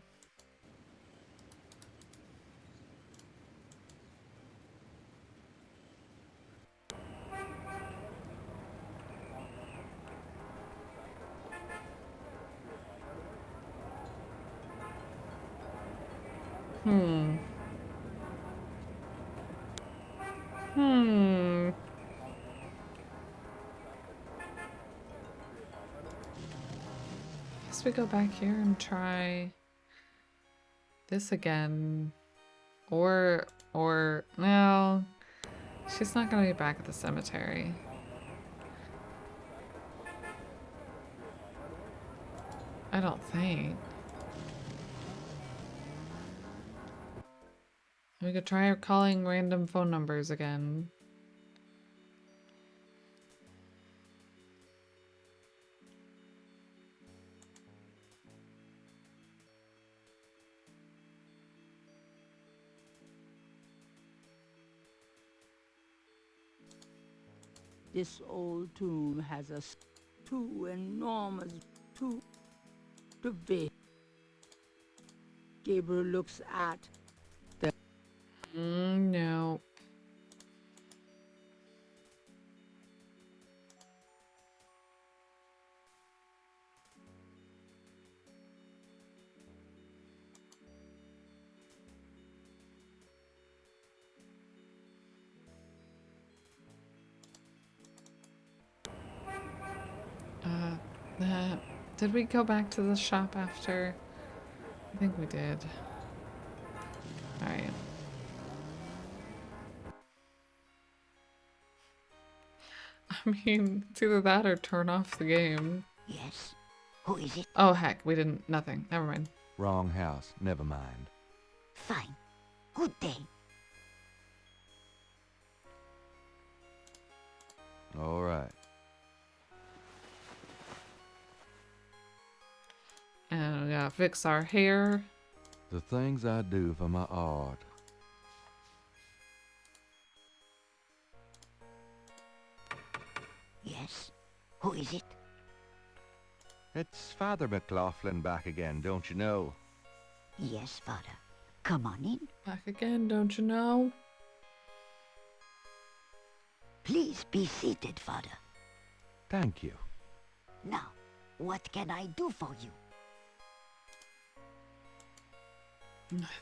Guess we go back here and try this again. Or no. She's not gonna be back at the cemetery. I don't think. We could try calling random phone numbers again. This old tomb has two enormous the bed. Gabriel looks at the... No. Did we go back to the shop after? I think we did. Alright. I mean, it's either that or turn off the game. Yes? Who is it? Oh, heck, we didn't. Nothing. Never mind. Wrong house. Never mind. Fine. Good day. All right. And we gotta fix our hair. The things I do for my art. Yes? Who is it? It's Father McLaughlin back again, don't you know? Yes, Father. Come on in. Back again, don't you know? Please be seated, Father. Thank you. Now, what can I do for you?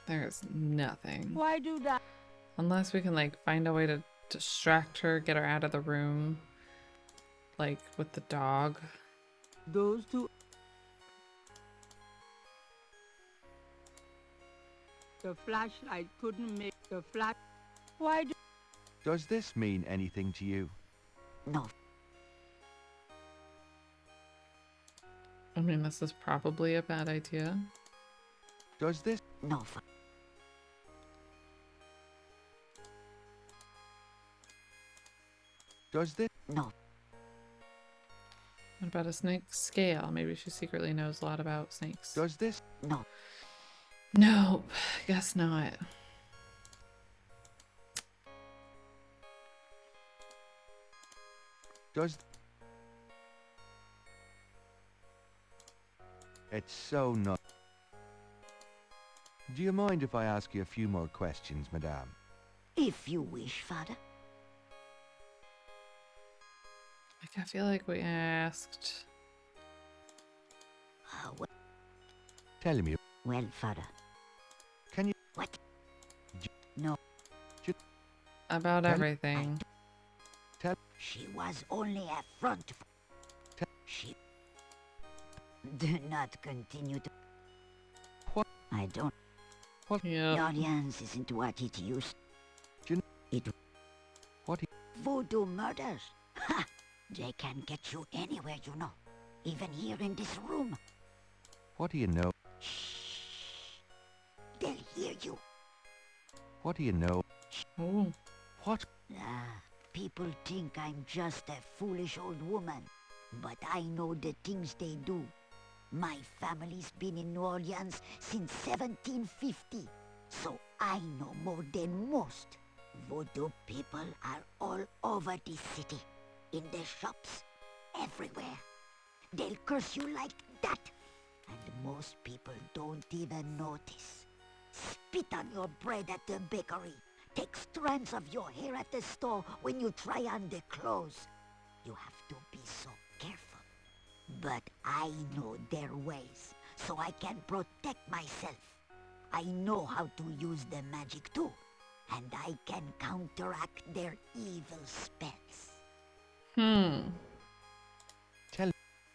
There's nothing. Why do that? Unless we can, like, find a way to distract her, get her out of the room. Like, with the dog. Those two... The flashlight couldn't make the flash... Why do... Does this mean anything to you? No. I mean, this is probably a bad idea. Does this... No. Does this... No. What about a snake scale? Maybe she secretly knows a lot about snakes. Does this... No. Nope. Guess not. Does... It's so not... Do you mind if I ask you a few more questions, Madame? If you wish, Father. Like, I feel like we asked... Well, Tell me... well, Father. Can you... What? No. About everything. Tell... She was only a front. She... Do not continue to... What? I don't... What? Yeah. Your Orleans isn't what it used. It... What? Voodoo murders. Ha! They can get you anywhere, you know. Even here in this room. What do you know? Shh. They'll hear you. What do you know? Oh. What? People think I'm just a foolish old woman. But I know the things they do. My family's been in New Orleans since 1750. So I know more than most. Voodoo people are all over this city. In the shops. Everywhere. They'll curse you like that. And most people don't even notice. Spit on your bread at the bakery. Take strands of your hair at the store when you try on the clothes. You have to be so careful. But I know their ways, so I can protect myself. I know how to use the magic too, and I can counteract their evil spells. Tell...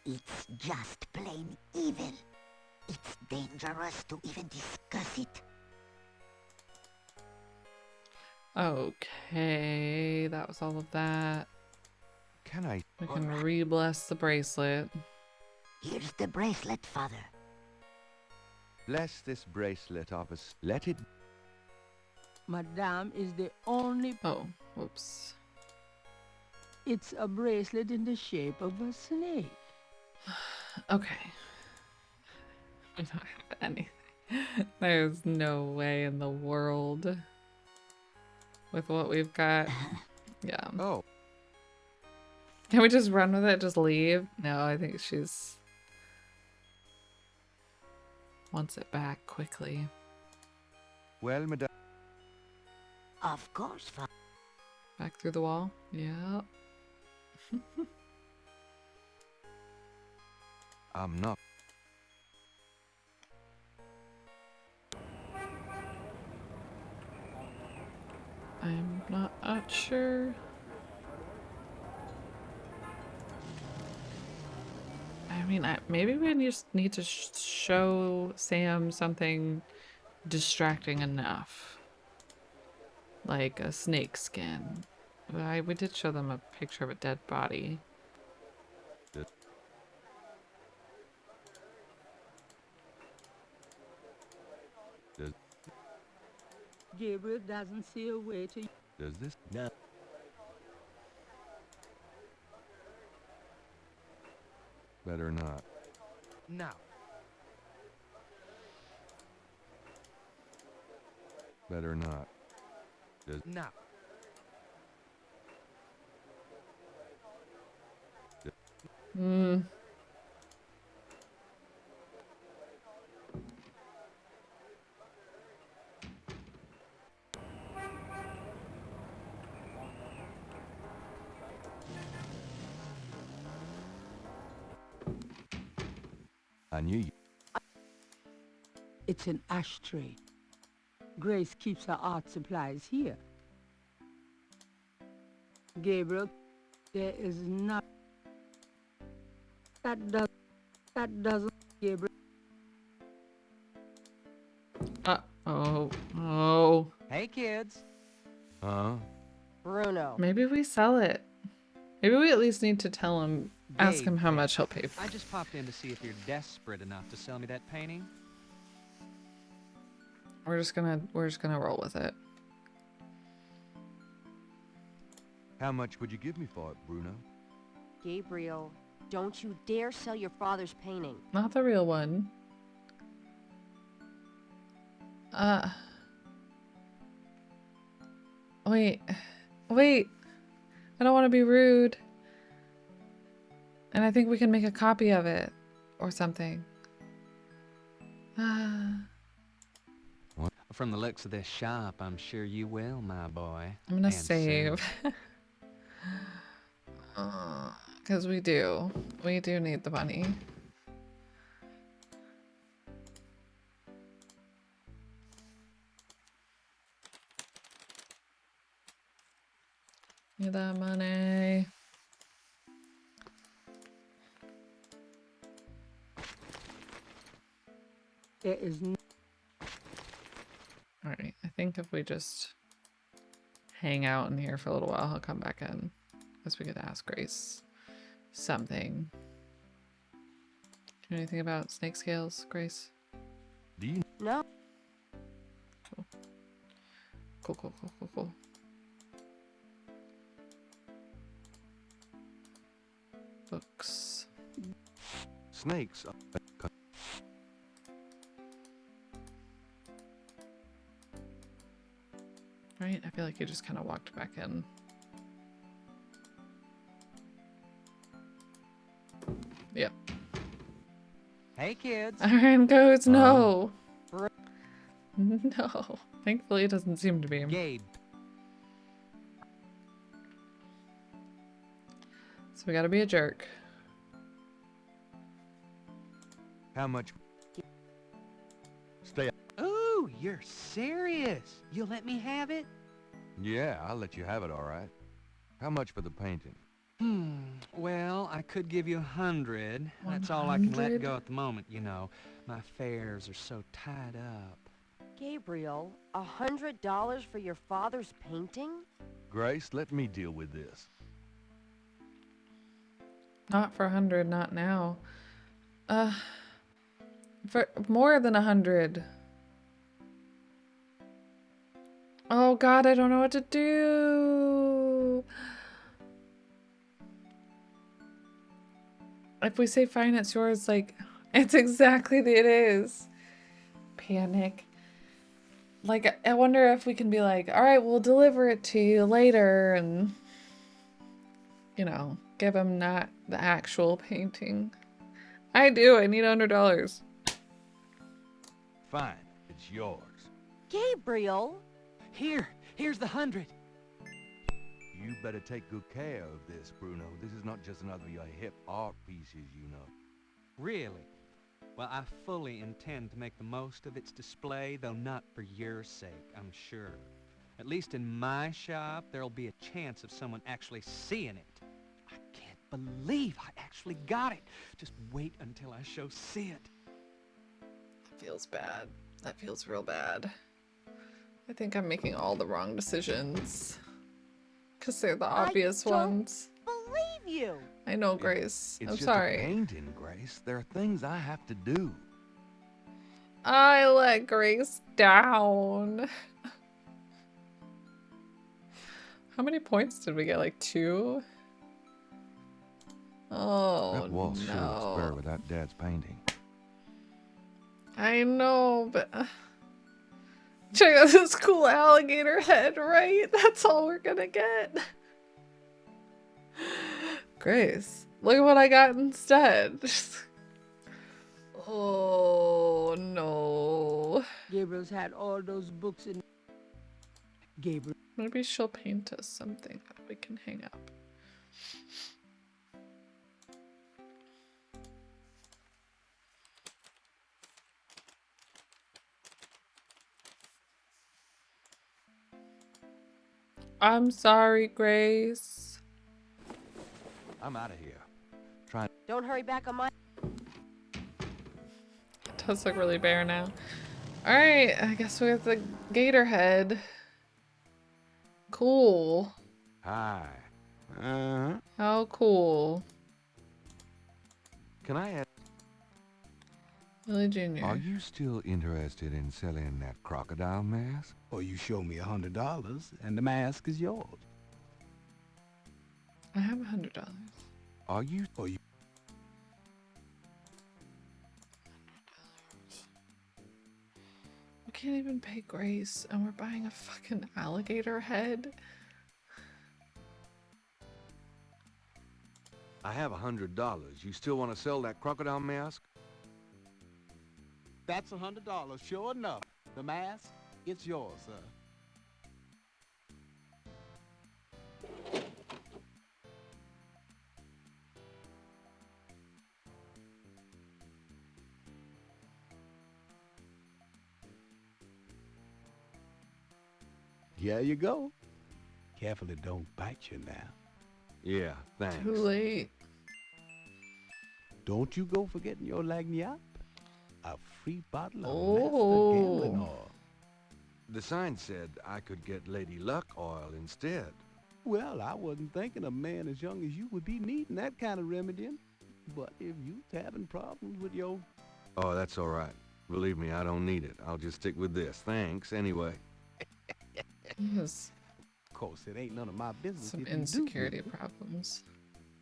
It's just plain evil. It's dangerous to even discuss it. Okay, that was all of that. Can I... We can re-bless the bracelet. Here's the bracelet, Father. Bless this bracelet of us. Let it... Madame is the only... Oh, whoops. It's a bracelet in the shape of a snake. Okay. We don't have anything. There's no way in the world. With what we've got. Yeah. Oh. Can we just run with it? Just leave? No, I think she's... wants it back quickly. Well, Madame... Of course, Father. Back through the wall? Yeah. I'm not... I'm not sure. I mean, maybe we just need to show Sam something distracting enough. Like a snake skin. We did show them a picture of a dead body. Gabriel doesn't see a way to... Does this? No. Better not. No. Better not. Does... No. Hmm. I knew you. It's an ashtray. Grace keeps her art supplies here. Gabriel, there is not... That doesn't... Gabriel... Oh. Hey, kids. Bruno. Maybe we sell it. Maybe we at least need to tell him, ask him how much he'll pay for I it. just popped in to see if you're desperate enough to sell me that painting. We're just gonna roll with it. How much would you give me for it, Bruno? Gabriel, don't you dare sell your father's painting. Not the real one. Wait. I don't want to be rude. And I think we can make a copy of it or something. From the looks of this shop, I'm sure you will, my boy. I'm gonna And save. soon. Because we do need the money. Need that money. There is no... Alright, I think if we just hang out in here for a little while, he'll come back in. Guess we could ask Grace something. Do you know anything about snake scales, Grace? Do you? No. Cool. Books. Snakes. Right? I feel like you just kind of walked back in. Yep. Hey, kids. Iron goes, no. No. Thankfully, it doesn't seem to be. Gabe. So we gotta be a jerk. How much? Stay. Ooh, you're serious. You'll let me have it? Yeah, I'll let you have it, all right. How much for the painting? Well, I could give you 100. That's all I can let 100? go at the moment, you know. My fares are so tied up. Gabriel, $100 for your father's painting? Grace, let me deal with this. Not for 100, not now. For more than 100. Oh God, I don't know what to do. If we say fine, it's yours, like, it's exactly it is. Panic. Like, I wonder if we can be like, all right, we'll deliver it to you later and, you know, give him not the actual painting. I do. I need $100. Fine, it's yours. Gabriel! Here's the 100. You better take good care of this, Bruno. This is not just another of your hip art pieces, you know. Really? Well, I fully intend to make the most of its display, though not for your sake, I'm sure. At least in my shop, there'll be a chance of someone actually seeing it. I can't believe I actually got it. Just wait until I show Sid. That feels bad. That feels real bad. I think I'm making all the wrong decisions. Because they're the obvious ones. Believe you. I know, Grace. It's I'm just sorry. a painting, Grace. There are things I have to do. I let Grace down. How many points did we get? Like 2? Oh, That wall's sure looks no. better without Dad's painting. I know, but check out this cool alligator head, right? That's all we're gonna get. Grace, look at what I got instead. Oh no. Gabriel's had all those books in. Gabriel. Maybe she'll paint us something that we can hang up. I'm sorry, Grace. I'm out of here. Don't hurry back on my... It does look really bare now. Alright, I guess we have the gator head. Cool. Hi. How cool. Can I ask? Willie Jr. Are you still interested in selling that crocodile mask? Or you show me $100 and the mask is yours. I have $100. Are you? We can't even pay Grace, and we're buying a fucking alligator head. I have $100. You still want to sell that crocodile mask? That's $100, sure enough. The mask, it's yours, sir. Here you go. Careful it don't bite you now. Yeah, thanks. Too late. Don't you go forgetting your lagniappe. A free bottle of Oh. Master Gambling Oil. The sign said I could get Lady Luck oil instead. Well, I wasn't thinking a man as young as you would be needing that kind of remedying. But if you's having problems with your... Oh, that's all right. Believe me, I don't need it. I'll just stick with this. Thanks, anyway. Yes. Of course, it ain't none of my business. Some if you do insecurity need it. problems.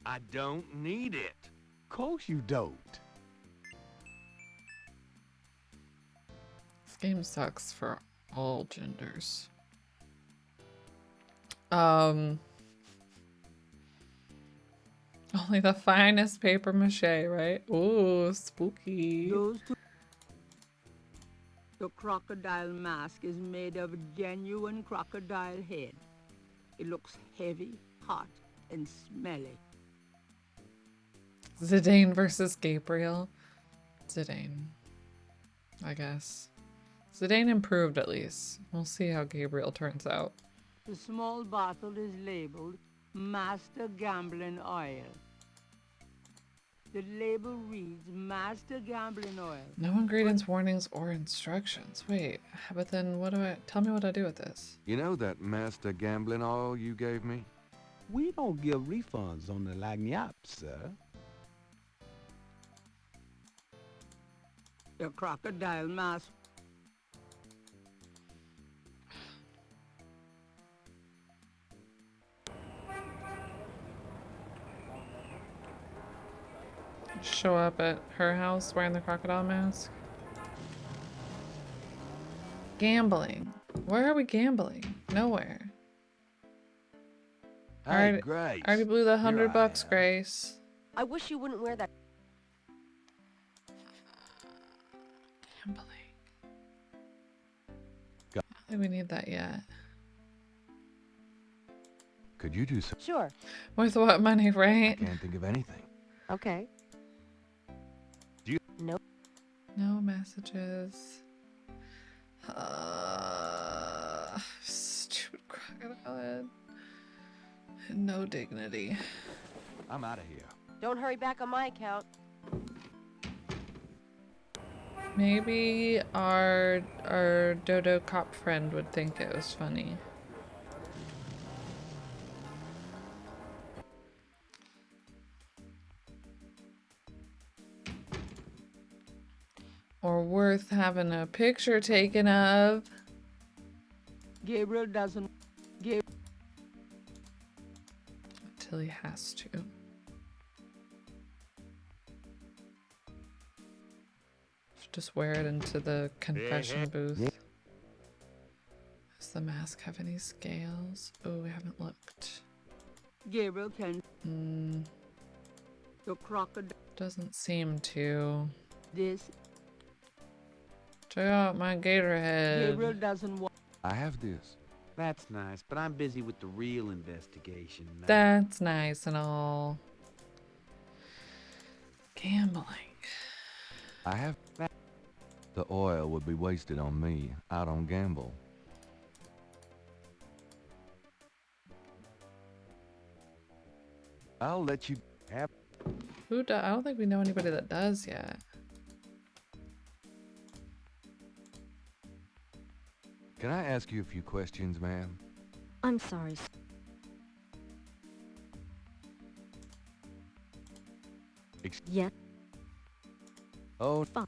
I don't need it. Of course you don't. This game sucks for all genders. Only the finest paper mache, right? Ooh, spooky. Those two. The crocodile mask is made of genuine crocodile head. It looks heavy, hot, and smelly. Zidane versus Gabriel. Zidane, I guess. Zidane improved at least. We'll see how Gabriel turns out. The small bottle is labeled Master Gambling Oil. The label reads Master Gambling Oil. No ingredients, warnings, or instructions. Wait, but then what do I... Tell me what I do with this. You know that Master Gambling oil you gave me? We don't give refunds on the lagniappe, sir. The crocodile mask. Show up at her house wearing the crocodile mask. Gambling. Where are we gambling? Nowhere. Hey, Grace. I already blew the Here I $100, am. Grace. I wish you wouldn't wear that. Gambling. I don't think we need that yet. Could you do some? Sure. With what money, right? I can't think of anything. Okay. Do you? Nope. No messages. Stupid crocodile head. No dignity. I'm out of here. Don't hurry back on my account. Maybe our dodo cop friend would think it was funny. Or worth having a picture taken of. Gabriel doesn't... Until he has to. Just wear it into the confession booth. Does the mask have any scales? Oh, we haven't looked. Gabriel can... The crocodile... Doesn't seem to. This... Check out my gator head. Gabriel doesn't want... I have this. That's nice, but I'm busy with the real investigation now. That's nice and all. Gambling. I have... The oil would be wasted on me. I don't gamble. I'll let you have... Who does? I don't think we know anybody that does yet. Can I ask you a few questions, ma'am? I'm sorry. Yeah. Oh, Fine.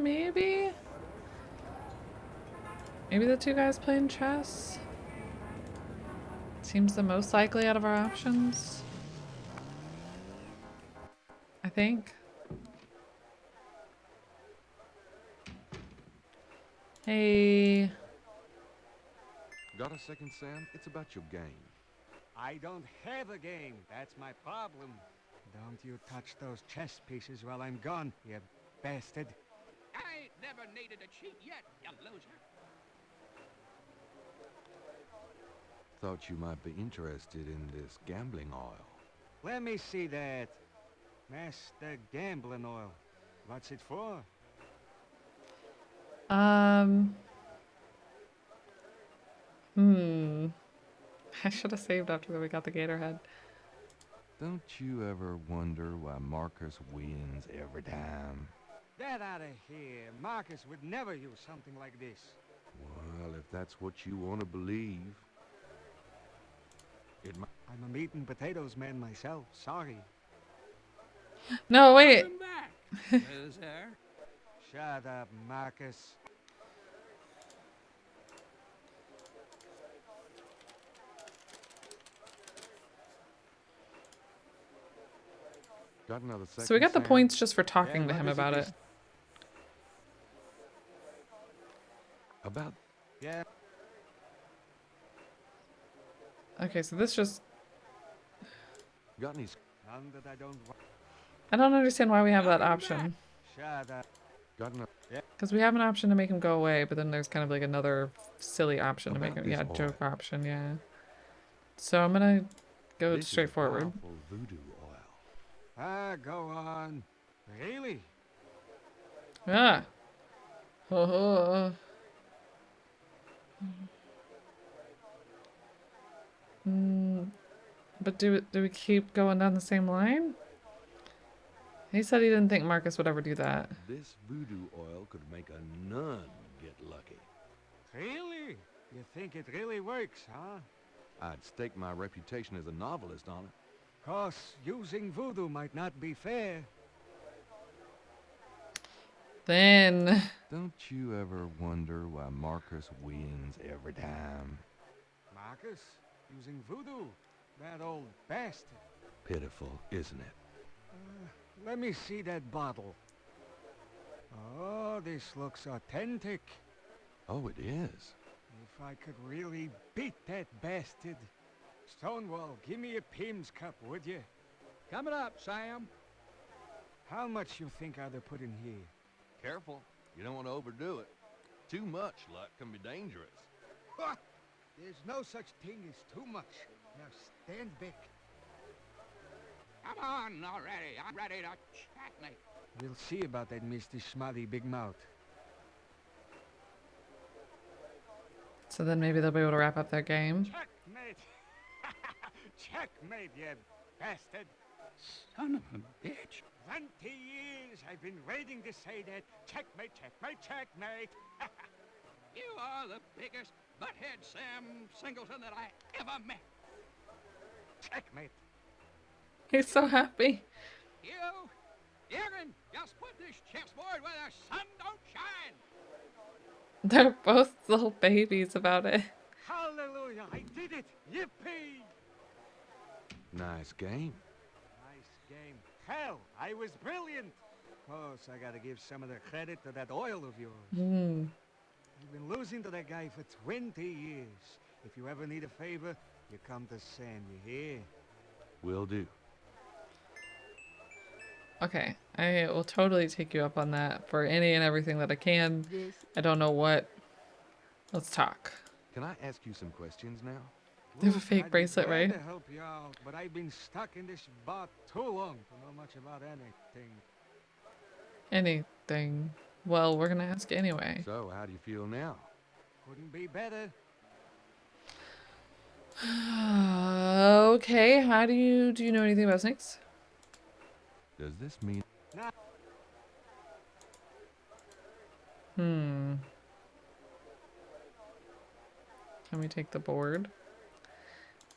Maybe? Maybe the two guys playing chess? Seems the most likely out of our options. I think. Hey. Got a second, Sam? It's about your game. I don't have a game. That's my problem. Don't you touch those chess pieces while I'm gone, you bastard. I ain't never needed a cheat yet, you loser. Thought you might be interested in this gambling oil. Let me see that. Master Gambling Oil. What's it for? I should have saved after we got the gator head. Don't you ever wonder why Marcus wins every time? Get out of here. Marcus would never use something like this. Well, if that's what you want to believe. I'm a meat and potatoes man myself. Sorry. No, wait. Loser. Shut up, Marcus. Got another second, So we got the Sam? points just for talking to him what is about it. About... Yeah. Okay, so this just... Got any... None that I don't want. I don't understand why we have that option. Shut up. Got enough... Because we have an option to make him go away, but then there's kind of like another silly option to make him... Yeah, joke option, yeah. So I'm gonna go This is straight forward. powerful voodoo oil. Ah, go on. Really? Ah. Oh. But do we keep going down the same line? He said he didn't think Marcus would ever do that. This voodoo oil could make a nun get lucky. Really? You think it really works, huh? I'd stake my reputation as a novelist on it. Course, using voodoo might not be fair. Then... Don't you ever wonder why Marcus wins every time? Marcus? Using voodoo? That old bastard. Pitiful, isn't it? Let me see that bottle. Oh, this looks authentic. Oh, it is. If I could really beat that bastard. Stonewall, give me a Pim's cup, would you? Coming up, Sam. How much you think I'd have put in here? Careful. You don't want to overdo it. Too much luck can be dangerous. Ha! There's no such thing as too much. Now stand back. Come on already. I'm ready to checkmate. We'll see about that, Mr. Smutty Big Mouth. So then maybe they'll be able to wrap up their game. Checkmate. Checkmate, you bastard. Son of a bitch. 20 years I've been waiting to say that. Checkmate, checkmate, checkmate. You are the biggest butthead Sam Singleton that I ever met. Checkmate. He's so happy. You can just put this chessboard where the sun don't shine. They're both little babies about it. Hallelujah, I did it. Yippee. Nice game. Nice game. Hell, I was brilliant. Of course, I gotta give some of the credit to that oil of yours. Hmm. I've been losing to that guy for 20 years. If you ever need a favor, you come to Sam, you hear? Will do. Okay, I will totally take you up on that for any and everything that I can. I don't know what. Let's talk. Can I ask you some questions now? They have a fake bracelet, Glad right? to help you out, but I've been stuck in this bar too long to know much about anything. Anything. Well, we're gonna ask anyway. So, how do you feel now? Couldn't be better. Okay, how do you know anything about snakes? Does this mean... Hmm. Can we take the board?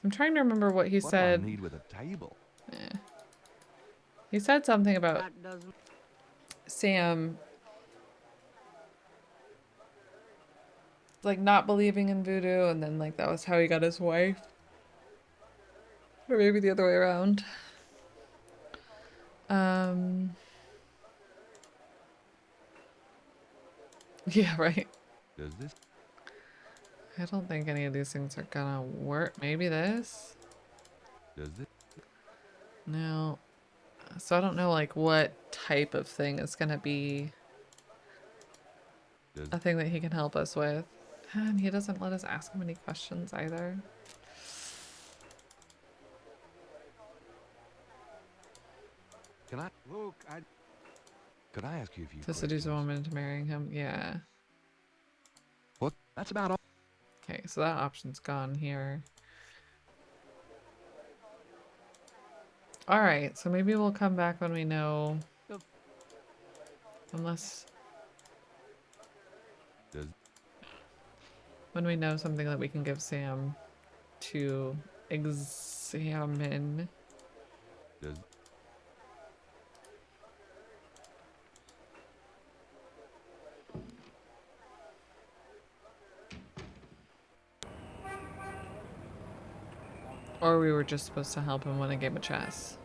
I'm trying to remember what he said. What do I need with a table? He said something about That doesn't... Sam like not believing in voodoo, and then like that was how he got his wife. Or maybe the other way around. Yeah, right. Does this... I don't think any of these things are gonna work. Maybe this? Does this... No. So I don't know like what type of thing is gonna be a thing that he can help us with. And he doesn't let us ask him any questions either. Can I... Look, Could I ask you a few To questions? seduce a woman into marrying him? Yeah. What? That's about all. Okay, so that option's gone here. Alright, so maybe we'll come back when we know. Unless... Does... When we know something that we can give Sam to examine. Does... Or we were just supposed to help him win a game of chess.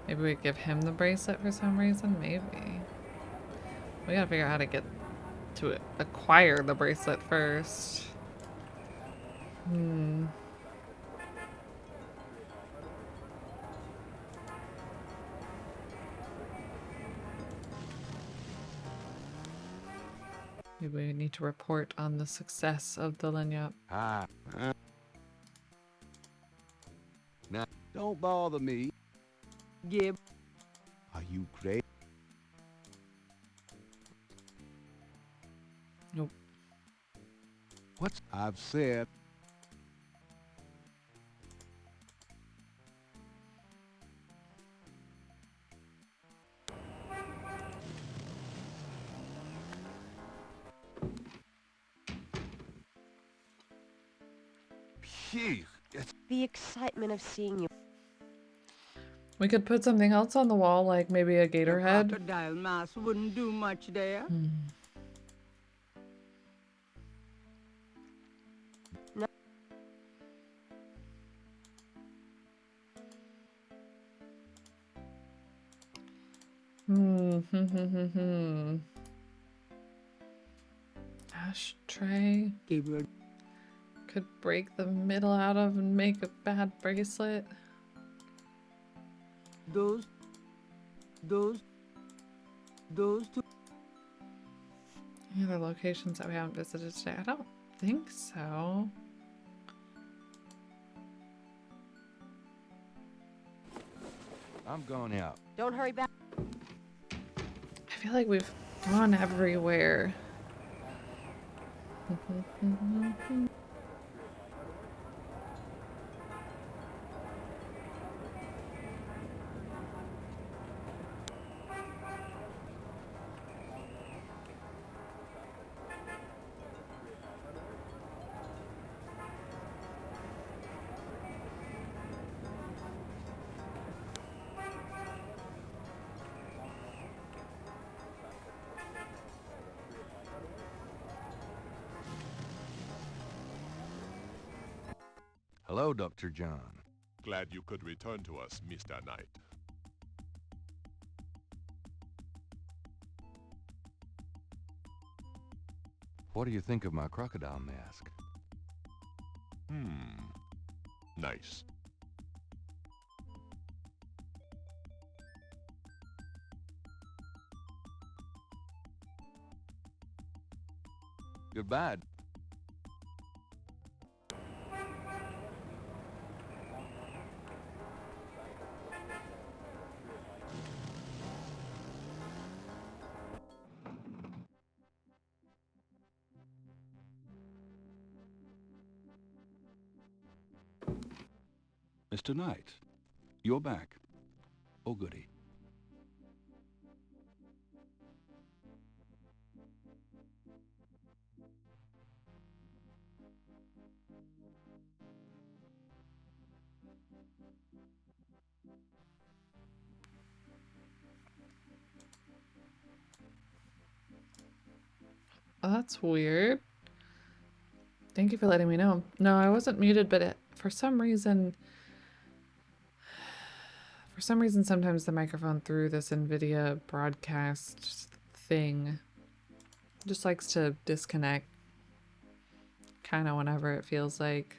Maybe we give him the bracelet for some reason? Maybe. We gotta figure out how to get to it. Acquire the bracelet first. Hmm. Maybe we need to report on the success of the lanyard. Now, don't bother me. Gib. Are you crazy? Nope. What I've said. Phew. The excitement of seeing you. We could put something else on the wall, like maybe a gator head. Crocodile mask wouldn't do much there. No. Ashtray. Gabriel. Could break the middle out of and make a bad bracelet. Those two. Any other locations that we haven't visited today? I don't think so. I'm going out. Don't hurry back. I feel like we've gone everywhere. Hello, Dr. John. Glad you could return to us, Mr. Knight. What do you think of my crocodile mask? Nice. Goodbye. Mr. Knight, you're back. Oh, goody. Oh, that's weird. Thank you for letting me know. No, I wasn't muted, but for some reason sometimes the microphone through this NVIDIA broadcast thing just likes to disconnect kind of whenever it feels like,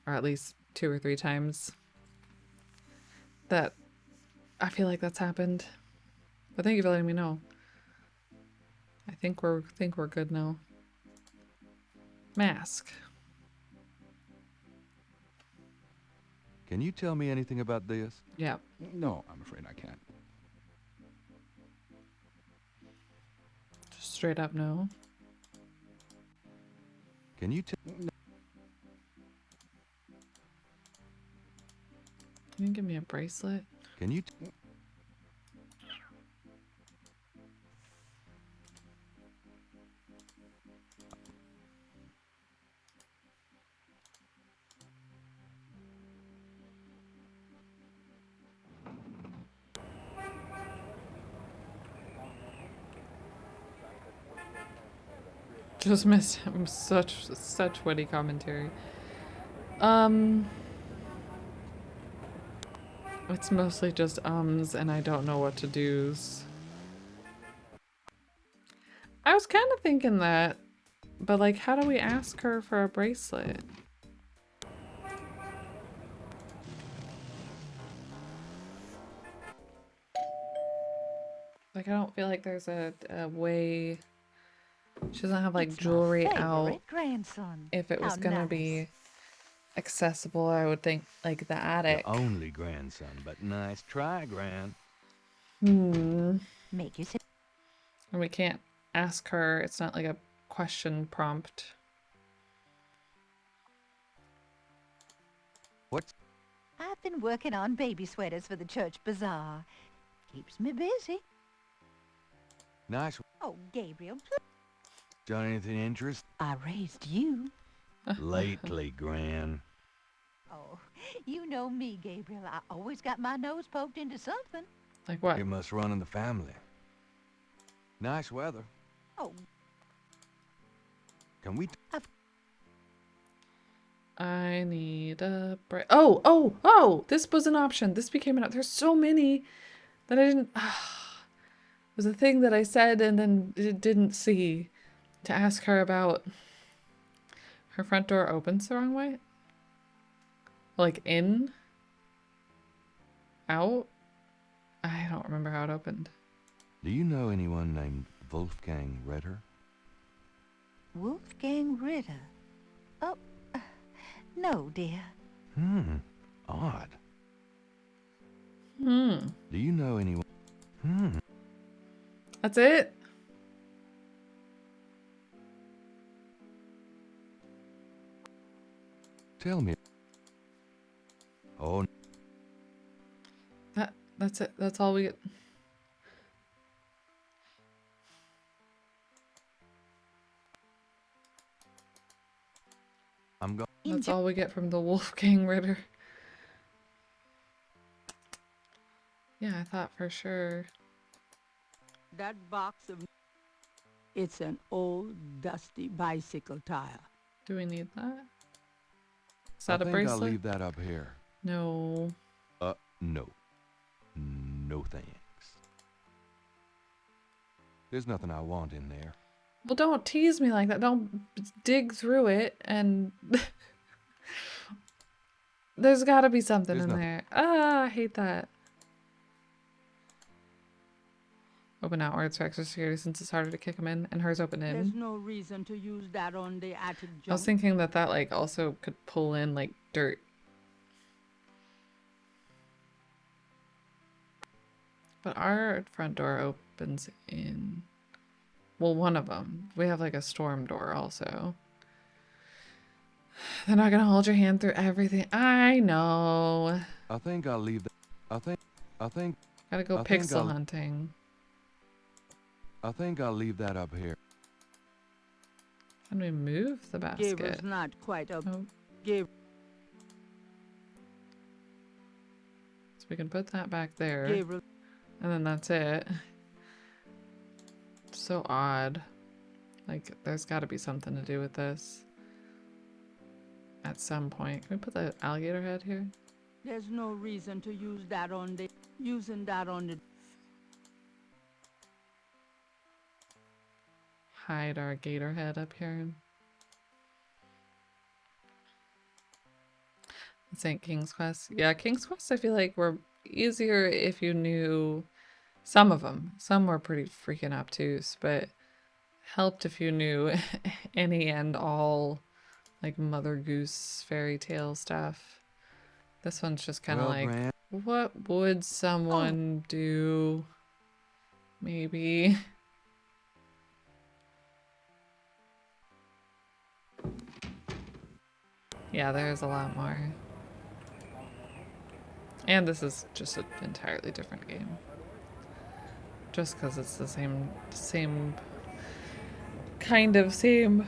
or at least 2 or 3 times that I feel like that's happened. But thank you for letting me know. I think we're good now. Mask. Can you tell me anything about this? Yeah. No, I'm afraid I can't. Just straight up no. Can you tell? Can you give me a bracelet? Can you? Just missed him. Such witty commentary. It's mostly just ums and I don't know what to do's. I was kind of thinking that, but like, how do we ask her for a bracelet? Like, I don't feel like there's a way. She doesn't have like jewelry out. Grandson. If it was gonna be accessible, I would think like the attic. The only grandson, but nice try, Gran. Make you sit. And we can't ask her. It's not like a question prompt. What? I've been working on baby sweaters for the church bazaar. Keeps me busy. Nice. Oh, Gabriel, Done anything interesting? I raised you. Lately, Gran. Oh, you know me, Gabriel. I always got my nose poked into something. Like what? It must run in the family. Nice weather. Oh. Can we? I need a break. Oh! This was an option. This became an option. There's so many that I didn't. It was a thing that I said and then didn't see to ask her about. Her front door opens the wrong way? Like in? Out? I don't remember how it opened. Do you know anyone named Wolfgang Ritter? Wolfgang Ritter. Oh, no, dear. Odd. Hmm. Do you know anyone? That's it? Tell me. Oh, That's it. That's all we get. I'm going. That's all we get from the Wolfgang Ritter. Yeah, I thought for sure. That box of... It's an old, dusty bicycle tire. Do we need that? Is I that a think bracelet? I'll leave that up here. No. No. No thanks. There's nothing I want in there. Well, don't tease me like that. Don't dig through it and... There's gotta be something There's in nothing. there. Ah, I hate that. Open outwards for extra security since it's harder to kick them in, and hers open in. There's no reason to use that on the attic I was junk. thinking that that like also could pull in like dirt. But our front door opens in, well, one of them. We have like a storm door also. They're not gonna hold your hand through everything. I know. I think I'll leave that. I think. Gotta go I think pixel I'll- hunting. I think I'll leave that up here. Can we move the basket? Gabriel's not quite up. Oh. Gabriel. So we can put that back there. Gabriel. And then that's it. So odd. Like, there's got to be something to do with this. At some point. Can we put the alligator head here? There's no reason to use that on the... Using that on the... Hide our gator head up here. This ain't King's Quest. Yeah, King's Quest I feel like were easier if you knew some of them. Some were pretty freaking obtuse, but helped if you knew any and all like Mother Goose fairy tale stuff. This one's just kind of Well, like, Gran- what would someone do? Maybe. Yeah, there's a lot more. And this is just an entirely different game. Just because it's the same kind of same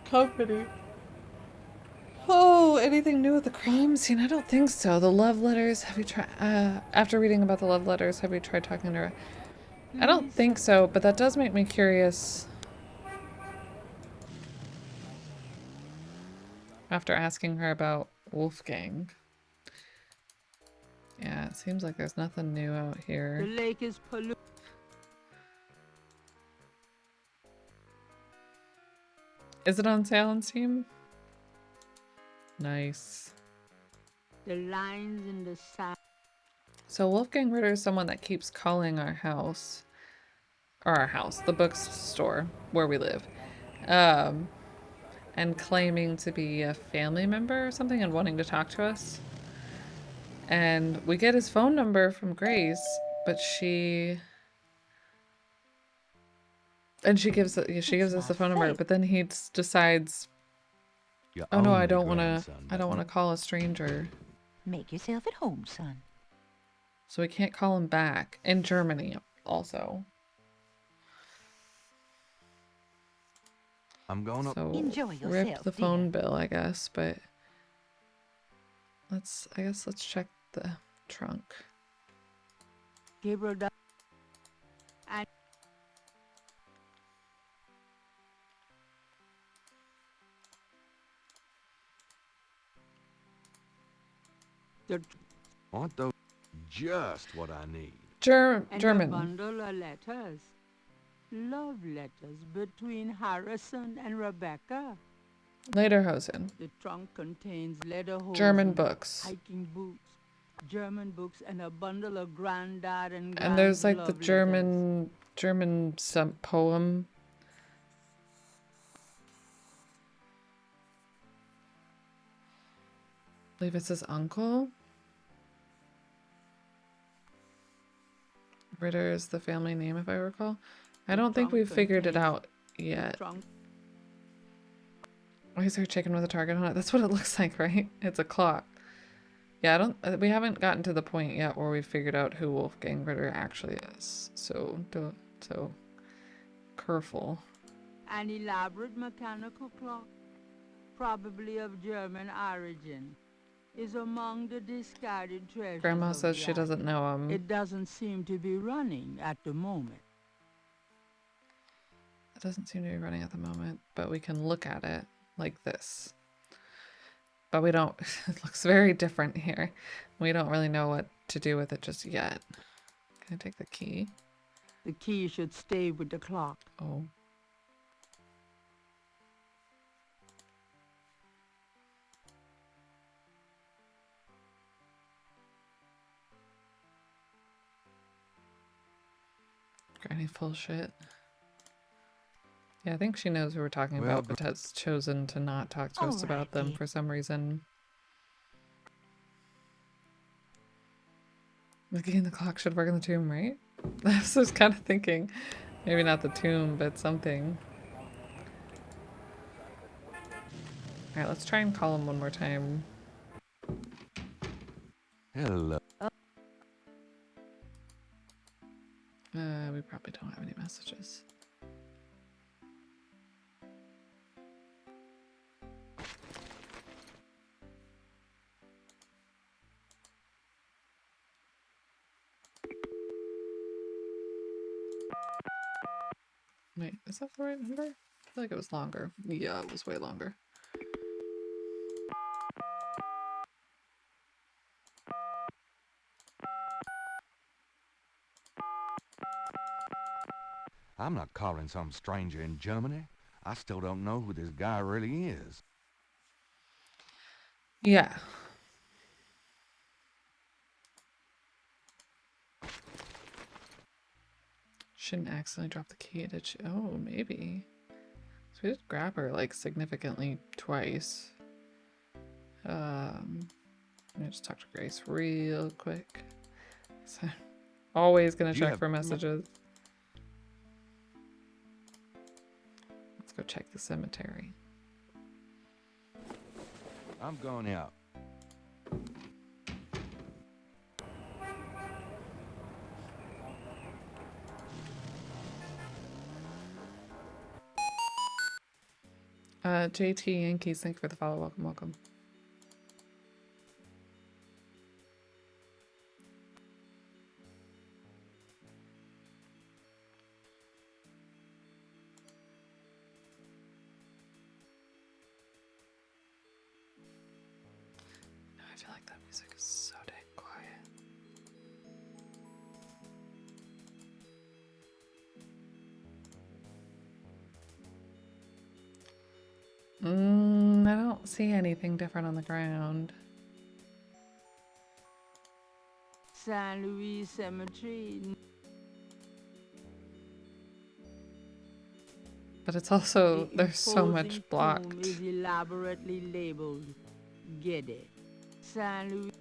company. Oh, anything new with the crime scene? I don't think so. The love letters, have you tried, after reading about the love letters, have you tried talking to her? I don't think so, but that does make me curious. After asking her about Wolfgang. Yeah, it seems like there's nothing new out The here. lake is polluted. Is it on sale on Steam? Nice. The lines in the sand. So Wolfgang Ritter is someone that keeps calling our house, or our house, the bookstore where we live, and claiming to be a family member or something and wanting to talk to us. And we get his phone number from Grace, but she gives us the phone number, but then he decides, You're oh no, I only don't want to grandson, call a stranger. Make yourself at home, son. So we can't call him back. In Germany, also. I'm going up. So Enjoy rip yourself, the dear. phone bill, I guess, but I guess let's check the trunk. Gabriel does. And the Aren't those just what I need? and a German. bundle of letters. Love letters between Harrison and Rebecca. Lederhosen. The trunk contains lederhosen, German books. hiking boots, German books, and a bundle of granddad and And there's like grand's the love letters. German some poem. I believe it's his uncle. Ritter is the family name, if I recall. I don't think we've figured it out yet. Why is there a chicken with a target on it? That's what it looks like, right? It's a clock. Yeah, we haven't gotten to the point yet where we've figured out who Wolfgang Ritter actually is. So careful. An elaborate mechanical clock, probably of German origin, is among the discarded treasures. Grandma of says the she doesn't island. know him. It doesn't seem to be running at the moment. It doesn't seem to be running at the moment, but we can look at it like this. But we don't, it looks very different here. We don't really know what to do with it just yet. Can I take the key? The key should stay with the clock. Oh. Granny full shit. Yeah, I think she knows who we're talking about, but has chosen to not talk to us about them for some reason. The key in the clock should work in the tomb, right? I was just kind of thinking, maybe not the tomb, but something. Alright, let's try and call him one more time. Hello. We probably don't have any messages. Wait, is that the right number? I feel like it was longer. Yeah, it was way longer. I'm not calling some stranger in Germany. I still don't know who this guy really is. Yeah. Shouldn't accidentally drop the key, did she? Oh, maybe. So we did grab her like significantly twice. Let me just talk to Grace real quick. So, always gonna check for messages. Let's go check the cemetery. I'm going out. JT Yankees, thank you for the follow. Welcome, welcome. I feel like that music is so dang quiet. I don't see anything different on the ground. San Luis Cemetery. But it's also, there's so much blocked. Tomb is elaborately labeled Gedde. San Luis.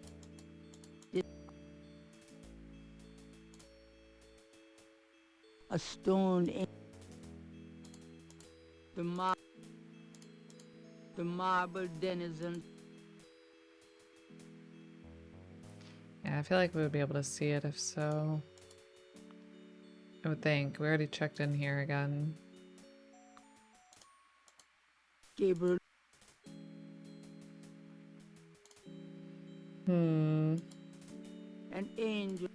A stone in the marble denizen. Yeah, I feel like we would be able to see it if so. I would think. We already checked in here again. Gabriel. An angel.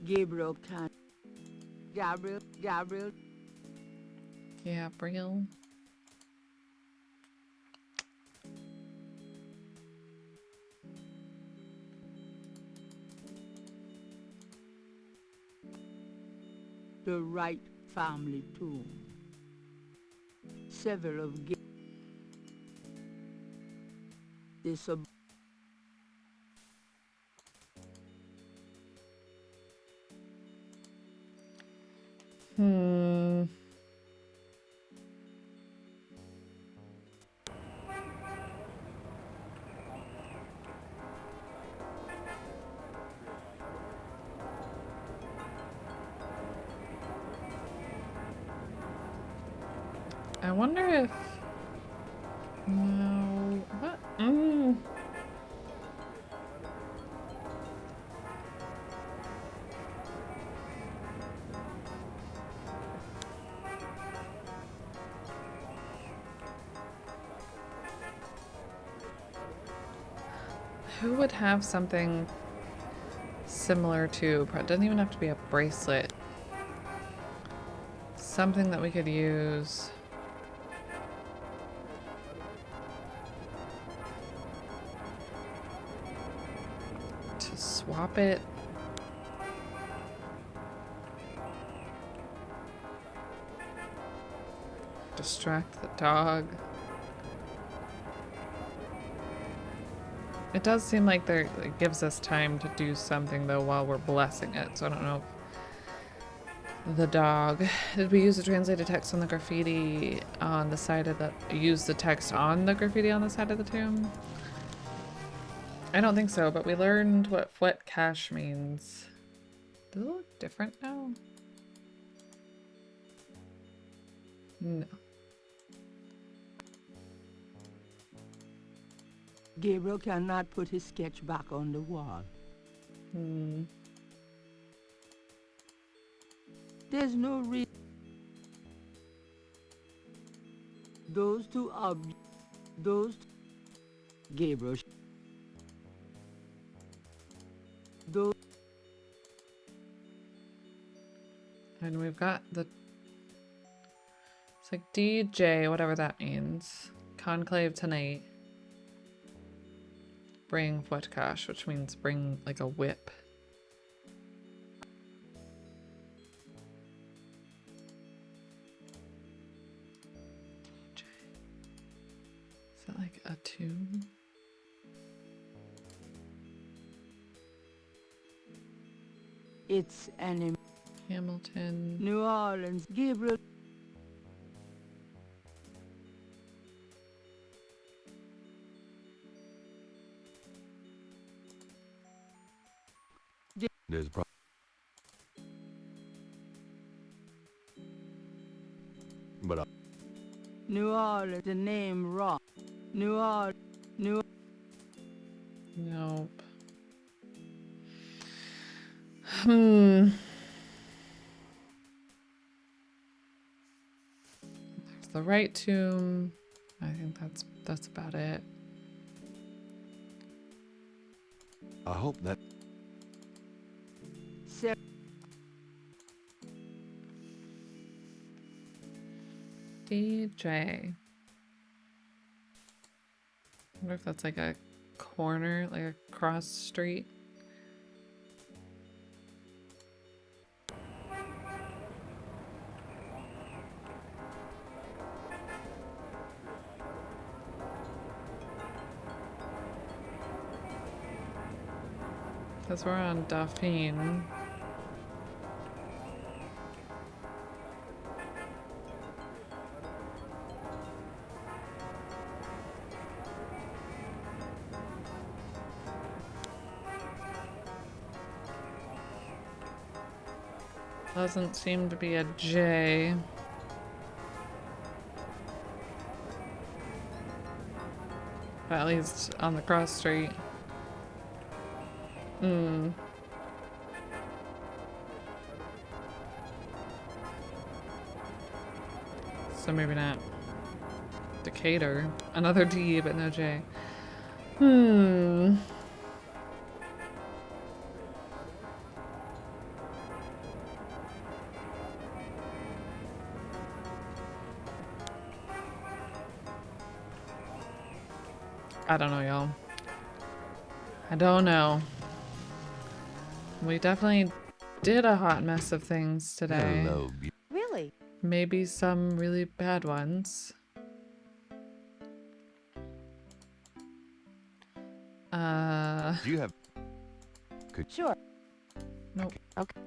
Gabriel can. Gabriel. Gabriel. The Wright family tomb. Several of this I wonder if... No... What? Who would have something similar to... It doesn't even have to be a bracelet. Something that we could use... to swap it. Distract the dog. It does seem like it gives us time to do something though while we're blessing it, so I don't know if the dog. Did we use the translated text on the graffiti on the side of the... use the text on the graffiti on the side of the tomb? I don't think so, but we learned what fwet cash means. Does it look different now? No. Gabriel cannot put his sketch back on the wall. There's no reason. Those two Gabriel. Those. And we've got the... It's like DJ, whatever that means. Conclave tonight. Bring fwetkash, which means bring like a whip. DJ. Is that like a tune? It's an Hamilton. New Orleans. Gabriel. There's but New Orleans, the name wrong. New Orleans, Nope. There's the right tomb. I think that's about it. I hope that DJ. I wonder if that's like a corner, like a cross street. Because we're on Dauphine. Doesn't seem to be a J. At least on the cross street. So maybe not Decatur. Another D, but no J. I don't know, y'all. I don't know. We definitely did a hot mess of things today. hello. Really? Maybe some really bad ones. Do you have? Sure. Nope. Okay.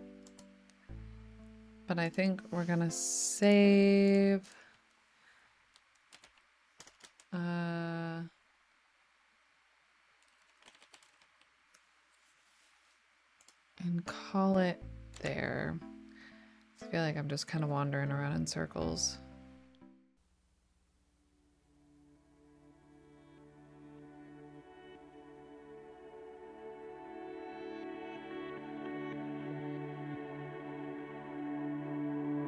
But I think we're gonna save. And call it there. I feel like I'm just kind of wandering around in circles.